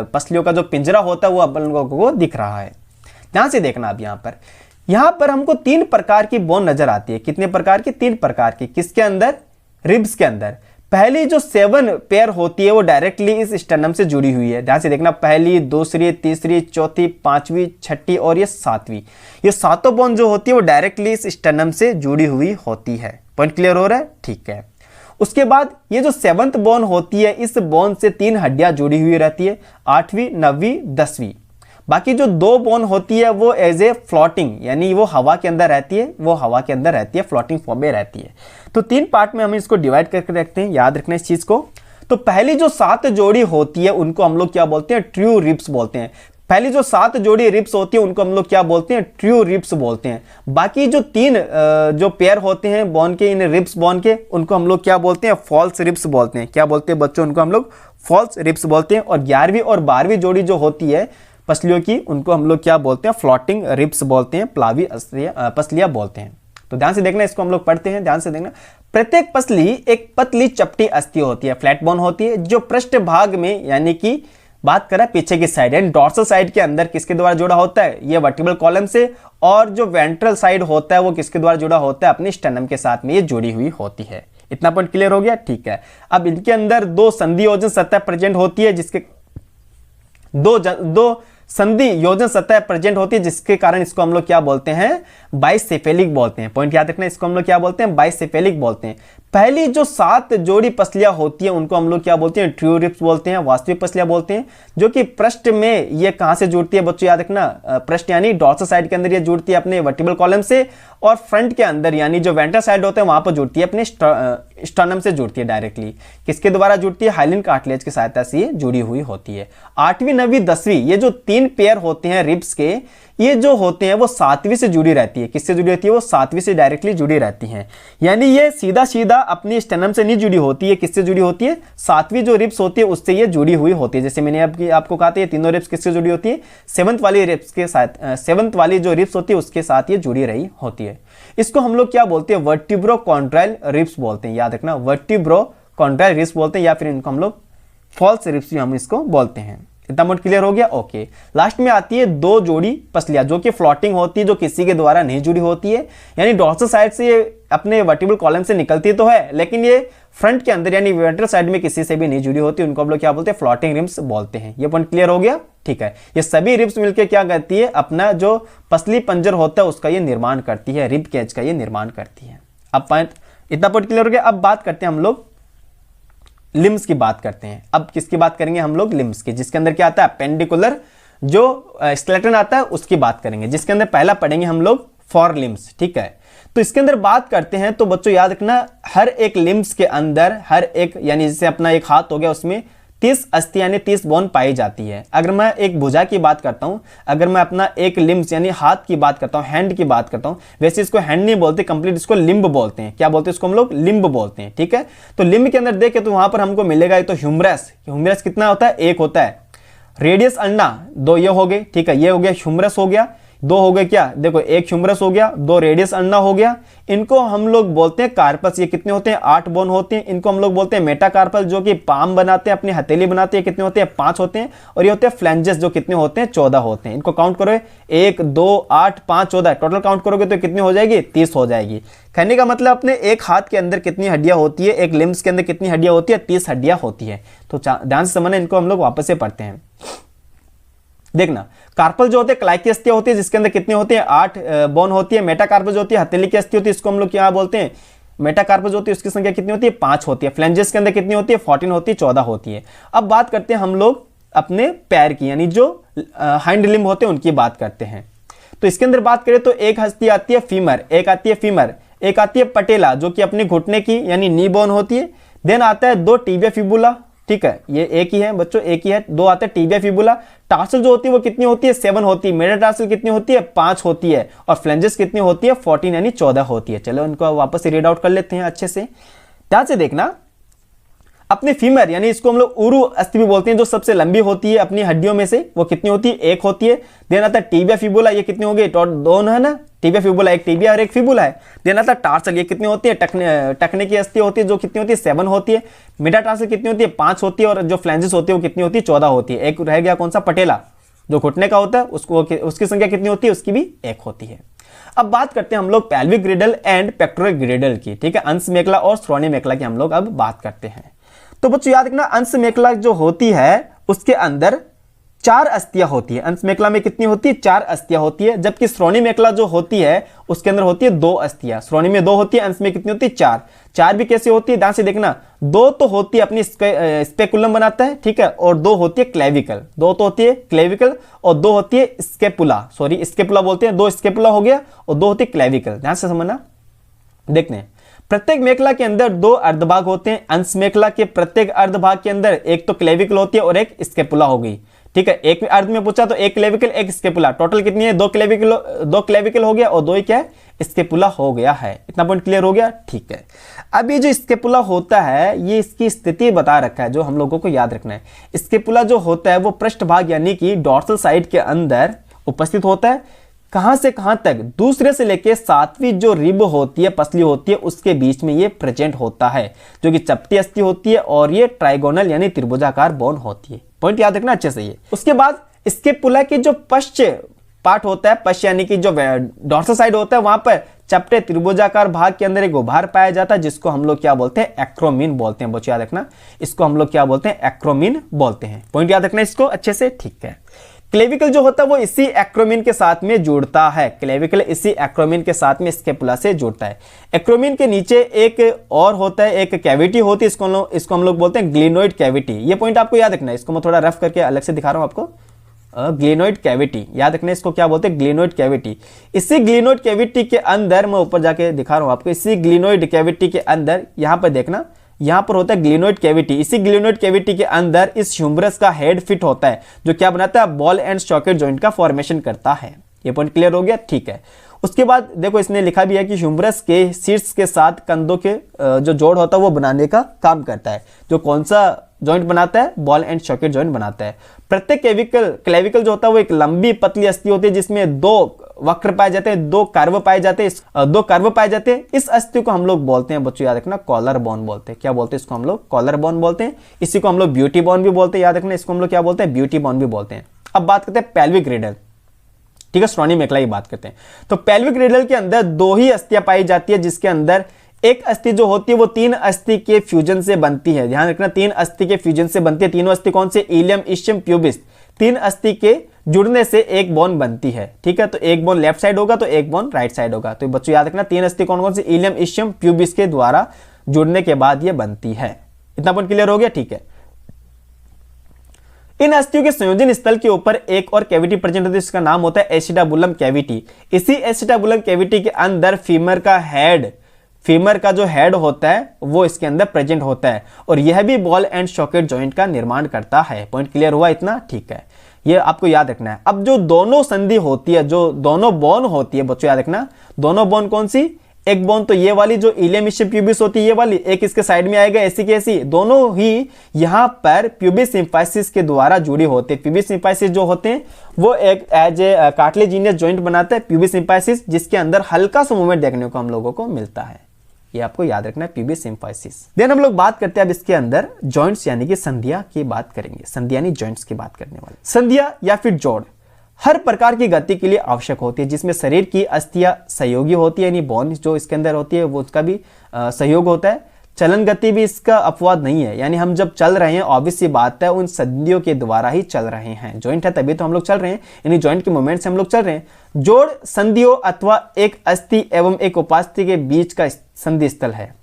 पसलियों का जो पिंजरा होता है वो अपन को दिख रहा है। ध्यान से देखना। अब यहां पर हमको 3 प्रकार की बोन नजर आती है। कितने प्रकार की, 3 प्रकार की। किसके अंदर, रिब्स के अंदर। पहली जो 7 पेयर होती है वो डायरेक्टली इस स्टर्नम से जुड़ी हुई है। ध्यान से देखना, पहली, दूसरी, तीसरी, चौथी, पांचवी, छठी और ये सातवीं, ये सातों बोन जो होती है वो डायरेक्टली इस स्टर्नम से जुड़ी हुई होती है। पॉइंट क्लियर हो रहा है? ठीक है। उसके बाद ये जो 7th बोन होती है, इस बोन से 3 हड्डियां जुड़ी हुई रहती है, 8वीं, 9वीं, 10वीं। बाकी जो 2 बोन होती है वो एज ए फ्लोटिंग, यानी वो हवा के अंदर रहती है, वो हवा के अंदर रहती है, फ्लोटिंग फॉर्म में रहती है। तो 3 पार्ट में हम इसको डिवाइड करके रखते हैं, याद रखना इस चीज को। तो पहली जो 7 जोड़ी होती है उनको हम लोग क्या बोलते हैं? ट्रू रिब्स बोलते हैं। पहली जो 7 जोड़ी रिब्स होती है उनको हम लोग क्या बोलते हैं? ट्रू रिब्स बोलते हैं। बाकी जो 3 जो पेयर होते हैं बोन के, इन रिब्स बोन के, उनको हम लोग क्या बोलते हैं? फॉल्स रिब्स बोलते हैं। क्या बोलते हैं बच्चों? उनको हम लोग फॉल्स रिब्स बोलते हैं। और 11वीं और 12वीं जोड़ी जो होती है पसलियों की, उनको हम लोग क्या बोलते हैं? फ्लोटिंग रिब्स बोलते हैं, प्लावी पसलियां बोलते हैं। तो ध्यान से देखना, इसको हम लोग पढ़ते हैं, ध्यान से देखना। प्रत्येक पसली एक पतली चपटी अस्थि होती है, फ्लैट बोन होती है, जो पृष्ठ भाग में, यानी कि बात करें पीछे की साइड, यानी डॉर्सल साइड के अंदर किसके द्वारा जुड़ा होता है? ये वर्टिब्रल कॉलम से। और जो वेंट्रल साइड होता है वो किसके द्वारा जुड़ा होता है? अपने स्टर्नम के साथ में ये जुड़ी हुई होती है। इतना पॉइंट क्लियर हो गया? ठीक है। अब इनके अंदर 2 संधि योजन सतह प्रेजेंट होती है, जिसके दो संधि योजन सतह प्रेजेंट होती है, जिसके कारण इसको हम लोग क्या बोलते हैं? बाइसेफेलिक बोलते हैं। पॉइंट याद रखना, इसको हम लोग क्या बोलते हैं? बाइसेफेलिक बोलते हैं। पहली जो 7 जोड़ी पसलियां होती है उनको हम लोग क्या बोलते हैं? ट्रू रिब्स बोलते हैं, वास्तविक पसलियां बोलते हैं, जो कि पृष्ठ में ये कहां से जुड़ती है बच्चों? याद रखना, पृष्ठ यानी डॉर्सल साइड के अंदर ये जुड़ती है अपने वर्टिब्रल कॉलम से, और फ्रंट के अंदर यानी जो वेंट्रल साइड होता है वहां पर जुड़ती है अपने स्टर्नम से जुड़ती है डायरेक्टली। किसके द्वारा जुड़ती है? हाइलिन कार्टिलेज की सहायता से ये जुड़ी हुई होती है। 8वीं, 9वीं, 10वीं ये जो 3 पेयर होते हैं रिब्स के, ये जो होते हैं वो 7वीं से जुड़ी रहती है। किससे जुड़ी रहती है? वो 7वीं से डायरेक्टली जुड़ी रहती हैं। यानी ये सीधा सीधा अपनी स्टर्नम से नहीं जुड़ी होती है। किससे जुड़ी होती है? 7वीं जो रिब्स होती है उससे ये जुड़ी हुई होती है। जैसे मैंने आपको कहा था, ये तीनों रिब्स किससे जुड़ी होती है? 7th वाली रिब्स के साथ, 7th वाली जो रिब्स होती है उसके साथ ये जुड़ी रही होती है। इसको हम लोग क्या बोलते हैं? वर्टिब्रो कॉन्ट्राइल रिब्स बोलते हैं। याद रखना, वर्टिब्रो कॉन्ट्राइल रिब्स बोलते हैं, या फिर इनको हम लोग फॉल्स रिब्स भी हम इसको बोलते हैं। इतना पॉइंट क्लियर हो गया? ओके। लास्ट में आती है 2 जोड़ी पसलियां, जो कि फ्लोटिंग होती है, जो किसी के द्वारा नहीं जुड़ी होती है। यानी डॉर्सल साइड से ये अपने वर्टिब्रल कॉलम से निकलती तो है, लेकिन ये फ्रंट के अंदर यानी वेंट्रल साइड में किसी से भी नहीं जुड़ी होती। उनको हम लोग क्या बोलते हैं? फ्लोटिंग रिब्स बोलते हैं। ये पॉइंट क्लियर हो गया? ठीक है। ये सभी रिब्स मिलकर क्या करती है? अपना जो पसली पंजर होता है उसका ये निर्माण करती है, रिब केज का ये निर्माण करती है। अब पॉइंट, इतना पॉइंट क्लियर हो गया? अब बात करते हैं हम लोग लिम्स की बात करते हैं। अब किसकी बात करेंगे हम लोग? लिम्स की, जिसके अंदर क्या आता है? पेंडिकुलर जो स्केलेटन आता है उसकी बात करेंगे, जिसके अंदर पहला पढ़ेंगे हम लोग फॉर लिम्स। ठीक है। तो इसके अंदर बात करते हैं, तो बच्चों याद रखना, हर एक लिम्स के अंदर, हर एक यानी जैसे अपना एक हाथ हो गया, उसमें 30 अस्थि यानी 30 बोन पाई जाती है। अगर मैं एक भुजा की बात करता हूं, अगर मैं अपना एक लिम्स यानी हाथ की बात करता हूं, हैंड की बात करता हूं, वैसे इसको हैंड नहीं बोलते, कंप्लीट इसको लिम्ब बोलते हैं। क्या बोलते हैं इसको हम लोग? लिम्ब बोलते हैं। ठीक है। तो लिम्ब के अंदर देखे तो वहां पर हमको मिलेगा तो ह्यूमरस। ह्यूमरस कितना होता है? 1 होता है। रेडियस अल्ना 2 ये हो गए। ठीक है, ये हो गया ह्यूमरस हो गया। 2 हो गए क्या? देखो, 1 ह्यूमरस हो गया, 2 रेडियस अल्ना हो गया। इनको हम लोग बोलते हैं कार्पस। ये कितने होते हैं? 8 बोन होते हैं। इनको हम लोग बोलते हैं मेटाकार्पल, जो कि पाम बनाते हैं, अपनी हथेली बनाते हैं। कितने होते हैं? 5 होते हैं। और ये होते हैं फ्लैंजेस, जो कितने होते हैं? 14 होते हैं। इनको काउंट करो, 1 2 8 5 14, टोटल काउंट करोगे तो कितनी हो जाएगी? 30 हो जाएगी। कहने का मतलब अपने एक हाथ के अंदर कितनी हड्डियां होती है, एक लिम्स के अंदर कितनी हड्डियां होती है? 30 हड्डियां होती है। तो ध्यान से समझना, इनको हम लोग वापस से पढ़ते हैं। देखना, कार्पल जो होते हैं कलाई की अस्थि होती है, जिसके अंदर कितने होते हैं? 8 बोन होती है। मेटाकार्पल जो होती है हथेली की अस्थि होती है, इसको हम लोग क्या बोलते हैं? मेटाकार्पल जो होती है उसकी संख्या कितनी होती है? 5 होती है। फ्लैंजेस के अंदर कितनी होती है? 14 होती है, 14 होती है। अब बात करते हैं हम लोग अपने पैर की, यानी जो हाइंड लिम्ब होते हैं उनकी बात करते हैं। तो इसके अंदर बात करें तो एक हस्ती आती है फीमर, एक आती है फीमर, एक आती है पटेला, जो कि अपने घुटने की यानी नी बोन होती है। देन आता है 2 टीबिया फिबुला। ठीक है, ये एक ही है बच्चों, एक ही है। 2 आते हैं टीबिया फिबुला। टार्सल जो होती है वो कितनी होती है? 7 होती है। मेटाटार्सल कितनी होती है? 5 होती है। और फ्लेंजेस कितनी होती है? 14 यानी 14 होती है। चलो इनको वापस से रीड आउट कर लेते हैं अच्छे से। ध्यान से देखना, अपने फीमर यानी इसको हम लोग उरु अस्थि भी बोलते हैं, जो सबसे लंबी होती है अपनी हड्डियों में से, वो कितनी होती है? 1 होती है। देन आता है टीबिया फिबुला, ये कितनी होगी? 2 है ना। टीबिया फिबुला, एक टीबिया और एक फिबुला है। देन आता है टार्सल, ये कितनी होती है? टखने की अस्थि होती है, जो कितनी होती है? 7 होती है। मेटाटार्सल कितनी होती है? 5 होती है। और जो फ्लैंजेस होती है वो कितनी होती है? 14 होती है। एक रह गया कौन सा? पटेला, जो घुटने का होता है, उसकी संख्या कितनी होती है? उसकी भी 1 होती है। अब बात करते हैं हम लोग पेल्विक ग्रिडल एंड पेक्टोरल ग्रिडल की, ठीक है। अंश मेखला और श्रोणि मेखला की हम लोग अब बात करते हैं। तो बच्चों याद रखना, अंश मेखला जो होती है उसके अंदर 4 अस्थियां होती है। अंश मेखला में कितनी होती है? 4 अस्थियां होती है, जबकि श्रोणि मेखला जो होती है उसके अंदर होती है 2 अस्थियां। श्रोणि में 2 होती है, अंश में कितनी होती है? 4। 4 भी कैसे होती है? ध्यान से देखना, 2 तो होती है अपनी स्पेकुलम बनाता है, ठीक है, और 2 होती है क्लेविकल। 2 तो होती है क्लेविकल और 2 होती है स्केपुला, सॉरी स्केपुला बोलते हैं, 2 स्केपुला हो गया और 2 होती है क्लेविकल। ध्यान से समझना। देखते हैं, प्रत्येक मेखला के अंदर 2 अर्धभाग होते हैं। अंश मेखला के प्रत्येक अर्धभाग के अंदर एक तो क्लेविकल होती है और एक स्केपुला हो गई, ठीक है। एक अर्ध में पूछा तो एक क्लेविकल एक स्केपुला, टोटल कितनी है? 2 क्लेविकल हो गया और 2 ही क्या है? स्केपुला हो गया है। इतना पॉइंट क्लियर हो गया, ठीक है। अब ये जो स्केपुला होता है ये इसकी स्थिति बता रखा है जो हम लोगों को याद रखना है। स्केपुला जो होता है वो पृष्ठभाग यानी कि डॉर्सल साइड के अंदर उपस्थित होता है। कहां से कहां तक? दूसरे से लेके 7वीं जो रिब होती है, पसली होती है, उसके बीच में ये प्रेजेंट होता है, जो कि चपटी अस्थि होती है और ये ट्राइगोनल यानी त्रिभुजाकार बोन होती है। पॉइंट याद रखना अच्छे से ये। उसके बाद स्केपुला की जो पश्च पार्ट होता है, पश्च यानी कि जो डॉर्सल साइड होता है, वहां पर चपटे त्रिभुजाकार भाग के अंदर एक उभार पाया जाता है जिसको हम लोग क्या बोलते हैं? एक्रोमीन बोलते हैं। बच्चों याद रखना, इसको हम लोग क्या बोलते हैं? एक्रोमीन बोलते हैं। पॉइंट याद रखना इसको अच्छे से, ठीक है। क्लेविकल जो होता है वो इसी एक्रोमीन के साथ में जुड़ता है। क्लेविकल इसी एक्रोमीन के साथ में स्केपुला से जुड़ता है। एक्रोमीन के नीचे एक और होता है, एक कैविटी होती है, इसको हम लोग बोलते हैं ग्लिनोइड कैविटी। ये पॉइंट आपको याद रखना है, इसको मैं थोड़ा रफ करके अलग से दिखा रहा हूं आपको। ग्लिनोइड कैविटी याद रखना, इसको क्या बोलते हैं? Glenoid cavity. इसी ग्लिनोइड कैविटी के अंदर, मैं ऊपर जाके दिखा रहा हूं आपको, इसी ग्लिनोइड कैविटी के अंदर यहां पर देखना, यहां पर होता है ग्लिनोइड कैविटी। इसी ग्लिनोइड कैविटी के अंदर इस ह्यूमरस का हेड फिट होता है जो क्या बनाता है? बॉल एंड सॉकेट जॉइंट का फॉर्मेशन करता है। ये पॉइंट क्लियर हो गया, ठीक है। उसके बाद देखो इसने लिखा भी है कि ह्यूमरस के शीर्ष के साथ कंधों के जो जोड़ होता है वो बनाने का काम करता है। जो कौन सा जॉइंट बनाता है? बॉल एंड सॉकेट जॉइंट बनाता है। प्रत्येक क्लेविकल जो होता है वो एक लंबी पतली अस्थि होती है जिसमें 2 वक्र पाए जाते हैं, 2 कर्व पाए जाते हैं, 2 कर्व पाए जाते हैं। इस अस्थि को हम लोग बोलते हैं, बच्चों याद रखना, कॉलर बोन बोलते हैं। क्या बोलते हैं इसको? हम लोग कॉलर बोन बोलते हैं। इसी को हम लोग ब्यूटी बोन भी बोलते हैं, याद रखना, इसको हम लोग क्या बोलते हैं? ब्यूटी बोन भी बोलते हैं। अब बात करते हैं पेल्विक ग्रिडल, ठीक है, श्रोणि मेखला की बात करते हैं। तो पेल्विक ग्रिडल के अंदर 2 ही अस्थियां पाई जाती है, जिसके अंदर एक अस्थि जो होती है वो 3 अस्थि के फ्यूजन से बनती है। ध्यान रखना, 3 अस्थि के फ्यूजन से बनती है। तीनों अस्थि कौन से? Ilium, ischium, pubis. 3 अस्थि के जुड़ने से एक बोन बनती है, ठीक है। तो एक बोन लेफ्ट साइड होगा तो एक बोन राइट साइड होगा। तो बच्चों याद रखना, 3 अस्थि कौन कौन से? इलियम, इशियम, प्यूबिस के द्वारा जुड़ने के बाद ये बनती है। इतना पॉइंट क्लियर हो गया, ठीक है। इन अस्थियों के संयोजन स्थल के ऊपर एक और कैविटी प्रेजेंट होती है, इसका नाम होता है एसिटाबुलम कैविटी। इसी एसिटाबुलम कैविटी के अंदर फीमर का जो हेड होता है वो इसके अंदर प्रेजेंट होता है और यह भी बॉल एंड सॉकेट जॉइंट का निर्माण करता है। पॉइंट क्लियर हुआ इतना, ठीक है। ये आपको याद रखना है। अब जो दोनों संधि होती है, जो दोनों बोन होती है, बच्चों याद रखना, दोनों बोन कौन सी? एक बोन तो ये वाली जो इलियम, इशियम, प्यूबिस होती है ये वाली, एक इसके साइड में आएगा ऐसी की ऐसी, दोनों ही यहां पर प्यूबिस सिम्फाइसिस के द्वारा जुड़ी होते हैं। प्यूबिस सिम्फाइसिस जो होते हैं वो एक एज ए कार्टिलेजिनियस जॉइंट बनाता है प्यूबिस सिम्फाइसिस, जिसके अंदर हल्का सा मूवमेंट देखने को हम लोगों को मिलता है। ये आपको याद रखना है, प्यूबिस सिम्फाइसिस। देन हम लोग बात करते हैं अब इसके अंदर जॉइंट्स यानी कि संधियां की बात करेंगे। संधि यानी जॉइंट्स की बात करने वाले। संधियां या फिर जोड़ हर प्रकार की गति के लिए आवश्यक होती है, जिसमें शरीर की अस्थियां सहयोगी होती है, यानी बोन जो इसके अंदर होती है वो उसका भी सहयोग होता है। चलन गति भी इसका अपवाद नहीं है, यानी हम जब चल रहे हैं ऑब्वियस सी बात है उन संधियों के द्वारा ही चल रहे हैं। जॉइंट है तभी तो हम लोग चल रहे हैं, यानी जॉइंट के मूवमेंट से हम लोग चल रहे हैं। जोड़ संधियों अथवा एक अस्थि एवं एक उपास्थि के बीच का संधि स्थल है।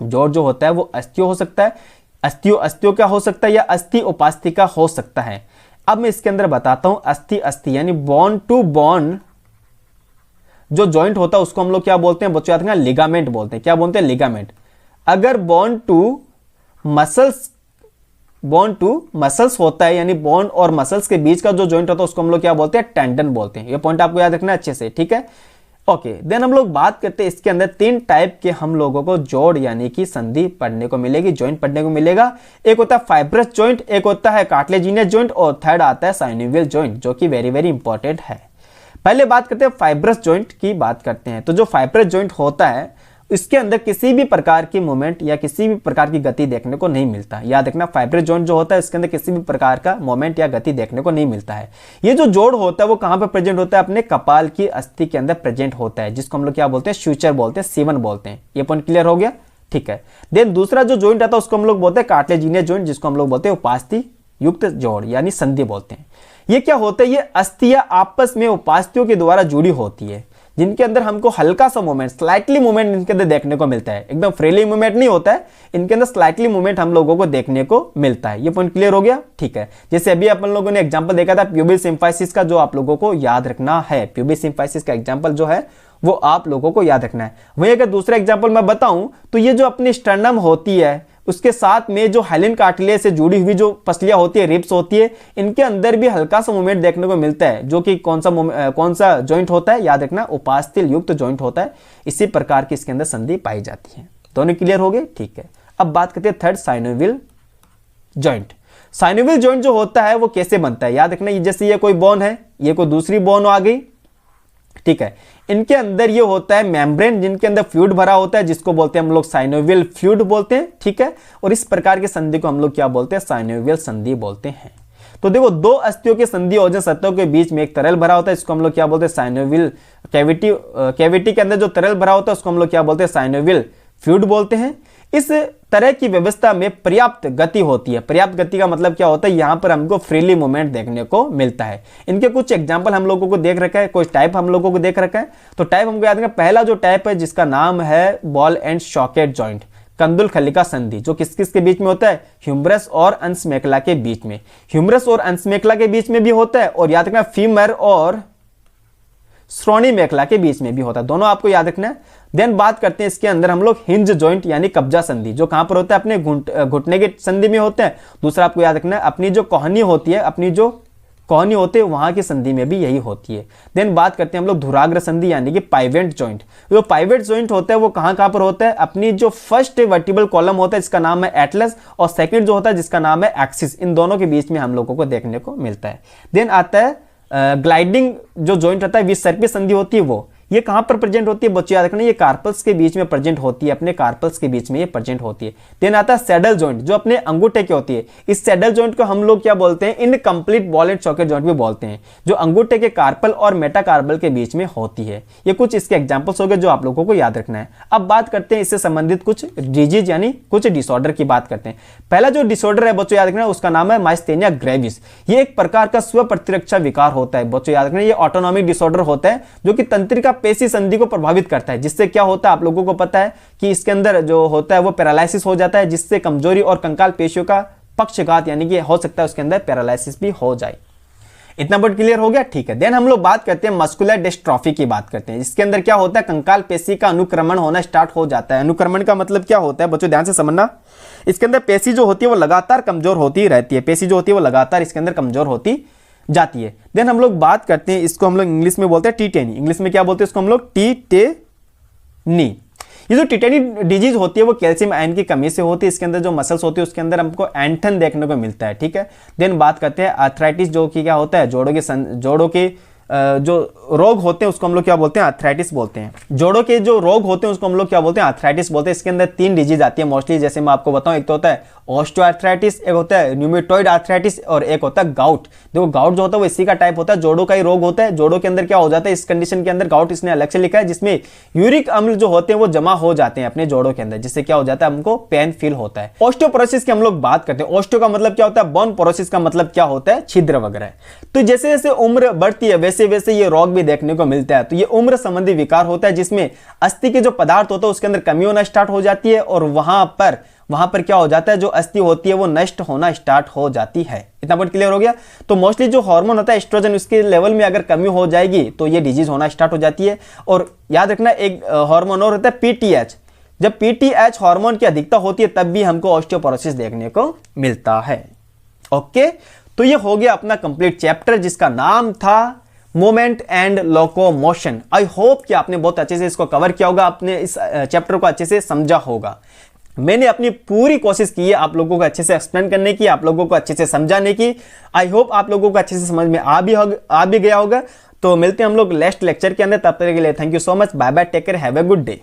जोड़ जो होता है वो अस्थियों हो सकता है, अस्थियों का हो सकता है, या अस्थि उपास्थि का हो सकता है। अब मैं इसके अंदर बताता हूं, अस्थि यानी बोन टू बोन जो जॉइंट होता है उसको हम लोग क्या बोलते हैं बच्चों? याद रखना, लिगामेंट बोलते हैं। क्या बोलते हैं? लिगामेंट। अगर बोन टू मसल्स होता है, यानी बोन और मसल्स के बीच का जो जॉइंट होता है उसको हम लोग क्या बोलते हैं? टेंडन बोलते हैं। ये पॉइंट आपको याद रखना अच्छे से, ठीक है। ओके, देन हम लोग बात करते हैं इसके अंदर 3 टाइप के हम लोगों को जोड़ यानी कि संधि पढ़ने को मिलेगी, जॉइंट पढ़ने को मिलेगा। एक होता है फाइब्रस जॉइंट, एक होता है कार्टिलेजिनस जॉइंट और थर्ड आता है साइनोवियल जॉइंट, जो कि वेरी वेरी इंपॉर्टेंट है। पहले बात करते हैं फाइब्रस जॉइंट की बात करते हैं। तो जो फाइब्रस जॉइंट होता है इसके अंदर किसी भी प्रकार की मूवमेंट या किसी भी प्रकार की गति देखने को नहीं मिलता। याद रखना, फाइब्रस जॉइंट जो होता है इसके अंदर किसी भी प्रकार का मूवमेंट या गति देखने को नहीं मिलता है। ये जो जोड़ होता है वो कहां पर प्रेजेंट होता है? अपने कपाल की अस्थि के अंदर प्रेजेंट होता है, जिसको हम लोग क्या बोलते हैं? सूचर बोलते हैं, सीवन बोलते हैं। ये पॉइंट क्लियर हो गया? ठीक है। देन दूसरा जो जॉइंट आता है उसको हम लोग बोलते हैं कार्टिलेजिनियस जॉइंट, जिसको हम लोग बोलते हैं उपास्थि युक्त जोड़ यानी संधि बोलते हैं। ये क्या होता है? ये अस्थियां आपस में उपास्थियों के द्वारा जुड़ी होती है, जिनके अंदर हमको हल्का सा मूवमेंट, स्लाइटली मूवमेंट इनके अंदर देखने को मिलता है। एकदम फ्रीली मूवमेंट नहीं होता है, इनके अंदर स्लाइटली मूवमेंट हम लोगों को देखने को मिलता है। ये पॉइंट क्लियर हो गया? ठीक है। जैसे अभी अपन लोगों ने एग्जांपल देखा था प्यूबिल सिम्फाइसिस का, जो आप लोगों को याद रखना है। प्यूबिल सिम्फाइसिस का एग्जांपल जो है वो आप लोगों को याद रखना है। वहीं अगर दूसरा एग्जांपल मैं बताऊं तो ये जो अपनी स्टर्नम होती है उसके साथ में जो हाइलिन कार्टिलेज से जुड़ी हुई जो पसलियां होती है, रिब्स होती है, इनके अंदर भी हल्का सा मूवमेंट देखने को मिलता है, जो कि कौन सा जॉइंट होता है? याद रखना, उपास्थिल युक्त जॉइंट होता है। इसी प्रकार की इसके अंदर संधि पाई जाती है। दोनों क्लियर हो गए? ठीक है। अब बात करते हैं third, synovial joint. Synovial joint जो होता है वो कैसे बनता है? याद रखना, जैसे ये कोई बोन है, ये कोई दूसरी बोन आ गई, ठीक है। इनके अंदर ये होता है मेम्ब्रेन, जिनके अंदर फ्लूइड भरा होता है, जिसको बोलते हैं हम लोग साइनोवियल फ्लूइड बोलते हैं, ठीक है। और इस प्रकार की संधि को हम लोग क्या बोलते हैं? साइनोवियल संधि बोलते हैं। तो देखो, दो अस्थियों की संधि ओजन सतहों के बीच में एक तरल भरा होता है, इसको हम लोग क्या बोलते हैं? साइनोवियल कैविटी के अंदर जो तरल भरा होता है उसको हम लोग क्या बोलते हैं? साइनोवियल फ्लूइड बोलते हैं। इस तरह की व्यवस्था में पर्याप्त गति होती है। पर्याप्त गति का मतलब क्या होता है? यहां पर हमको फ्रीली मूवमेंट देखने को मिलता है। इनके कुछ एग्जांपल हम लोगों को देख रखा है, कुछ टाइप हम लोगों को देख रखा है। तो टाइप हमको याद रखना, पहला जो टाइप है जिसका नाम है ball and socket joint, Kandul खलिका संधि, जो किस किस के बीच में होता है? ह्यूमरस और अंश मेखला के बीच में। ह्यूमरस और अंश मेखला के बीच में भी होता है, और याद रखना फीमर और श्रोणी मेखला के बीच में भी होता है। दोनों आपको याद रखना है। देन बात करते हैं इसके अंदर हम लोग हिंज जॉइंट यानी कब्जा संधि, जो कहां पर होता है? अपने घुटने के संधि में होते हैं। दूसरा आपको याद रखना है, अपनी जो कोहनी होती है, अपनी जो कोहनी होती है वहां की संधि में भी यही होती है। देन बात करते हैं हम लोग धुराग्र संधि यानी कि पाइवेट जॉइंट। जो पाइवेट जॉइंट होता है वो कहां पर होता है? अपनी जो फर्स्ट वर्टिब्रल कॉलम होता है जिसका नाम है एटलस, और सेकंड जो होता है जिसका नाम है एक्सिस, इन दोनों के बीच में हम लोगों को देखने को मिलता है। देन आता है ग्लाइडिंग जो जॉइंट रहता है, विसर्पी संधि होती है वो, ये कहां पर प्रेजेंट होती है? बच्चों याद रखना, ये कार्पल्स के बीच में प्रेजेंट होती है, अपने कार्पल्स के बीच में ये प्रेजेंट होती है। देन आता है सैडल जॉइंट, जो अपने अंगूठे की होती है। इस सैडल जॉइंट को हम लोग क्या बोलते हैं? Incomplete ball and socket joint भी बोलते हैं, जो अंगूठे के कार्पल और मेटाकार्पल के बीच में होती है। ये कुछ इसके एग्जांपल्स हो गए जो आप लोगों को याद रखना है। अब बात करते हैं इससे संबंधित कुछ डिजीज यानी कुछ डिसऑर्डर की बात करते हैं। पहला जो डिसऑर्डर है बच्चों याद रखना, उसका नाम है माइस्थेनिया ग्रेविस। ये एक प्रकार का स्व प्रतिरक्षा विकार होता है। बच्चों याद रखना, ये ऑटोनॉमिक डिसऑर्डर होता है जो कि तंत्रिका पेशी संधि को प्रभावित करता है, जिससे क्या होता है? आप लोगों को पता है कि इसके अंदर जो होता है वो पैरालिसिस हो जाता है, जिससे कमजोरी और कंकाल पेशियों का पक्षघात यानी कि हो सकता है उसके अंदर पैरालिसिस भी हो जाए। इतना बहुत क्लियर हो गया? ठीक है। देन हम लोग बात करते हैं मस्कुलर डिस्ट्रॉफी की बात करते हैं। इसके अंदर क्या होता है? कंकाल पेशी का अनुक्रमण होना स्टार्ट हो जाता है। अनुक्रमण का मतलब क्या होता है बच्चों? ध्यान से समझना। इसके अंदर पेशी जो होती है वो लगातार कमजोर होती रहती है। पेशी जो होती है वो लगातार इसके अंदर कमजोर होती जाती है। देन हम लोग बात करते हैं, इसको हम लोग इंग्लिश में बोलते हैं टीटेनी। इंग्लिश में क्या बोलते हैं इसको? हम लोग टीटेनी। ये जो टीटेनी डिजीज होती है वो कैल्शियम आयन की कमी से होती है। इसके अंदर जो मसल्स होती है उसके अंदर हमको एंठन देखने को मिलता है, ठीक है। देन बात करते हैं आर्थराइटिस, जो कि क्या होता है? जोड़ों के जो रोग होते हैं उसको हम लोग क्या बोलते हैं? आर्थराइटिस बोलते हैं। जोड़ों के जो रोग होते हैं उसको हम लोग क्या बोलते हैं? आर्थराइटिस बोलते हैं। इसके अंदर 3 डिजीज आती है मोस्टली, जैसे मैं आपको बताऊं, एक तो होता है ऑस्टियोआर्थराइटिस, एक होता है न्यूमेटॉइड आर्थराइटिस, और एक होता है गाउट। देखो गाउट जो होता है वो इसी का टाइप होता है, जोड़ों का ही रोग होता है। जोड़ों के अंदर क्या हो जाता है इस कंडीशन के अंदर? गाउट इसने अलग से लिखा है, जिसमें यूरिक अम्ल जो होते हैं वो जमा हो जाते हैं अपने जोड़ों के अंदर, जिससे क्या हो जाता है? हमको पेन फील होता है। ऑस्टियोपोरोसिस की हम लोग बात करते हैं। ऑस्टियो का मतलब क्या होता है? बोन। पोरोसिस का मतलब क्या होता है? छिद्र वगैरह। तो जैसे जैसे उम्र बढ़ती है वैसे वैसे ये रोग भी देखने को मिलता है। तो ये उम्र संबंधी विकार होता है, जिसमें अस्थि के जो पदार्थ होता है उसके अंदर कमी होना स्टार्ट हो जाती है, और वहां पर क्या हो जाता है? जो अस्थि होती है वो नष्ट होना स्टार्ट हो जाती है। इतना पॉइंट क्लियर हो गया? तो मोस्टली जो हार्मोन होता है एस्ट्रोजन, उसके लेवल में अगर कमी हो जाएगी तो ये डिजीज होना स्टार्ट हो जाती है। और याद रखना, एक हार्मोन और होता है पीटीएच। जब पीटीएच हार्मोन की अधिकता होती है तब भी हमको ऑस्टियोपोरोसिस देखने को मिलता है। ओके, तो ये हो गया अपना कंप्लीट चैप्टर, जिसका नाम था movement and locomotion. I hope कि आपने बहुत अच्छे से इसको कवर किया होगा, आपने इस चैप्टर को अच्छे से समझा होगा। मैंने अपनी पूरी कोशिश की है आप लोगों को अच्छे से एक्सप्लेन करने की, आप लोगों को अच्छे से समझाने की। आई होप आप लोगों को अच्छे से समझ में आ भी गया होगा। तो मिलते हैं हम लोग नेक्स्ट लेक्चर के अंदर, तब तक के लिए thank you so much, bye bye, take care, have a good day.